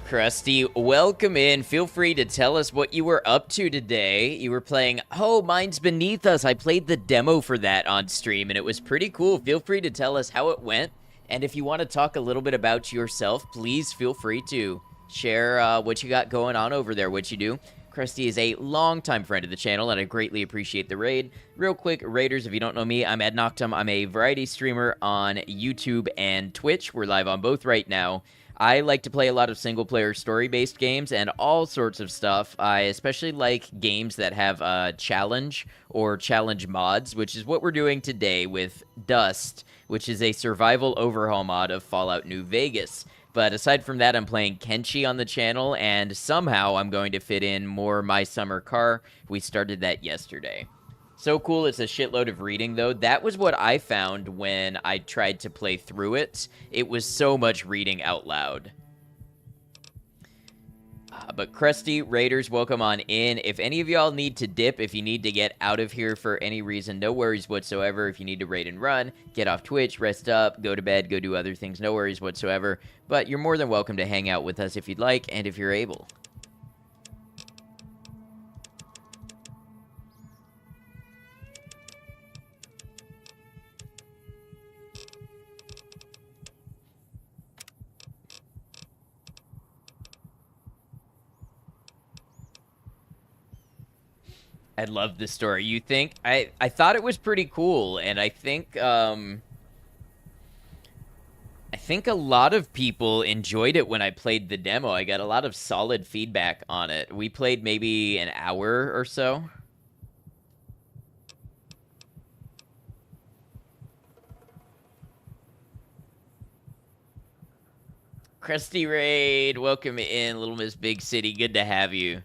Krusty, welcome in. Feel free to tell us what you were up to today. You were playing, oh, Mine's Beneath Us. I played the demo for that on stream, and it was pretty cool. Feel free to tell us how it went. And if you want to talk a little bit about yourself, please feel free to share what you got going on over there, what you do. Krusty is a longtime friend of the channel, and I greatly appreciate the raid. Real quick, Raiders, if you don't know me, I'm Ed Noctum. I'm a variety streamer on YouTube and Twitch. We're live on both right now. I like to play a lot of single-player story-based games and all sorts of stuff. I especially like games that have challenge or challenge mods, which is what we're doing today with Dust, which is a survival overhaul mod of Fallout New Vegas. But aside from that, I'm playing Kenshi on the channel, and somehow I'm going to fit in more My Summer Car. We started that yesterday. So cool, it's a shitload of reading, though. That was what I found when I tried to play through it. It was so much reading out loud. But Krusty, Raiders, welcome on in. If any of y'all need to dip, if you need to get out of here for any reason, no worries whatsoever. If you need to raid and run, get off Twitch, rest up, go to bed, go do other things, no worries whatsoever. But you're more than welcome to hang out with us if you'd like and if you're able. I love this story. You think? I thought it was pretty cool, and I think a lot of people enjoyed it when I played the demo. I got a lot of solid feedback on it. We played maybe an hour or so. Krusty Raid, welcome in, Little Miss Big City. Good to have you.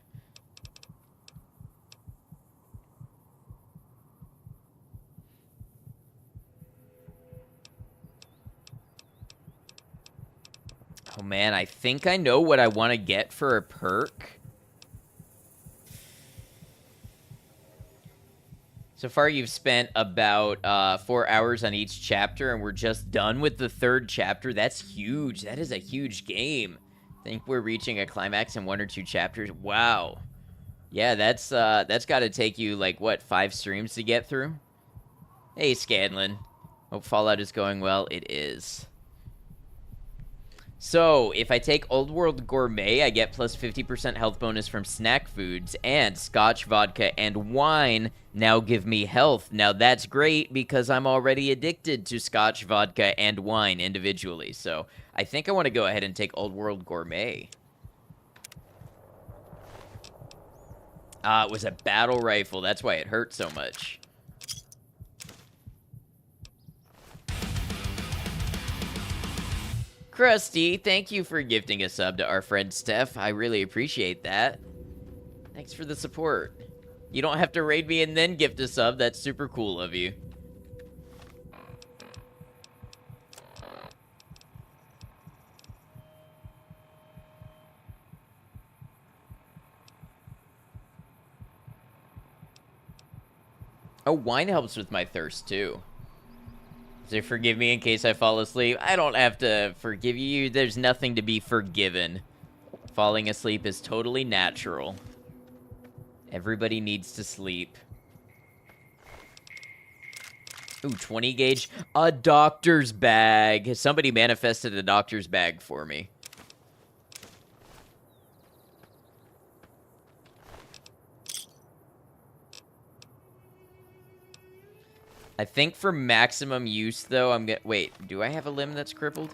Oh man, I think I know what I want to get for a perk. So far you've spent about 4 hours on each chapter, and we're just done with the 3rd chapter. That's huge. That is a huge game. I think we're reaching a climax in 1 or 2 chapters. Wow. Yeah, that's got to take you, like, what, 5 streams to get through? Hey, Scanlon. Hope Fallout is going well. It is. So, if I take Old World Gourmet, I get plus 50% health bonus from snack foods, and Scotch, vodka, and wine now give me health. Now, that's great because I'm already addicted to Scotch, vodka, and wine individually. So, I think I want to go ahead and take Old World Gourmet. It was a battle rifle. That's why it hurt so much. Krusty, thank you for gifting a sub to our friend Steph. I really appreciate that. Thanks for the support. You don't have to raid me and then gift a sub. That's super cool of you. Oh, wine helps with my thirst, too. So forgive me in case I fall asleep. I don't have to forgive you. There's nothing to be forgiven. Falling asleep is totally natural. Everybody needs to sleep. Ooh, 20 gauge. A doctor's bag. Somebody manifested a doctor's bag for me. I think for maximum use, though, I'm gonna... Wait, do I have a limb that's crippled?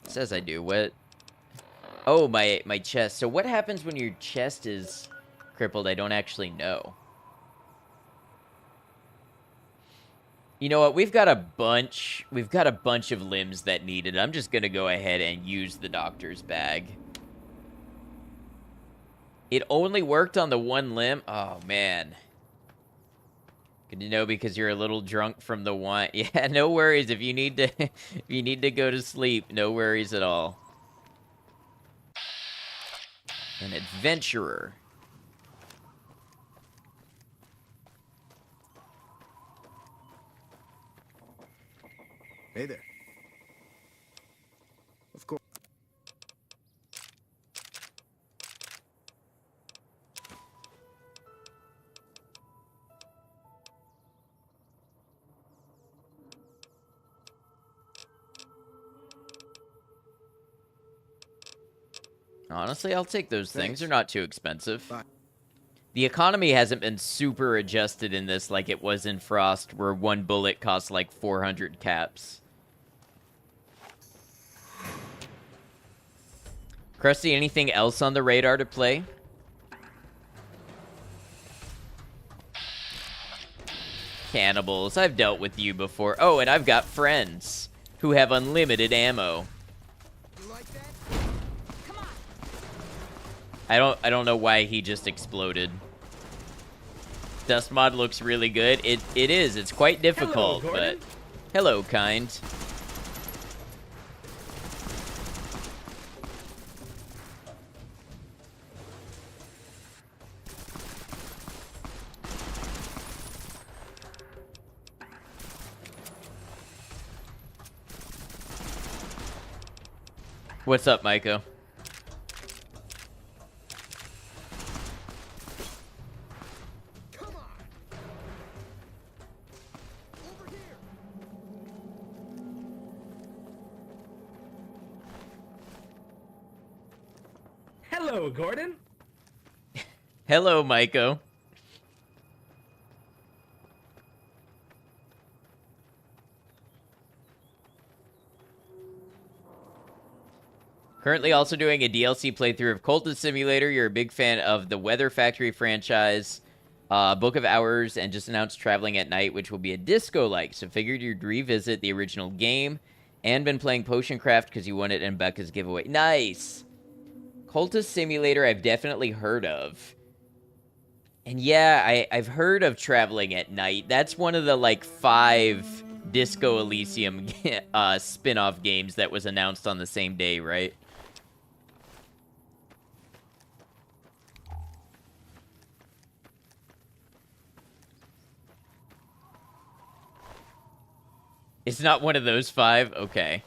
It says I do. What? Oh, my chest. So what happens when your chest is crippled? I don't actually know. You know what? We've got a bunch of limbs that need it. I'm just gonna go ahead and use the doctor's bag. It only worked on the one limb? Oh, man. Good to know because you're a little drunk from the wine. Yeah, no worries. If you need to if you need to go to sleep, no worries at all. An adventurer. Hey there. Of course. Honestly, I'll take those things. Thanks. They're not too expensive. Bye. The economy hasn't been super adjusted in this like it was in Frost, where one bullet costs like 400 caps. Krusty, anything else on the radar to play? Cannibals, I've dealt with you before. Oh, and I've got friends who have unlimited ammo. You like that? I don't know why he just exploded. Dust mod looks really good. It is. It's quite difficult, but hello, kind. What's up, Maiko? Come on. Over here. Hello, Gordon. Hello, Maiko. Currently also doing a DLC playthrough of Cultist Simulator. You're a big fan of the Weather Factory franchise, Book of Hours, and just announced Traveling at Night, which will be a disco-like. So figured you'd revisit the original game, and been playing Potion Craft because you won it in Becca's giveaway. Nice! Cultist Simulator I've definitely heard of. And yeah, I've heard of Traveling at Night. That's one of the, like, 5 Disco Elysium spin-off games that was announced on the same day, right? It's not one of those 5? Okay.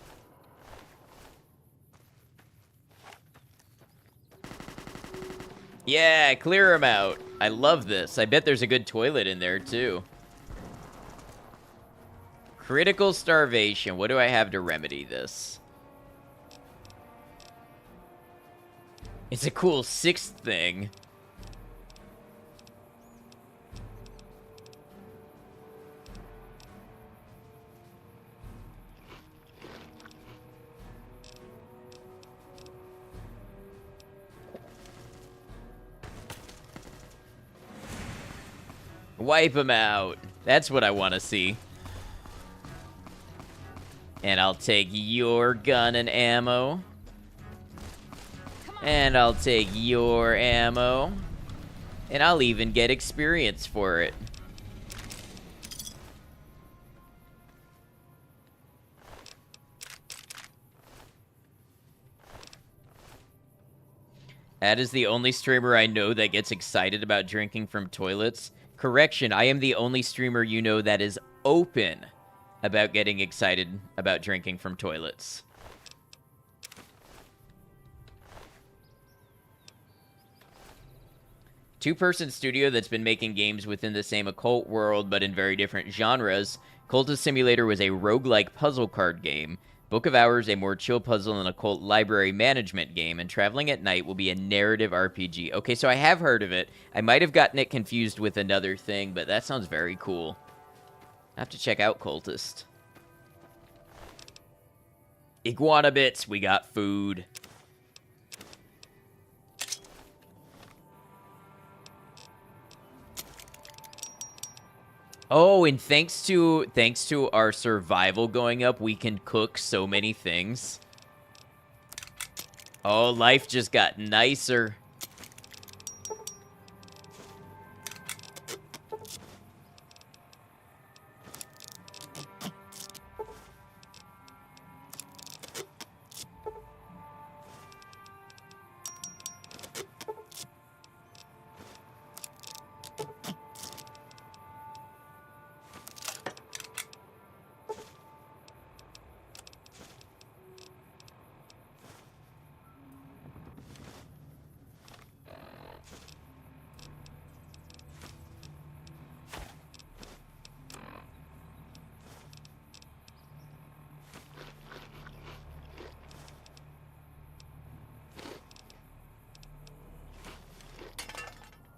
Yeah, clear them out. I love this. I bet there's a good toilet in there, too. Critical starvation. What do I have to remedy this? It's a cool 6th thing. Wipe them out. That's what I want to see. And I'll take your gun and ammo. And I'll take your ammo. And I'll even get experience for it. That is the only streamer I know that gets excited about drinking from toilets. Correction, I am the only streamer you know that is open about getting excited about drinking from toilets. Two-person studio that's been making games within the same occult world but in very different genres. Cultist Simulator was a roguelike puzzle card game. Book of Hours, a more chill puzzle and occult library management game, and Traveling at Night will be a narrative RPG. Okay, so I have heard of it. I might have gotten it confused with another thing, but that sounds very cool. I have to check out Cultist. Iguana bits, we got food. Oh, and thanks to our survival going up, we can cook so many things. Oh, life just got nicer.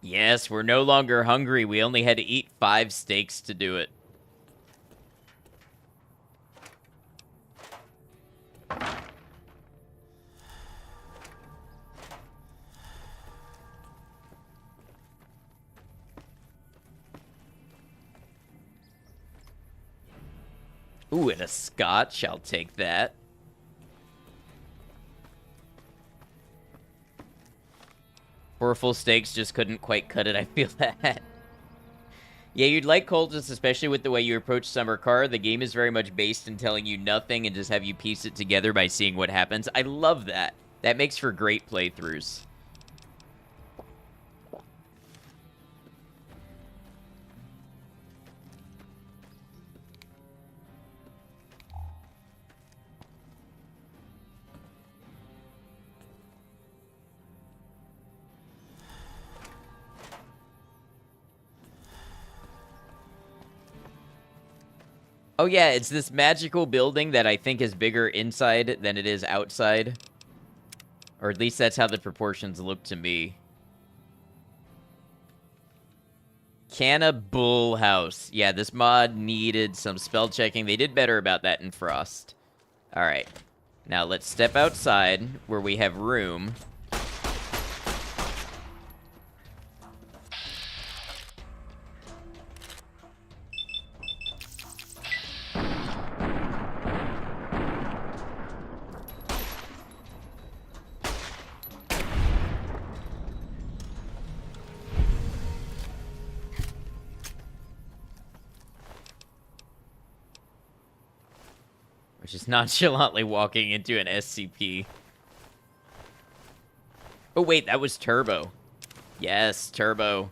Yes, we're no longer hungry. We only had to eat 5 steaks to do it. Ooh, and a scotch. I'll take that. Four full steaks just couldn't quite cut it. I feel that. Yeah, you'd like Cultists, especially with the way you approach Summer Car. The game is very much based in telling you nothing and just have you piece it together by seeing what happens. I love that. That makes for great playthroughs. Oh yeah, it's this magical building that I think is bigger inside than it is outside. Or at least that's how the proportions look to me. Cannibal House. Yeah, this mod needed some spell checking. They did better about that in Frost. Alright. Now let's step outside where we have room. Just nonchalantly walking into an SCP. Oh, wait, that was Turbo. Yes, Turbo.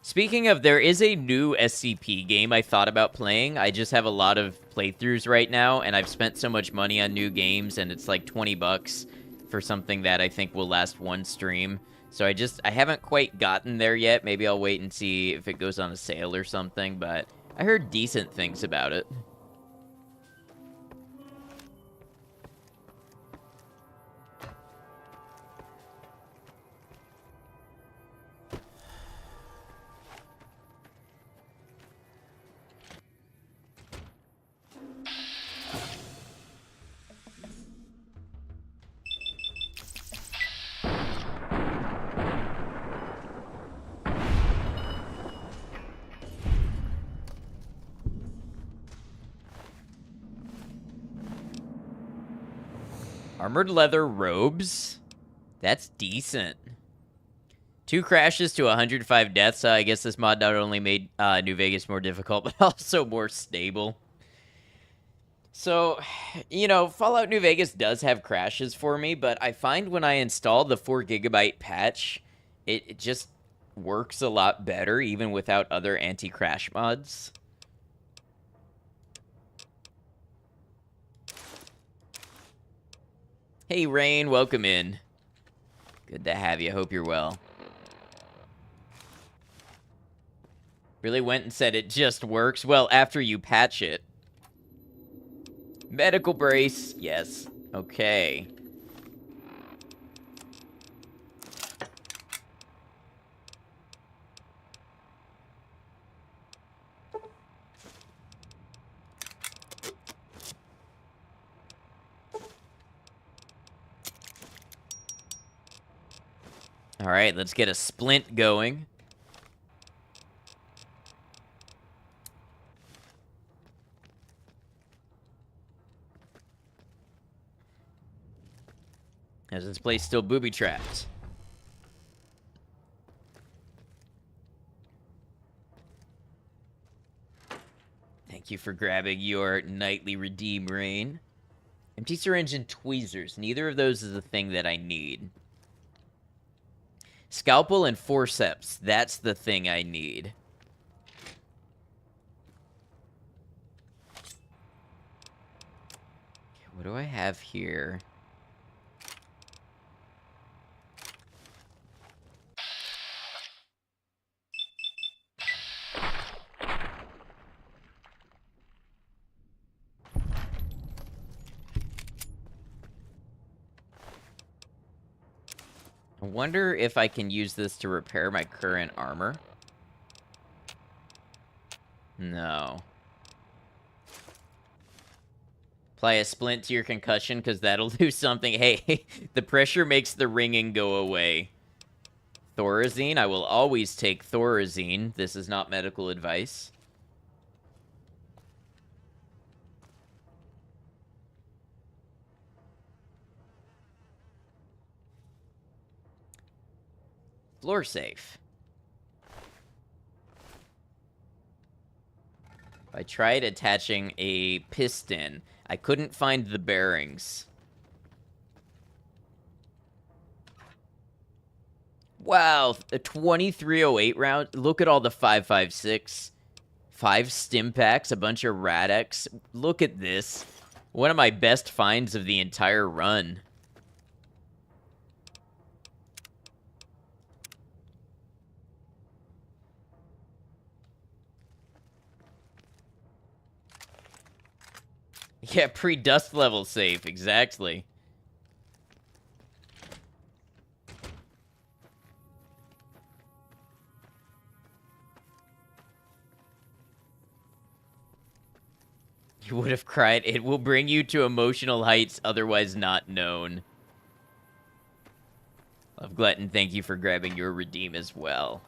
Speaking of, there is a new SCP game I thought about playing. I just have a lot of playthroughs right now, and I've spent so much money on new games, and it's like 20 bucks for something that I think will last one stream. So I haven't quite gotten there yet. Maybe I'll wait and see if it goes on a sale or something, but I heard decent things about it. Armored leather robes? That's decent. 2 crashes to 105 deaths. I guess this mod not only made New Vegas more difficult, but also more stable. So, you know, Fallout New Vegas does have crashes for me, but I find when I install the 4 GB patch, it just works a lot better, even without other anti-crash mods. Hey, Rain, welcome in. Good to have you. Hope you're well. Really went and said it just works? Well, after you patch it. Medical brace. Yes. Okay. All right, let's get a splint going. As this place still booby-trapped. Thank you for grabbing your nightly redeem rain. Empty syringe and tweezers. Neither of those is the thing that I need. Scalpel and forceps. That's the thing I need. What do I have here? I wonder if I can use this to repair my current armor. No. Apply a splint to your concussion, because that'll do something. Hey, the pressure makes the ringing go away. Thorazine, I will always take Thorazine. This is not medical advice. Floor safe. I tried attaching a piston. I couldn't find the bearings. Wow, a 2308 round. Look at all the 5.56. 5 stim packs, a bunch of Radex. Look at this. One of my best finds of the entire run. Yeah, pre-dust level safe, exactly. You would have cried. It will bring you to emotional heights otherwise not known. Love Glutton, thank you for grabbing your redeem as well.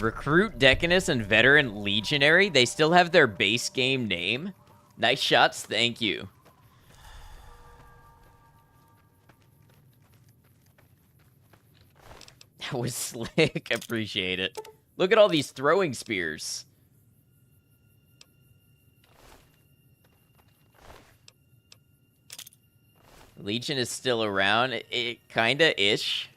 Recruit, Decanus, and Veteran Legionary. They still have their base game name. Nice shots, thank you. That was slick, appreciate it. Look at all these throwing spears. Legion is still around. It kinda-ish.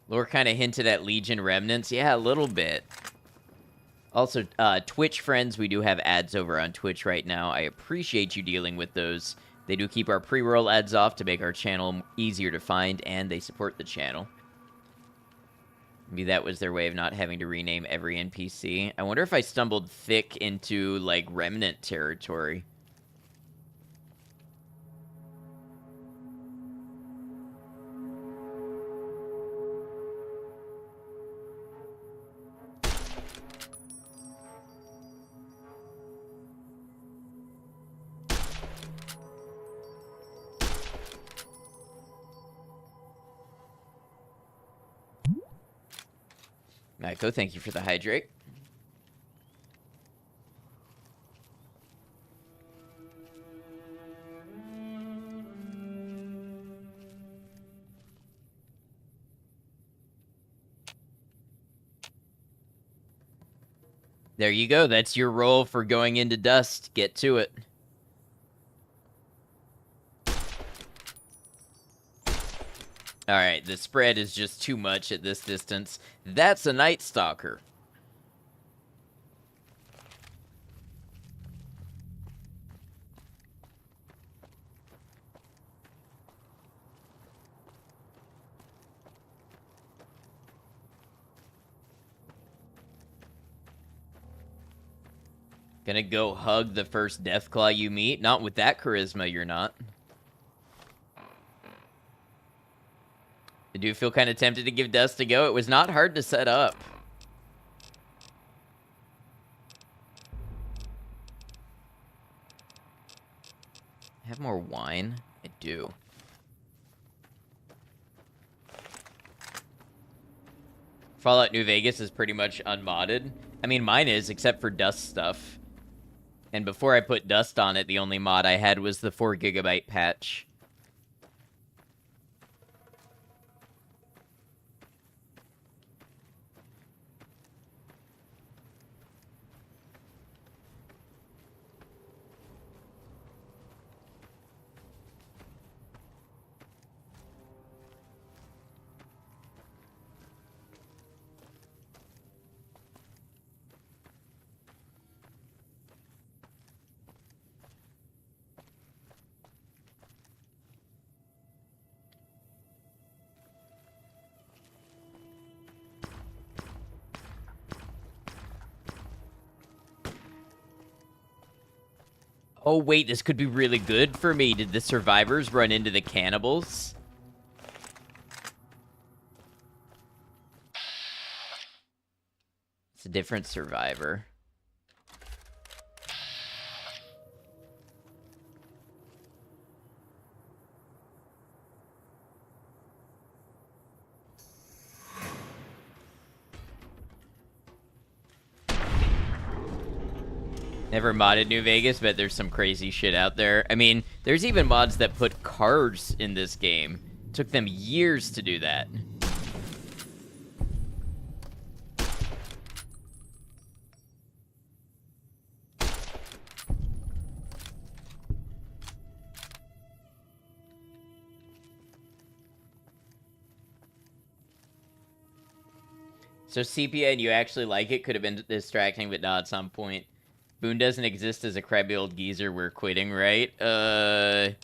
Lore kind of hinted at Legion remnants. Yeah, a little bit. Also, Twitch friends, we do have ads over on Twitch right now. I appreciate you dealing with those. They do keep our pre-roll ads off to make our channel easier to find, and they support the channel. Maybe that was their way of not having to rename every NPC. I wonder if I stumbled thick into, like, remnant territory. Maiko, thank you for the hydrate. There you go. That's your roll for going into dust. Get to it. Alright, the spread is just too much at this distance. That's a Night Stalker. Gonna go hug the first Deathclaw you meet? Not with that charisma, you're not. I do feel kind of tempted to give Dust a go. It was not hard to set up. Have more wine? I do. Fallout New Vegas is pretty much unmodded. I mean, mine is, except for Dust stuff. And before I put Dust on it, the only mod I had was the 4 GB patch. Oh, wait, this could be really good for me. Did the survivors run into the cannibals? It's a different survivor. Never modded New Vegas, but there's some crazy shit out there. I mean, there's even mods that put cars in this game. Took them years to do that. So CPN, you actually like it? Could have been distracting, but not at some point. Boone doesn't exist as a crabby old geezer. We're quitting, right? I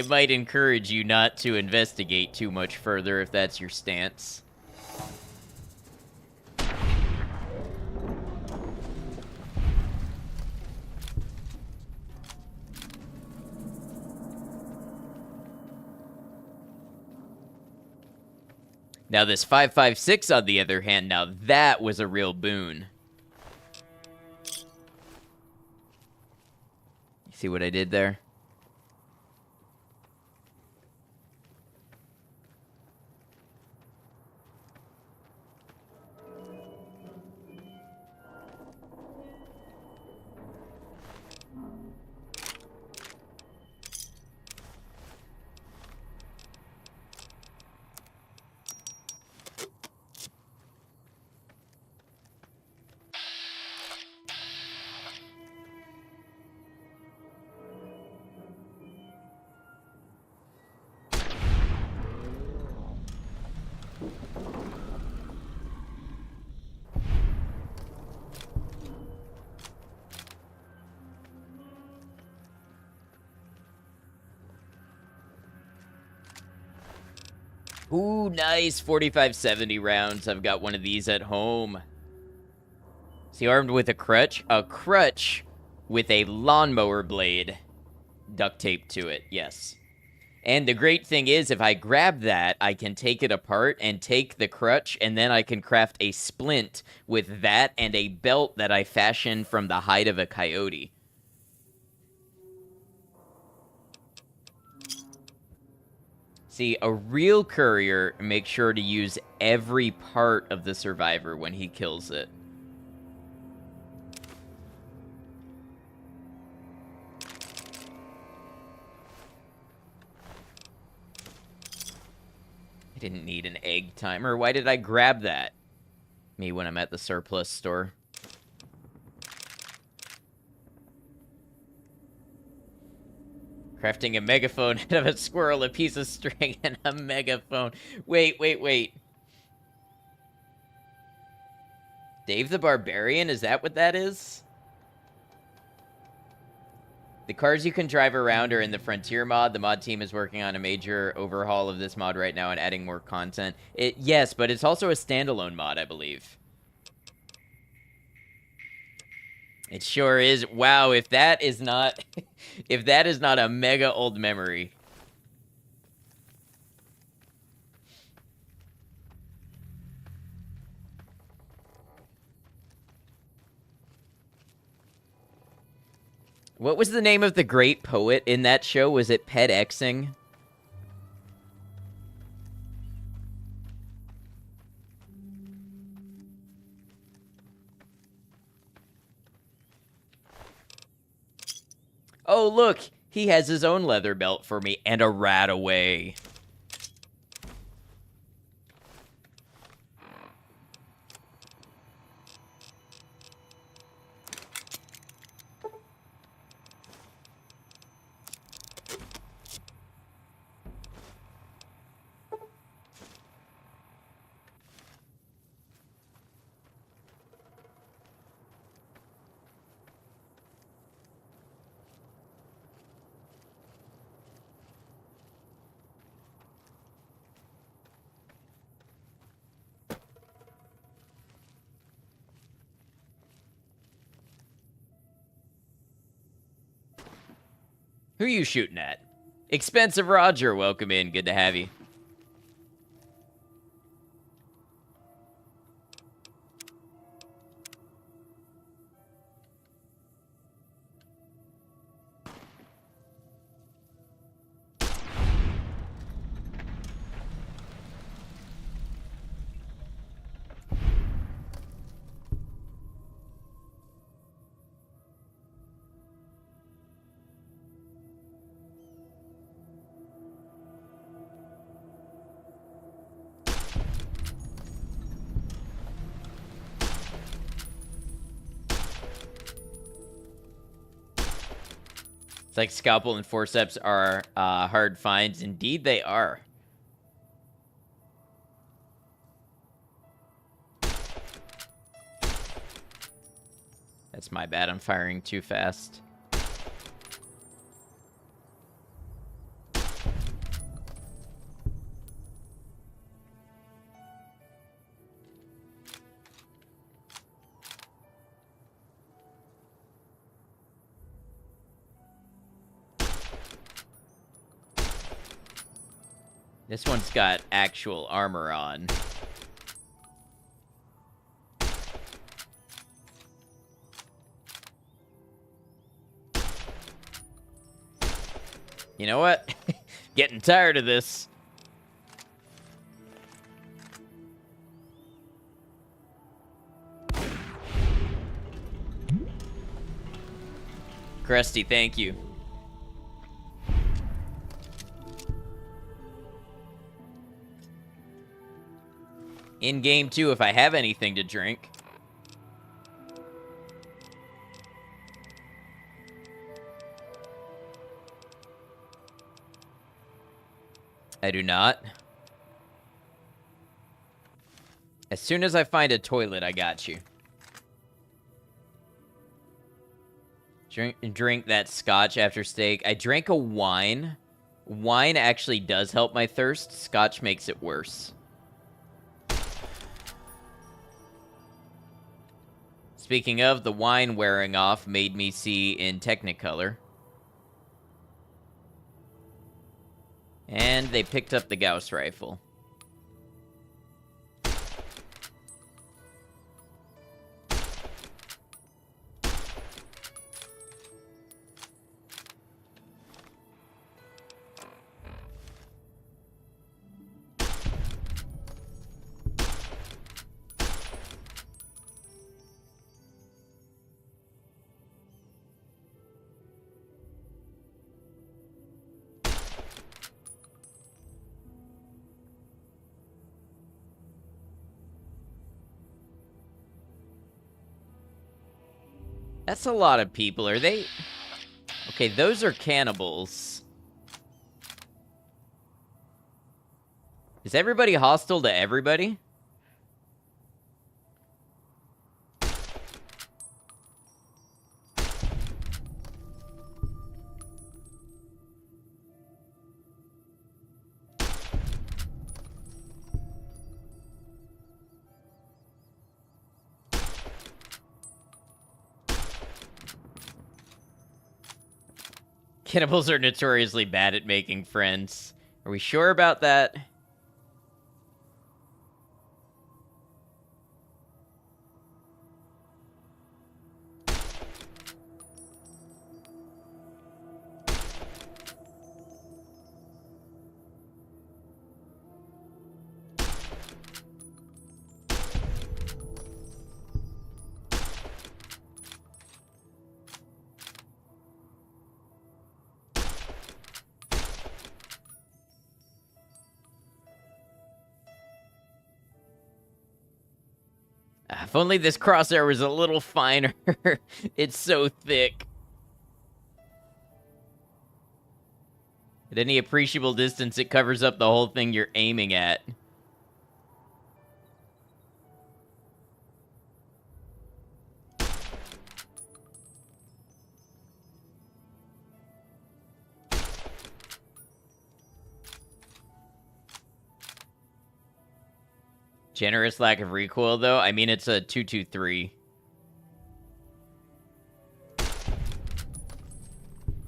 might encourage you not to investigate too much further if that's your stance. Now this 556, on the other hand, now that was a real boon. See what I did there? Ooh, nice. 4570 rounds. I've got one of these at home. Is he armed with a crutch? A crutch with a lawnmower blade duct taped to it, yes. And the great thing is, if I grab that, I can take it apart and take the crutch, and then I can craft a splint with that and a belt that I fashioned from the hide of a coyote. See, a real courier makes sure to use every part of the survivor when he kills it. I didn't need an egg timer. Why did I grab that? Me when I'm at the surplus store. Crafting a megaphone out of a squirrel, a piece of string, and a megaphone. Wait. Dave the Barbarian? Is that what that is? The cars you can drive around are in the Frontier mod. The mod team is working on a major overhaul of this mod right now and adding more content. Yes, but it's also a standalone mod, I believe. It sure is. Wow, if that is not if that is not a mega old memory. What was the name of the great poet in that show? Was it Pet Xing? Oh, look! He has his own leather belt for me and a rat away. Who you shooting at? Expensive Roger, welcome in. Good to have you. It's like scalpel and forceps are hard finds. Indeed, they are. That's my bad. I'm firing too fast. This one's got actual armor on. You know what? Getting tired of this. Krusty, thank you. In game 2, if I have anything to drink. I do not. As soon as I find a toilet, I got you. Drink that scotch after steak. I drank a wine. Wine actually does help my thirst. Scotch makes it worse. Speaking of, the wine wearing off made me see in Technicolor. And they picked up the Gauss rifle. That's a lot of people. Are they... Okay, those are cannibals. Is everybody hostile to everybody? Cannibals are notoriously bad at making friends. Are we sure about that? If only this crosshair was a little finer. It's so thick. At any appreciable distance, it covers up the whole thing you're aiming at. Generous lack of recoil, though. I mean, it's a 223.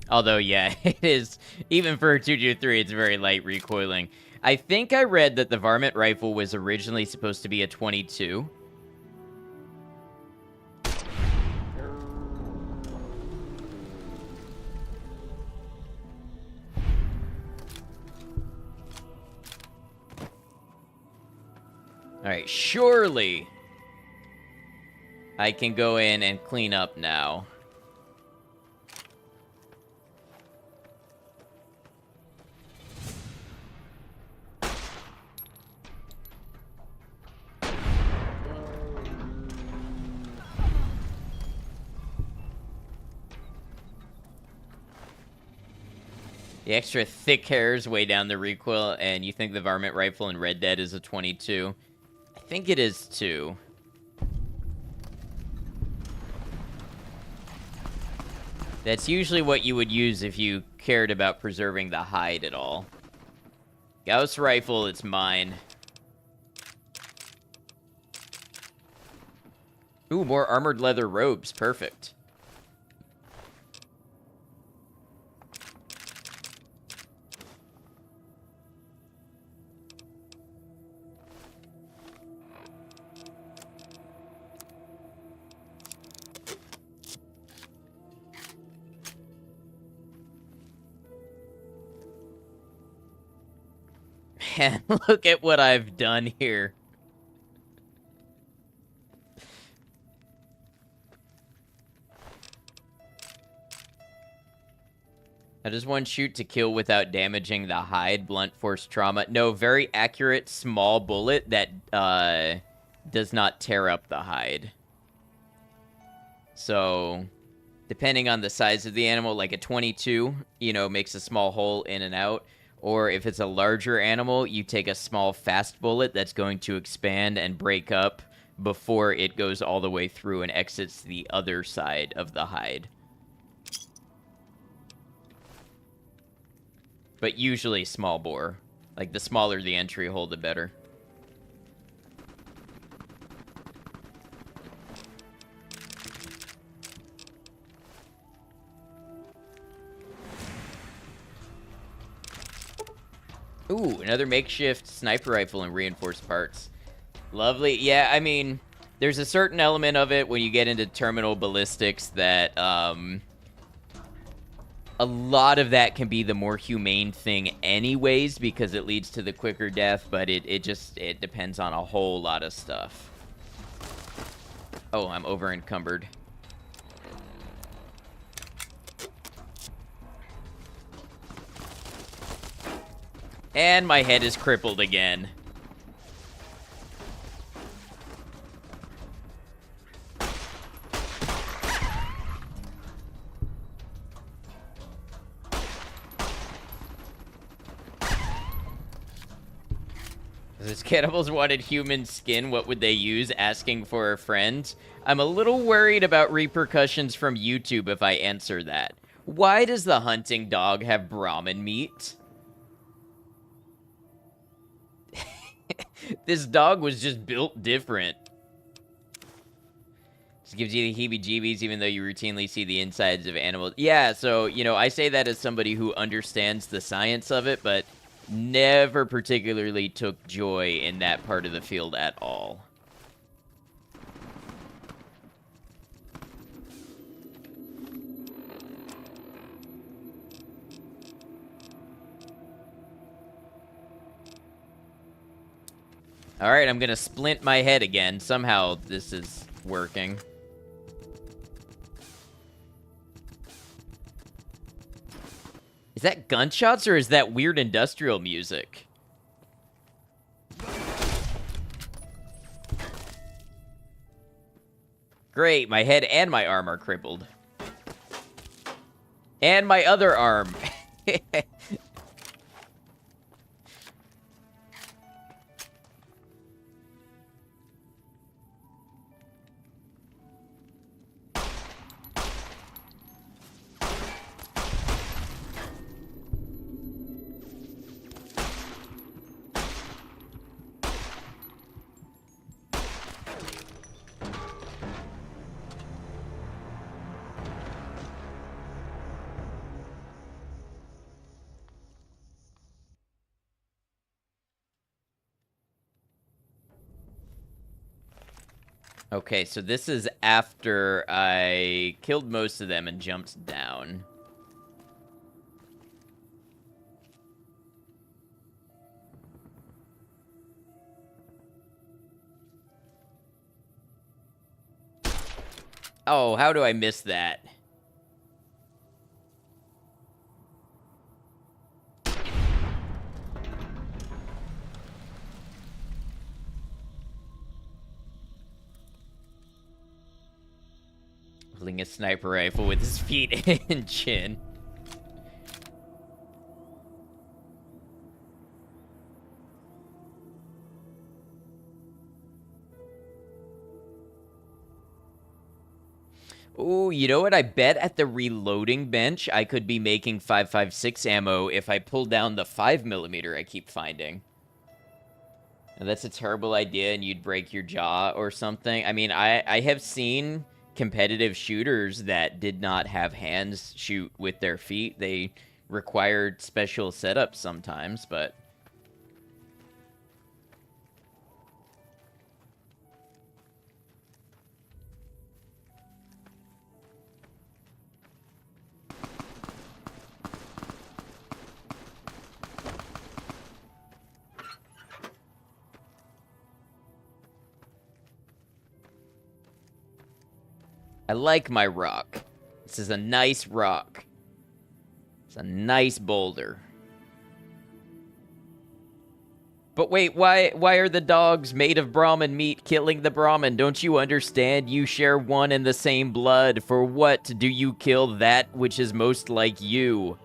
Although, yeah, it is. Even for a 223, it's very light recoiling. I think I read that the varmint rifle was originally supposed to be a 22. Alright, surely I can go in and clean up now. The extra thick hairs weigh down the recoil, and you think the varmint rifle in Red Dead is a 22. I think it is too. That's usually what you would use if you cared about preserving the hide at all. Gauss rifle, it's mine. Ooh, more armored leather robes. Perfect. Man, look at what I've done here. How does one shoot to kill without damaging the hide? Blunt force trauma. No, very accurate small bullet that does not tear up the hide. So, depending on the size of the animal, like a 22, you know, makes a small hole in and out. Or if it's a larger animal, you take a small fast bullet that's going to expand and break up before it goes all the way through and exits the other side of the hide. But usually small bore. Like, the smaller the entry hole, the better. Ooh, another makeshift sniper rifle and reinforced parts. Lovely. Yeah, I mean, there's a certain element of it when you get into terminal ballistics that, a lot of that can be the more humane thing anyways, because it leads to the quicker death, but it depends on a whole lot of stuff. Oh, I'm over encumbered. And my head is crippled again. If this cannibals wanted human skin, what would they use? Asking for a friend. I'm a little worried about repercussions from YouTube if I answer that. Why does the hunting dog have Brahmin meat? This dog was just built different. Just gives you the heebie-jeebies even though you routinely see the insides of animals. Yeah, so, you know, I say that as somebody who understands the science of it, but never particularly took joy in that part of the field at all. Alright, I'm gonna splint my head again. Somehow this is working. Is that gunshots or is that weird industrial music? Great, my head and my arm are crippled. And my other arm. Okay, so this is after I killed most of them and jumped down. Oh, how do I miss that? Holding a sniper rifle with his feet and chin. Ooh, you know what? I bet at the reloading bench, I could be making 5.56 ammo if I pull down the 5mm I keep finding. Now, that's a terrible idea, and you'd break your jaw or something. I mean, I have seen competitive shooters that did not have hands shoot with their feet. They required special setups sometimes, but... I like my rock. This is a nice rock. It's a nice boulder. But wait, why are the dogs made of Brahmin meat killing the Brahmin? Don't you understand? You share one and the same blood. For what do you kill that which is most like you?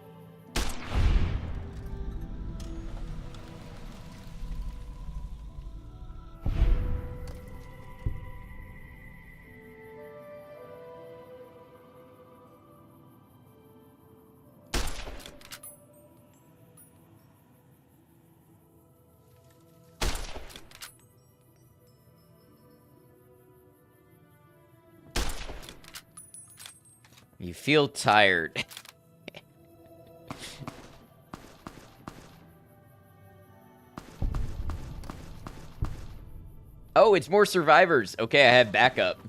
You feel tired. Oh, it's more survivors. Okay, I have backup.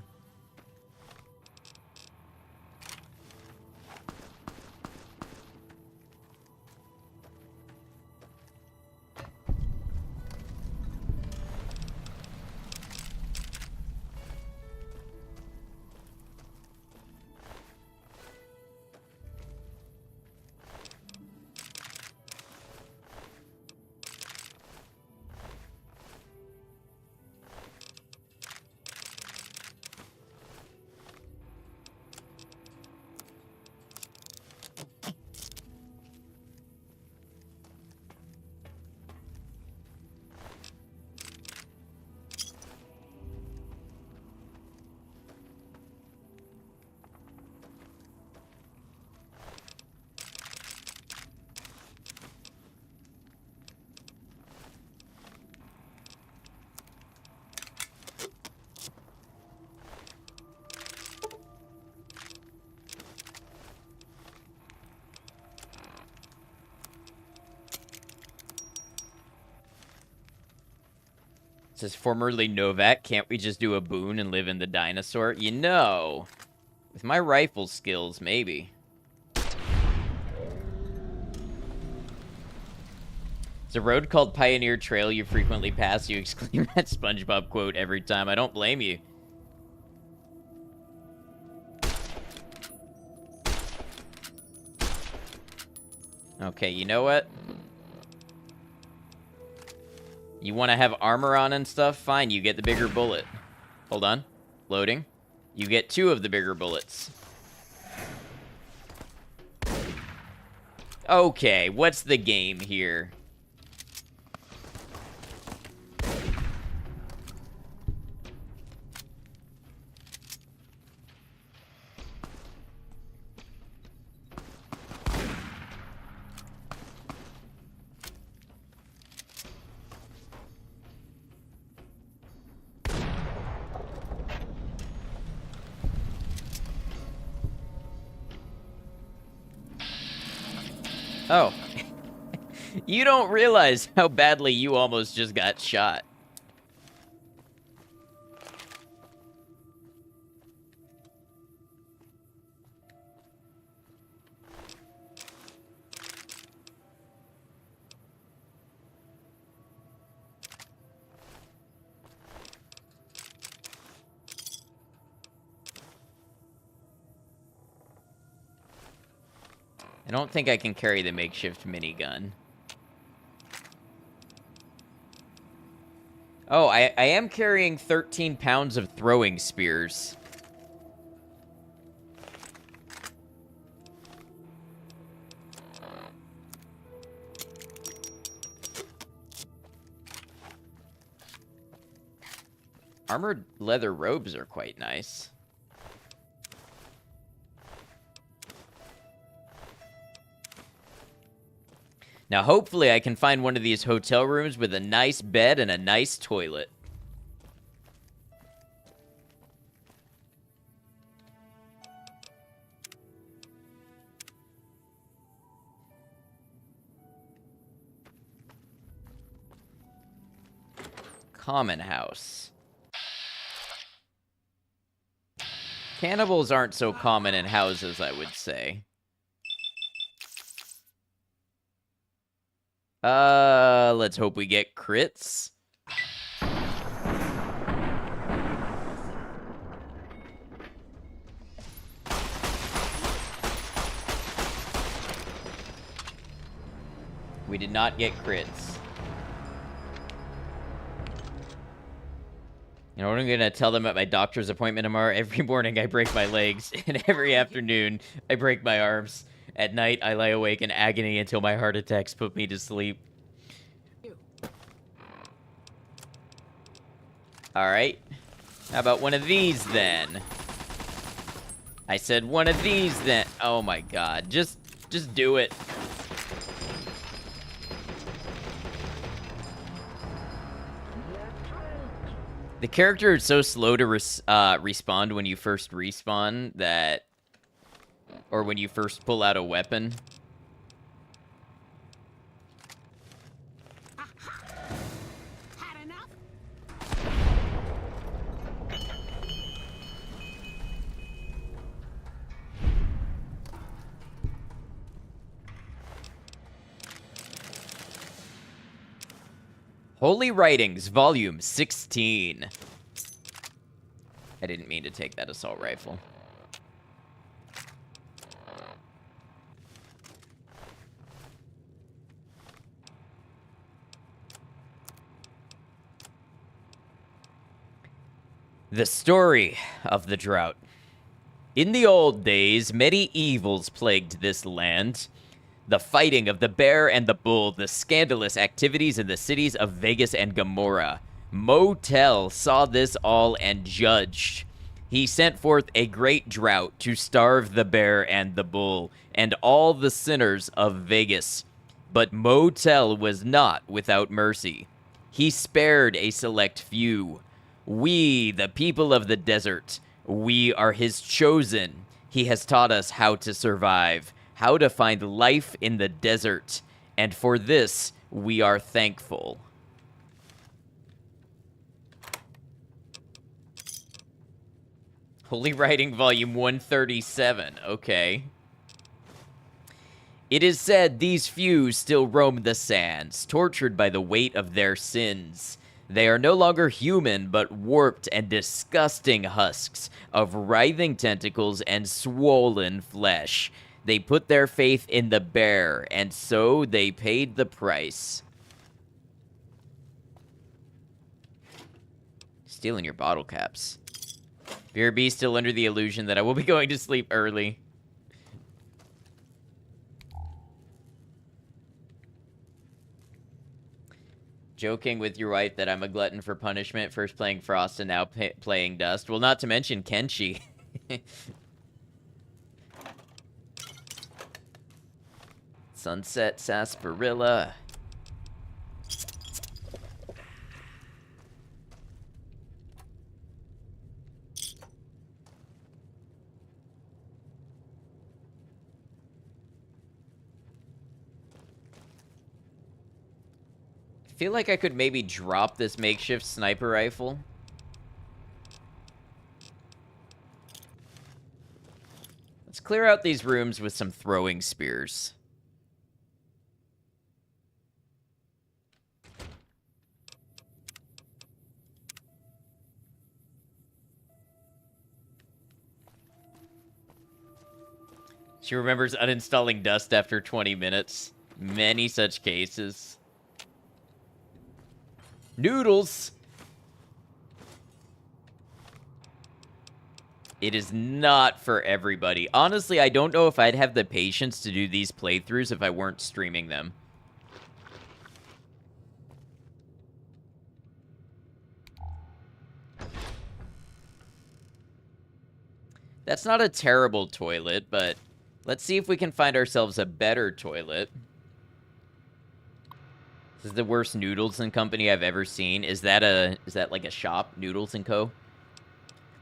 says formerly Novak, can't we just do a boon and live in the dinosaur? You know, with my rifle skills, maybe. It's a road called Pioneer Trail you frequently pass. You exclaim that SpongeBob quote every time. I don't blame you. Okay, you know what? You want to have armor on and stuff? Fine, you get the bigger bullet. Hold on. Loading. You get 2 of the bigger bullets. Okay, what's the game here? Oh. You don't realize how badly you almost just got shot. I don't think I can carry the makeshift minigun. Oh, I am carrying 13 pounds of throwing spears. Armored leather robes are quite nice. Now, hopefully I can find one of these hotel rooms with a nice bed and a nice toilet. Common house. Cannibals aren't so common in houses, I would say. Let's hope we get crits. We did not get crits. You know what I'm gonna tell them at my doctor's appointment tomorrow? Every morning I break my legs, and every afternoon I break my arms. At night, I lie awake in agony until my heart attacks put me to sleep. Alright. How about one of these, then? I said one of these, then. Oh my god. Just do it. The character is so slow to respawn when you first respawn that... Or when you first pull out a weapon. Had enough? Holy Writings, Volume 16. I didn't mean to take that assault rifle. The story of the drought. In the old days, many evils plagued this land. The fighting of the bear and the bull, the scandalous activities in the cities of Vegas and Gomorrah. Motel saw this all and judged. He sent forth a great drought to starve the bear and the bull, and all the sinners of Vegas. But Motel was not without mercy. He spared a select few. We, the people of the desert, we are his chosen. He has taught us how to survive, how to find life in the desert, and for this, we are thankful. Holy Writing Volume 137. Okay. It is said these few still roam the sands, tortured by the weight of their sins. They are no longer human, but warped and disgusting husks of writhing tentacles and swollen flesh. They put their faith in the bear, and so they paid the price. Stealing your bottle caps. BRB still under the illusion that I will be going to sleep early. Joking with your wife that I'm a glutton for punishment, first playing Frost and now playing Dust. Well, not to mention Kenshi. Sunset Sarsaparilla. I feel like I could maybe drop this makeshift sniper rifle. Let's clear out these rooms with some throwing spears. She remembers uninstalling Dust after 20 minutes. Many such cases. Noodles! It is not for everybody. Honestly, I don't know if I'd have the patience to do these playthroughs if I weren't streaming them. That's not a terrible toilet, but let's see if we can find ourselves a better toilet. This is the worst Noodles and Company I've ever seen. Is that like a shop? Noodles and Co?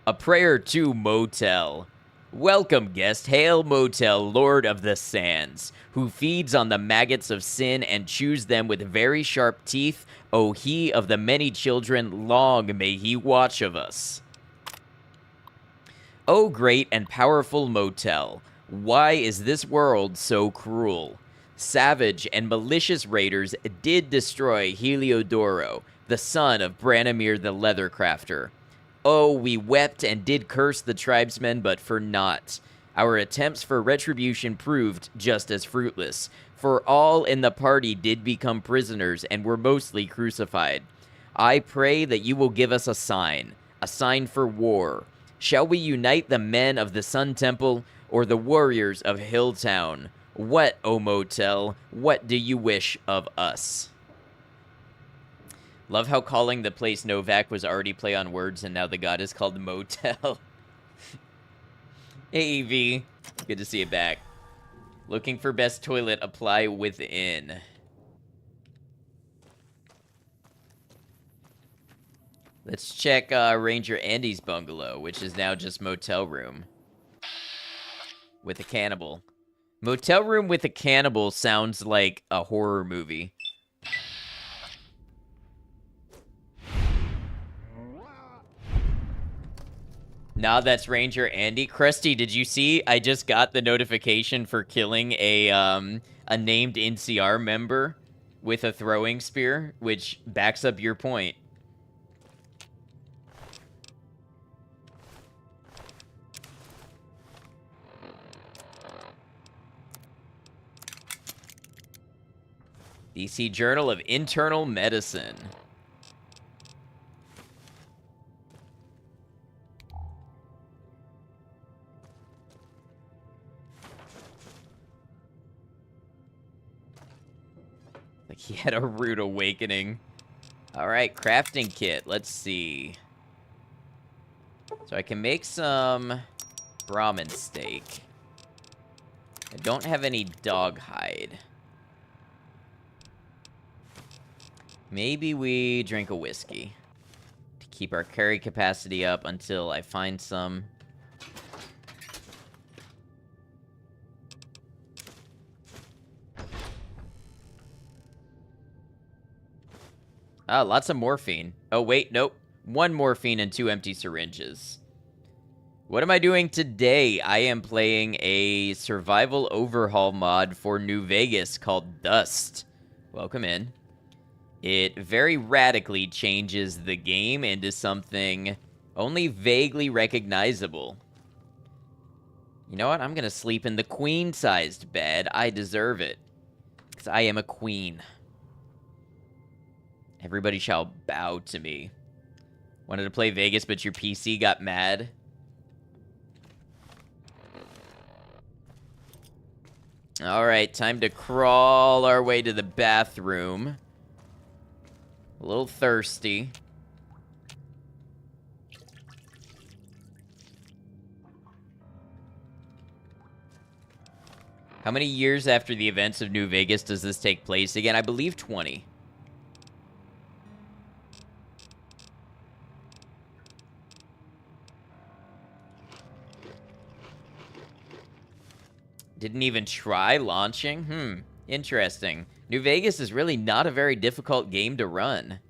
A prayer to Motel. Welcome, guest. Hail, Motel, Lord of the Sands, who feeds on the maggots of sin and chews them with very sharp teeth. O he of the many children, long may he watch of us. O great and powerful Motel, why is this world so cruel? Savage and malicious raiders did destroy Heliodoro, the son of Branimir the Leathercrafter. Oh, we wept and did curse the tribesmen, but for naught. Our attempts for retribution proved just as fruitless, for all in the party did become prisoners and were mostly crucified. I pray that you will give us a sign for war. Shall we unite the men of the Sun Temple or the warriors of Hilltown? What, O Motel, what do you wish of us? Love how calling the place Novak was already play on words, and now the god is called Motel. Hey, EV. Good to see you back. Looking for best toilet, apply within. Let's check Ranger Andy's bungalow, which is now just motel room. With a cannibal. Motel room with a cannibal sounds like a horror movie. Nah, that's Ranger Andy. Krusty, did you see? I just got the notification for killing a named NCR member with a throwing spear, which backs up your point. DC Journal of Internal Medicine. Like he had a rude awakening. Alright, crafting kit. Let's see. So I can make some Brahmin steak. I don't have any dog hide. Maybe we drink a whiskey to keep our carry capacity up until I find some. Ah, lots of morphine. Oh, wait, nope. 1 morphine and 2 empty syringes. What am I doing today? I am playing a survival overhaul mod for New Vegas called Dust. Welcome in. It very radically changes the game into something only vaguely recognizable. You know what? I'm gonna sleep in the queen-sized bed. I deserve it. Because I am a queen. Everybody shall bow to me. Wanted to play Vegas, but your PC got mad? Alright, time to crawl our way to the bathroom. A little thirsty. How many years after the events of New Vegas does this take place again? I believe 20. Didn't even try launching? Interesting. New Vegas is really not a very difficult game to run.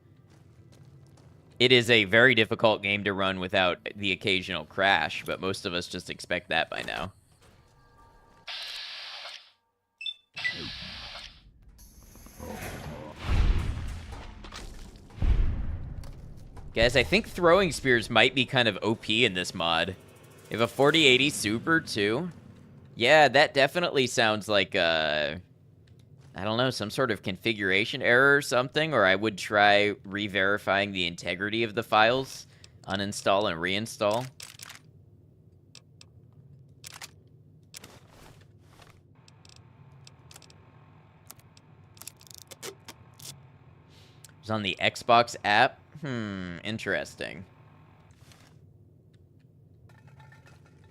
It is a very difficult game to run without the occasional crash, but most of us just expect that by now. Guys, I think throwing spears might be kind of OP in this mod. You have a 4080 Super, too. Yeah, that definitely sounds like, I don't know, some sort of configuration error or something, or I would try re-verifying the integrity of the files, uninstall and reinstall. It's on the Xbox app. Interesting.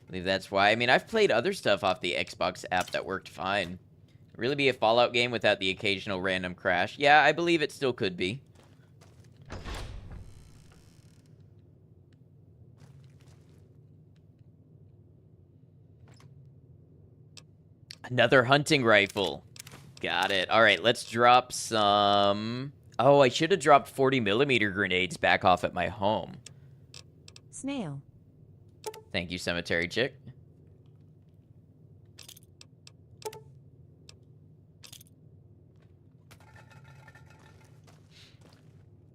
I believe that's why. I mean, I've played other stuff off the Xbox app that worked fine. Really be a Fallout game without the occasional random crash? Yeah, I believe it still could be. Another hunting rifle. Got it. All right, let's drop some... Oh, I should have dropped 40mm grenades back off at my home. Snail. Thank you, Cemetery Chick.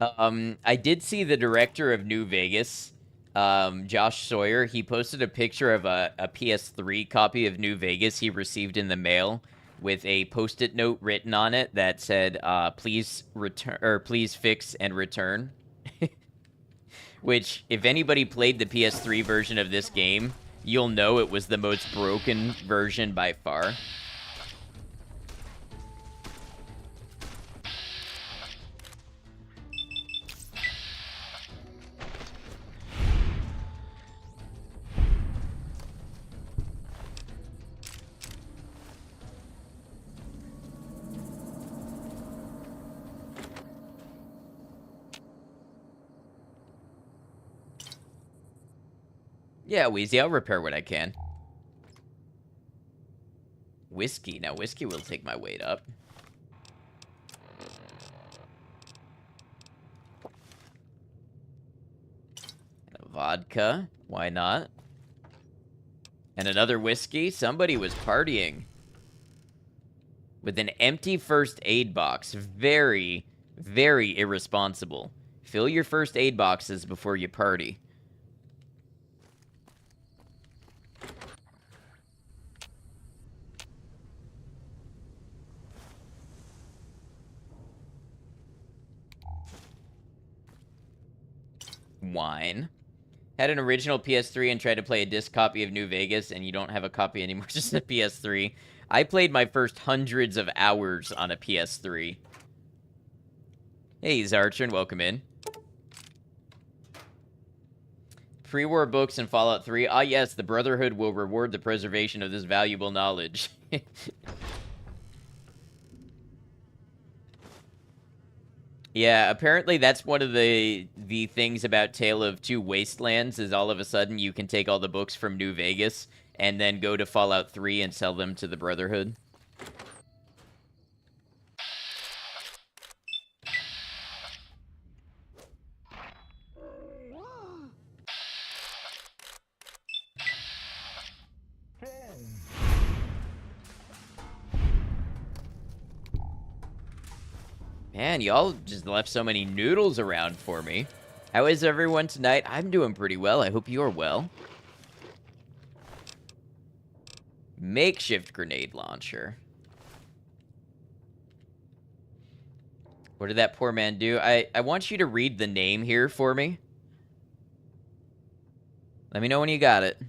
I did see the director of New Vegas, Josh Sawyer. He posted a picture of a PS3 copy of New Vegas he received in the mail with a post-it note written on it that said, please return, or please fix and return. Which, if anybody played the PS3 version of this game, you'll know it was the most broken version by far. Yeah, Wheezy, I'll repair what I can. Whiskey. Now, whiskey will take my weight up. And a vodka. Why not? And another whiskey. Somebody was partying. With an empty first aid box. Very, very irresponsible. Fill your first aid boxes before you party. Wine. Had an original PS3 and tried to play a disc copy of New Vegas, and you don't have a copy anymore, just a PS3. I played my first hundreds of hours on a PS3. Hey, Zartron, welcome in. Pre-war books in Fallout 3. Ah, yes, the Brotherhood will reward the preservation of this valuable knowledge. Yeah, apparently that's one of the things about Tale of Two Wastelands is all of a sudden you can take all the books from New Vegas and then go to Fallout 3 and sell them to the Brotherhood. Man, y'all just left so many noodles around for me. How is everyone tonight? I'm doing pretty well. I hope you're well. Makeshift grenade launcher. What did that poor man do? I want you to read the name here for me. Let me know when you got it.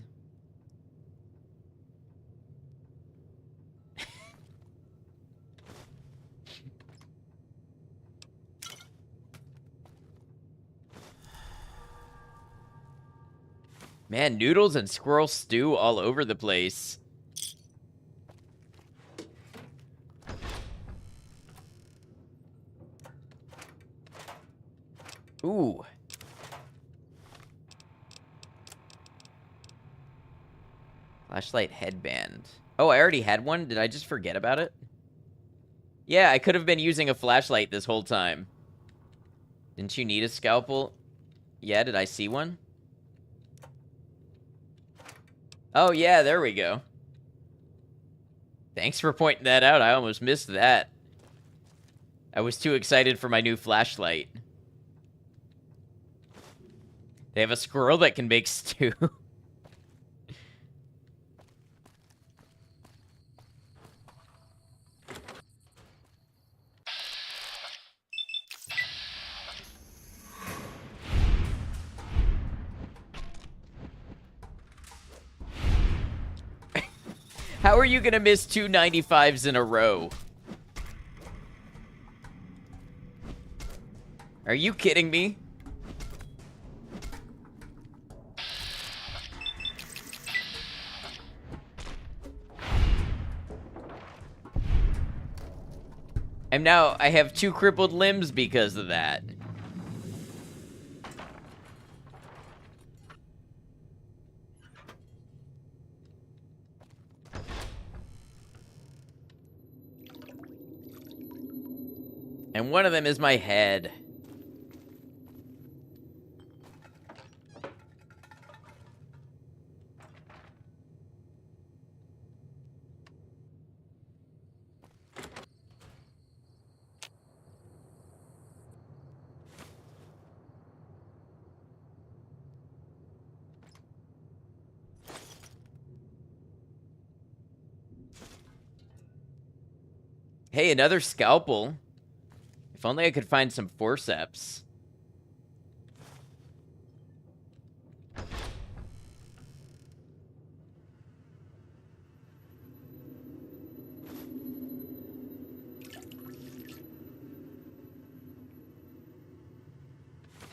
Man, noodles and squirrel stew all over the place. Ooh. Flashlight headband. Oh, I already had one? Did I just forget about it? Yeah, I could have been using a flashlight this whole time. Didn't you need a scalpel? Yeah, did I see one? Oh, yeah, there we go. Thanks for pointing that out. I almost missed that. I was too excited for my new flashlight. They have a squirrel that can make stew. How are you gonna miss 295s in a row? Are you kidding me? And now I have 2 crippled limbs because of that. And one of them is my head. Hey, another scalpel. If only I could find some forceps.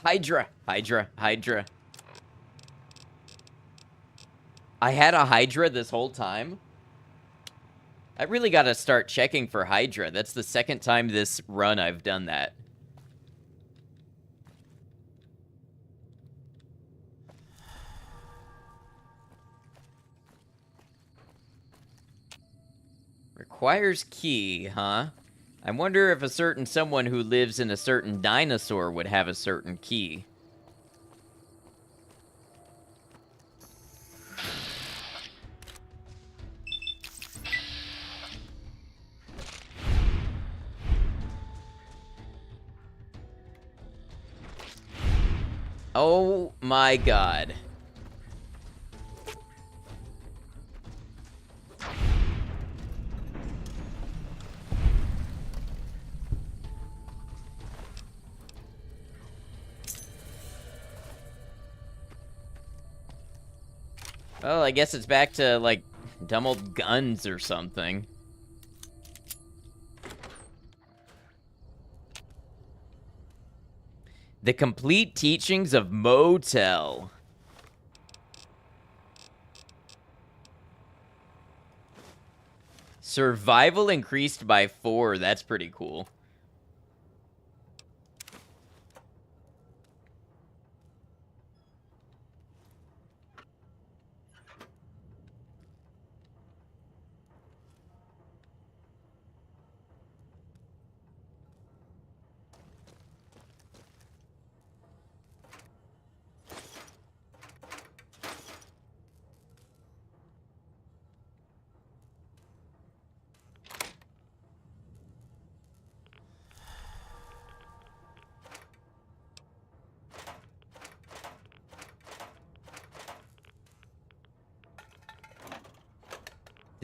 Hydra, Hydra, Hydra. I had a Hydra this whole time. I really gotta start checking for Hydra. That's the second time this run I've done that. Requires key, huh? I wonder if a certain someone who lives in a certain dinosaur would have a certain key. Oh my god. Well, I guess it's back to, like, dumb old guns or something. The complete teachings of Motel. Survival increased by 4. That's pretty cool.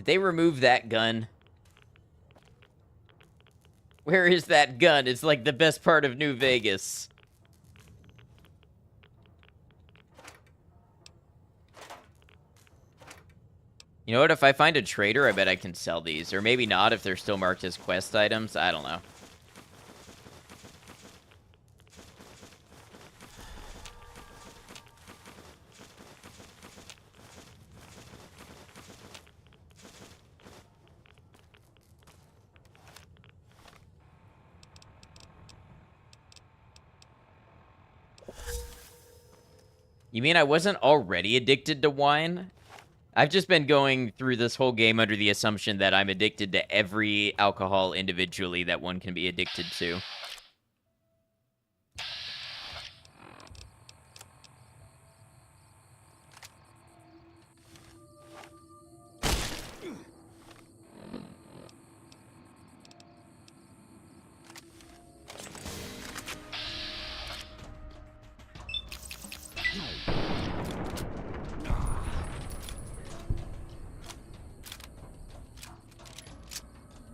they remove that gun? Where is that gun? It's like the best part of New Vegas. You know what? If I find a trader, I bet I can sell these. Or maybe not if they're still marked as quest items. I don't know. You mean I wasn't already addicted to wine? I've just been going through this whole game under the assumption that I'm addicted to every alcohol individually that one can be addicted to.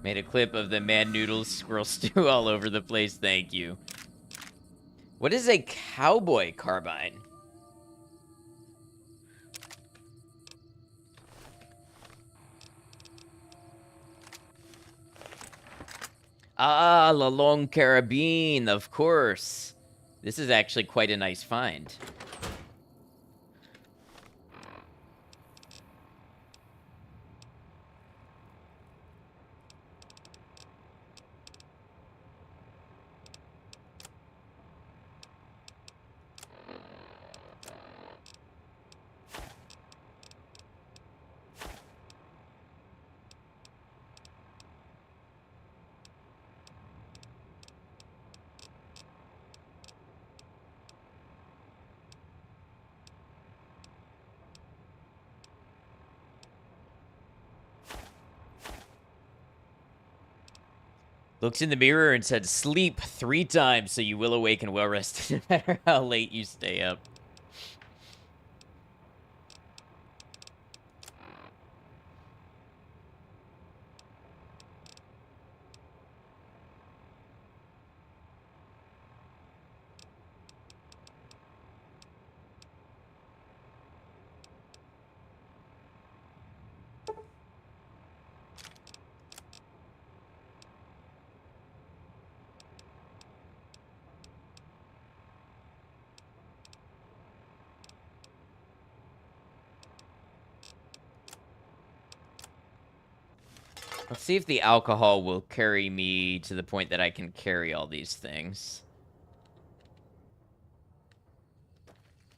Made a clip of the man noodles squirrel stew all over the place, thank you. What is a cowboy carbine? Ah, La Longue Carabine, of course. This is actually quite a nice find. Looks in the mirror and said, sleep 3 times so you will awaken well rested no matter how late you stay up. Let's see if the alcohol will carry me to the point that I can carry all these things.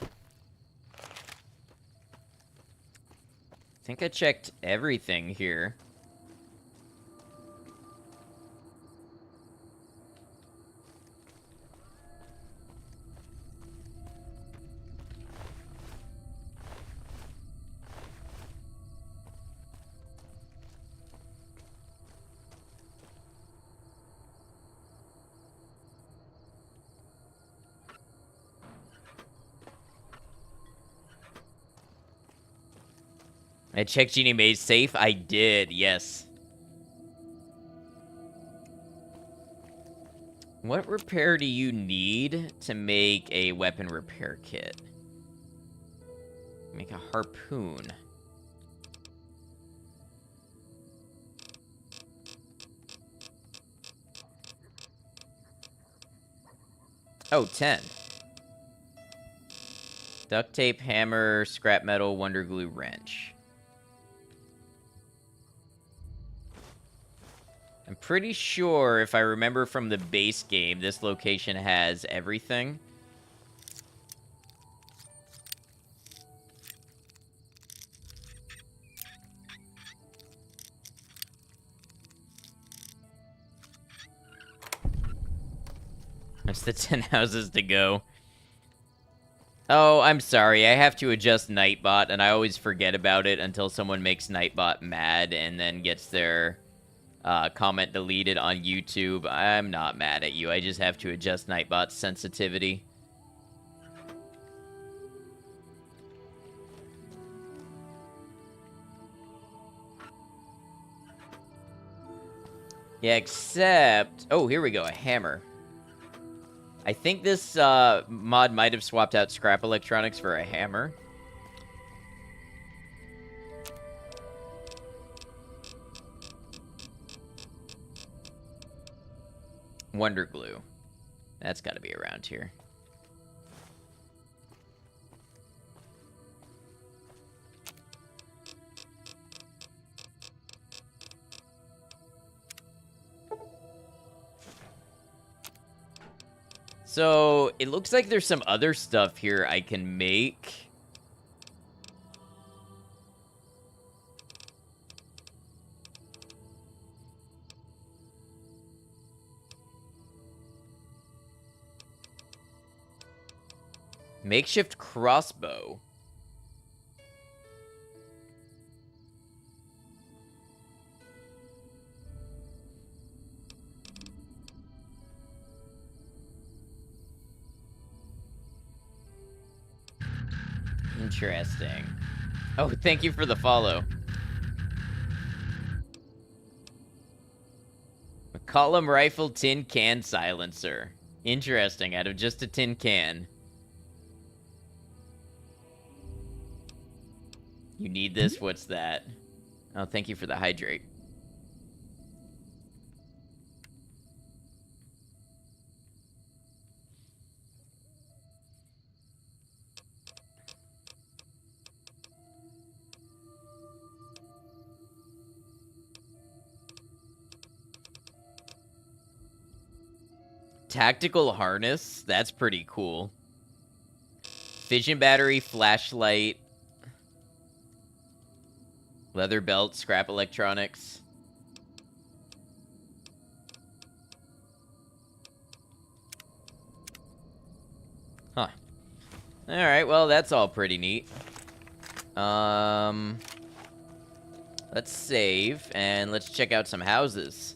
I think I checked everything here. I checked Genie Mae's safe. I did, yes. What repair do you need to make a weapon repair kit? Make a harpoon. Oh, 10. Duct tape, hammer, scrap metal, wonder glue, wrench. I'm pretty sure, if I remember from the base game, this location has everything. That's the 10 houses to go. Oh, I'm sorry. I have to adjust Nightbot, and I always forget about it until someone makes Nightbot mad and then gets their comment deleted on YouTube. I'm not mad at you. I just have to adjust Nightbot's sensitivity. Yeah, except... Oh, here we go, a hammer. I think this mod might have swapped out scrap electronics for a hammer. Wonder glue. That's got to be around here. So, it looks like there's some other stuff here I can make. Makeshift crossbow. Interesting. Oh, thank you for the follow. McCollum rifle tin can silencer. Interesting, out of just a tin can. You need this? What's that? Oh, thank you for the hydrate. Tactical harness? That's pretty cool. Fission battery, flashlight. Leather belt, scrap electronics. Huh. Alright, well, that's all pretty neat. Let's save, and let's check out some houses.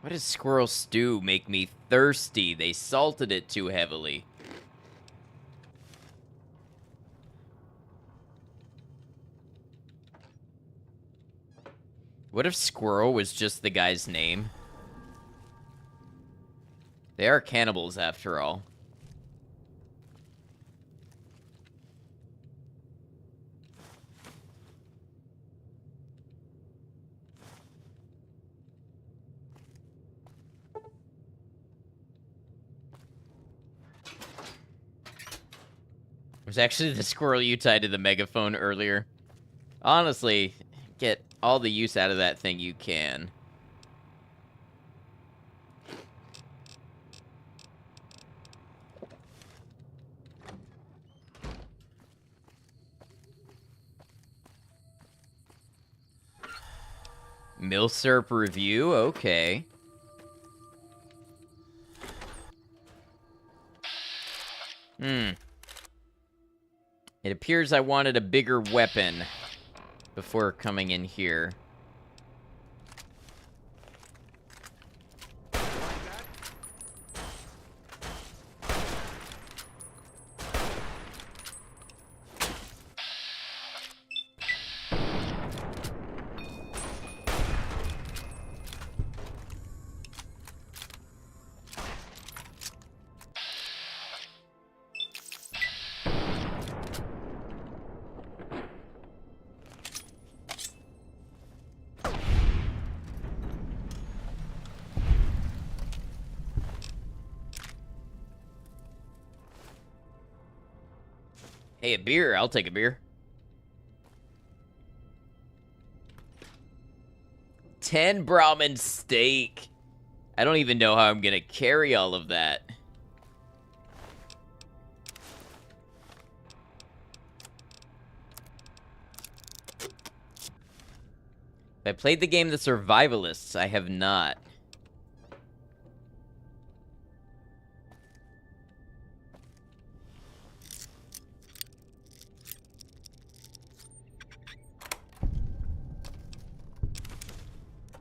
Why does squirrel stew make me thirsty? They salted it too heavily. What if squirrel was just the guy's name? They are cannibals after all. It was actually the squirrel you tied to the megaphone earlier. Honestly, get all the use out of that thing you can. Milsurp review? Okay. It appears I wanted a bigger weapon before coming in here. Hey, a beer. I'll take a beer. 10 Brahmin steak. I don't even know how I'm gonna carry all of that. I played the game The Survivalists. I have not.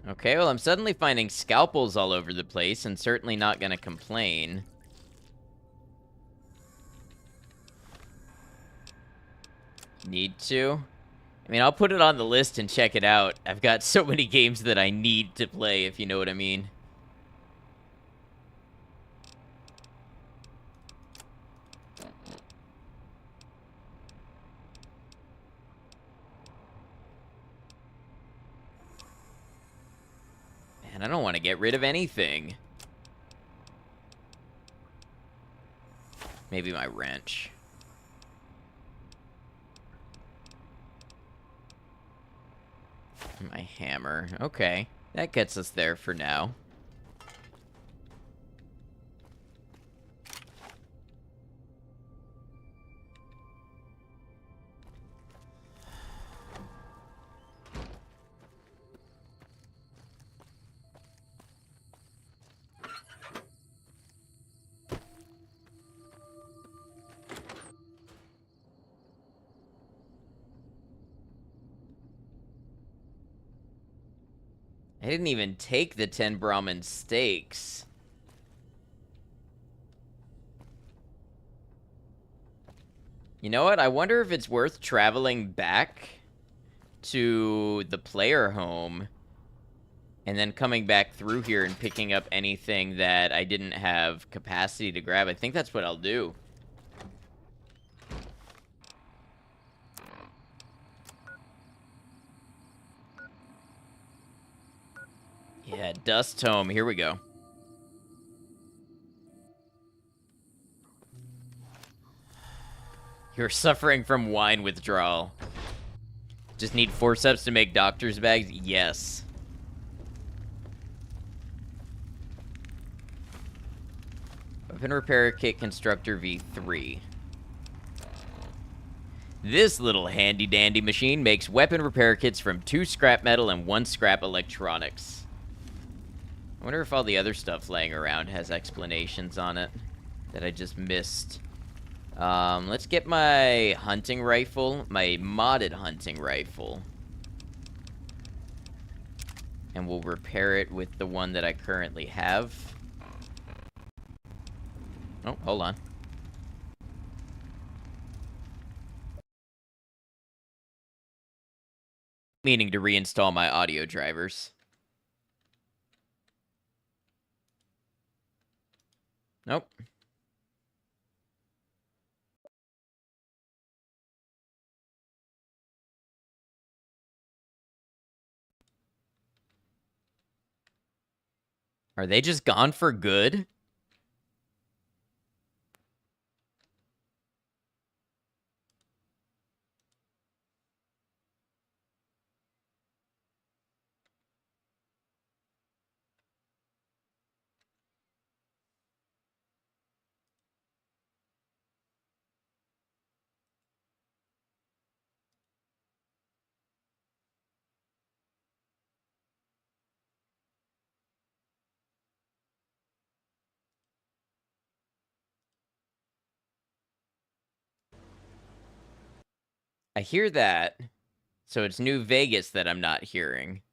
Okay, well, I'm suddenly finding scalpels all over the place and certainly not gonna complain. Need to? I mean, I'll put it on the list and check it out. I've got so many games that I need to play, if you know what I mean. Man, I don't want to get rid of anything. Maybe my wrench. My hammer. Okay. That gets us there for now. I didn't even take the 10 Brahmin steaks. You know what? I wonder if it's worth traveling back to the player home and then coming back through here and picking up anything that I didn't have capacity to grab. I think that's what I'll do. Yeah, Dust Tome. Here we go. You're suffering from wine withdrawal. Just need forceps to make doctor's bags? Yes. Weapon Repair Kit Constructor V3. This little handy-dandy machine makes weapon repair kits from 2 scrap metal and 1 scrap electronics. I wonder if all the other stuff laying around has explanations on it that I just missed. Let's get my hunting rifle, my modded hunting rifle. And we'll repair it with the one that I currently have. Oh, hold on. Meaning to reinstall my audio drivers. Nope. Are they just gone for good? I hear that. So it's New Vegas that I'm not hearing.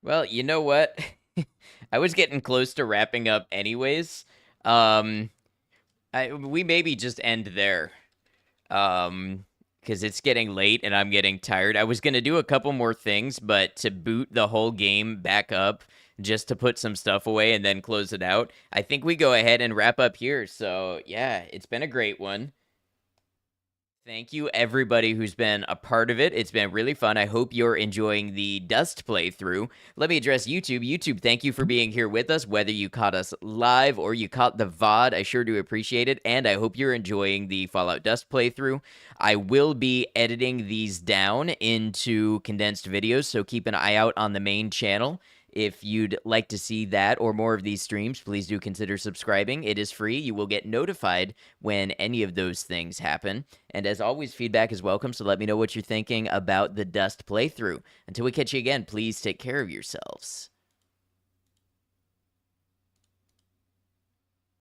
Well, you know what? I was getting close to wrapping up anyways. We maybe just end there. Because it's getting late and I'm getting tired. I was going to do a couple more things, but to boot the whole game back up just to put some stuff away and then close it out, I think we go ahead and wrap up here. So, yeah, it's been a great one. Thank you, everybody who's been a part of it. It's been really fun. I hope you're enjoying the Dust playthrough. Let me address YouTube. YouTube, thank you for being here with us, whether you caught us live or you caught the VOD. I sure do appreciate it, and I hope you're enjoying the Fallout Dust playthrough. I will be editing these down into condensed videos, so keep an eye out on the main channel. If you'd like to see that or more of these streams, please do consider subscribing. It is free. You will get notified when any of those things happen. And as always, feedback is welcome, so let me know what you're thinking about the Dust playthrough. Until we catch you again, please take care of yourselves.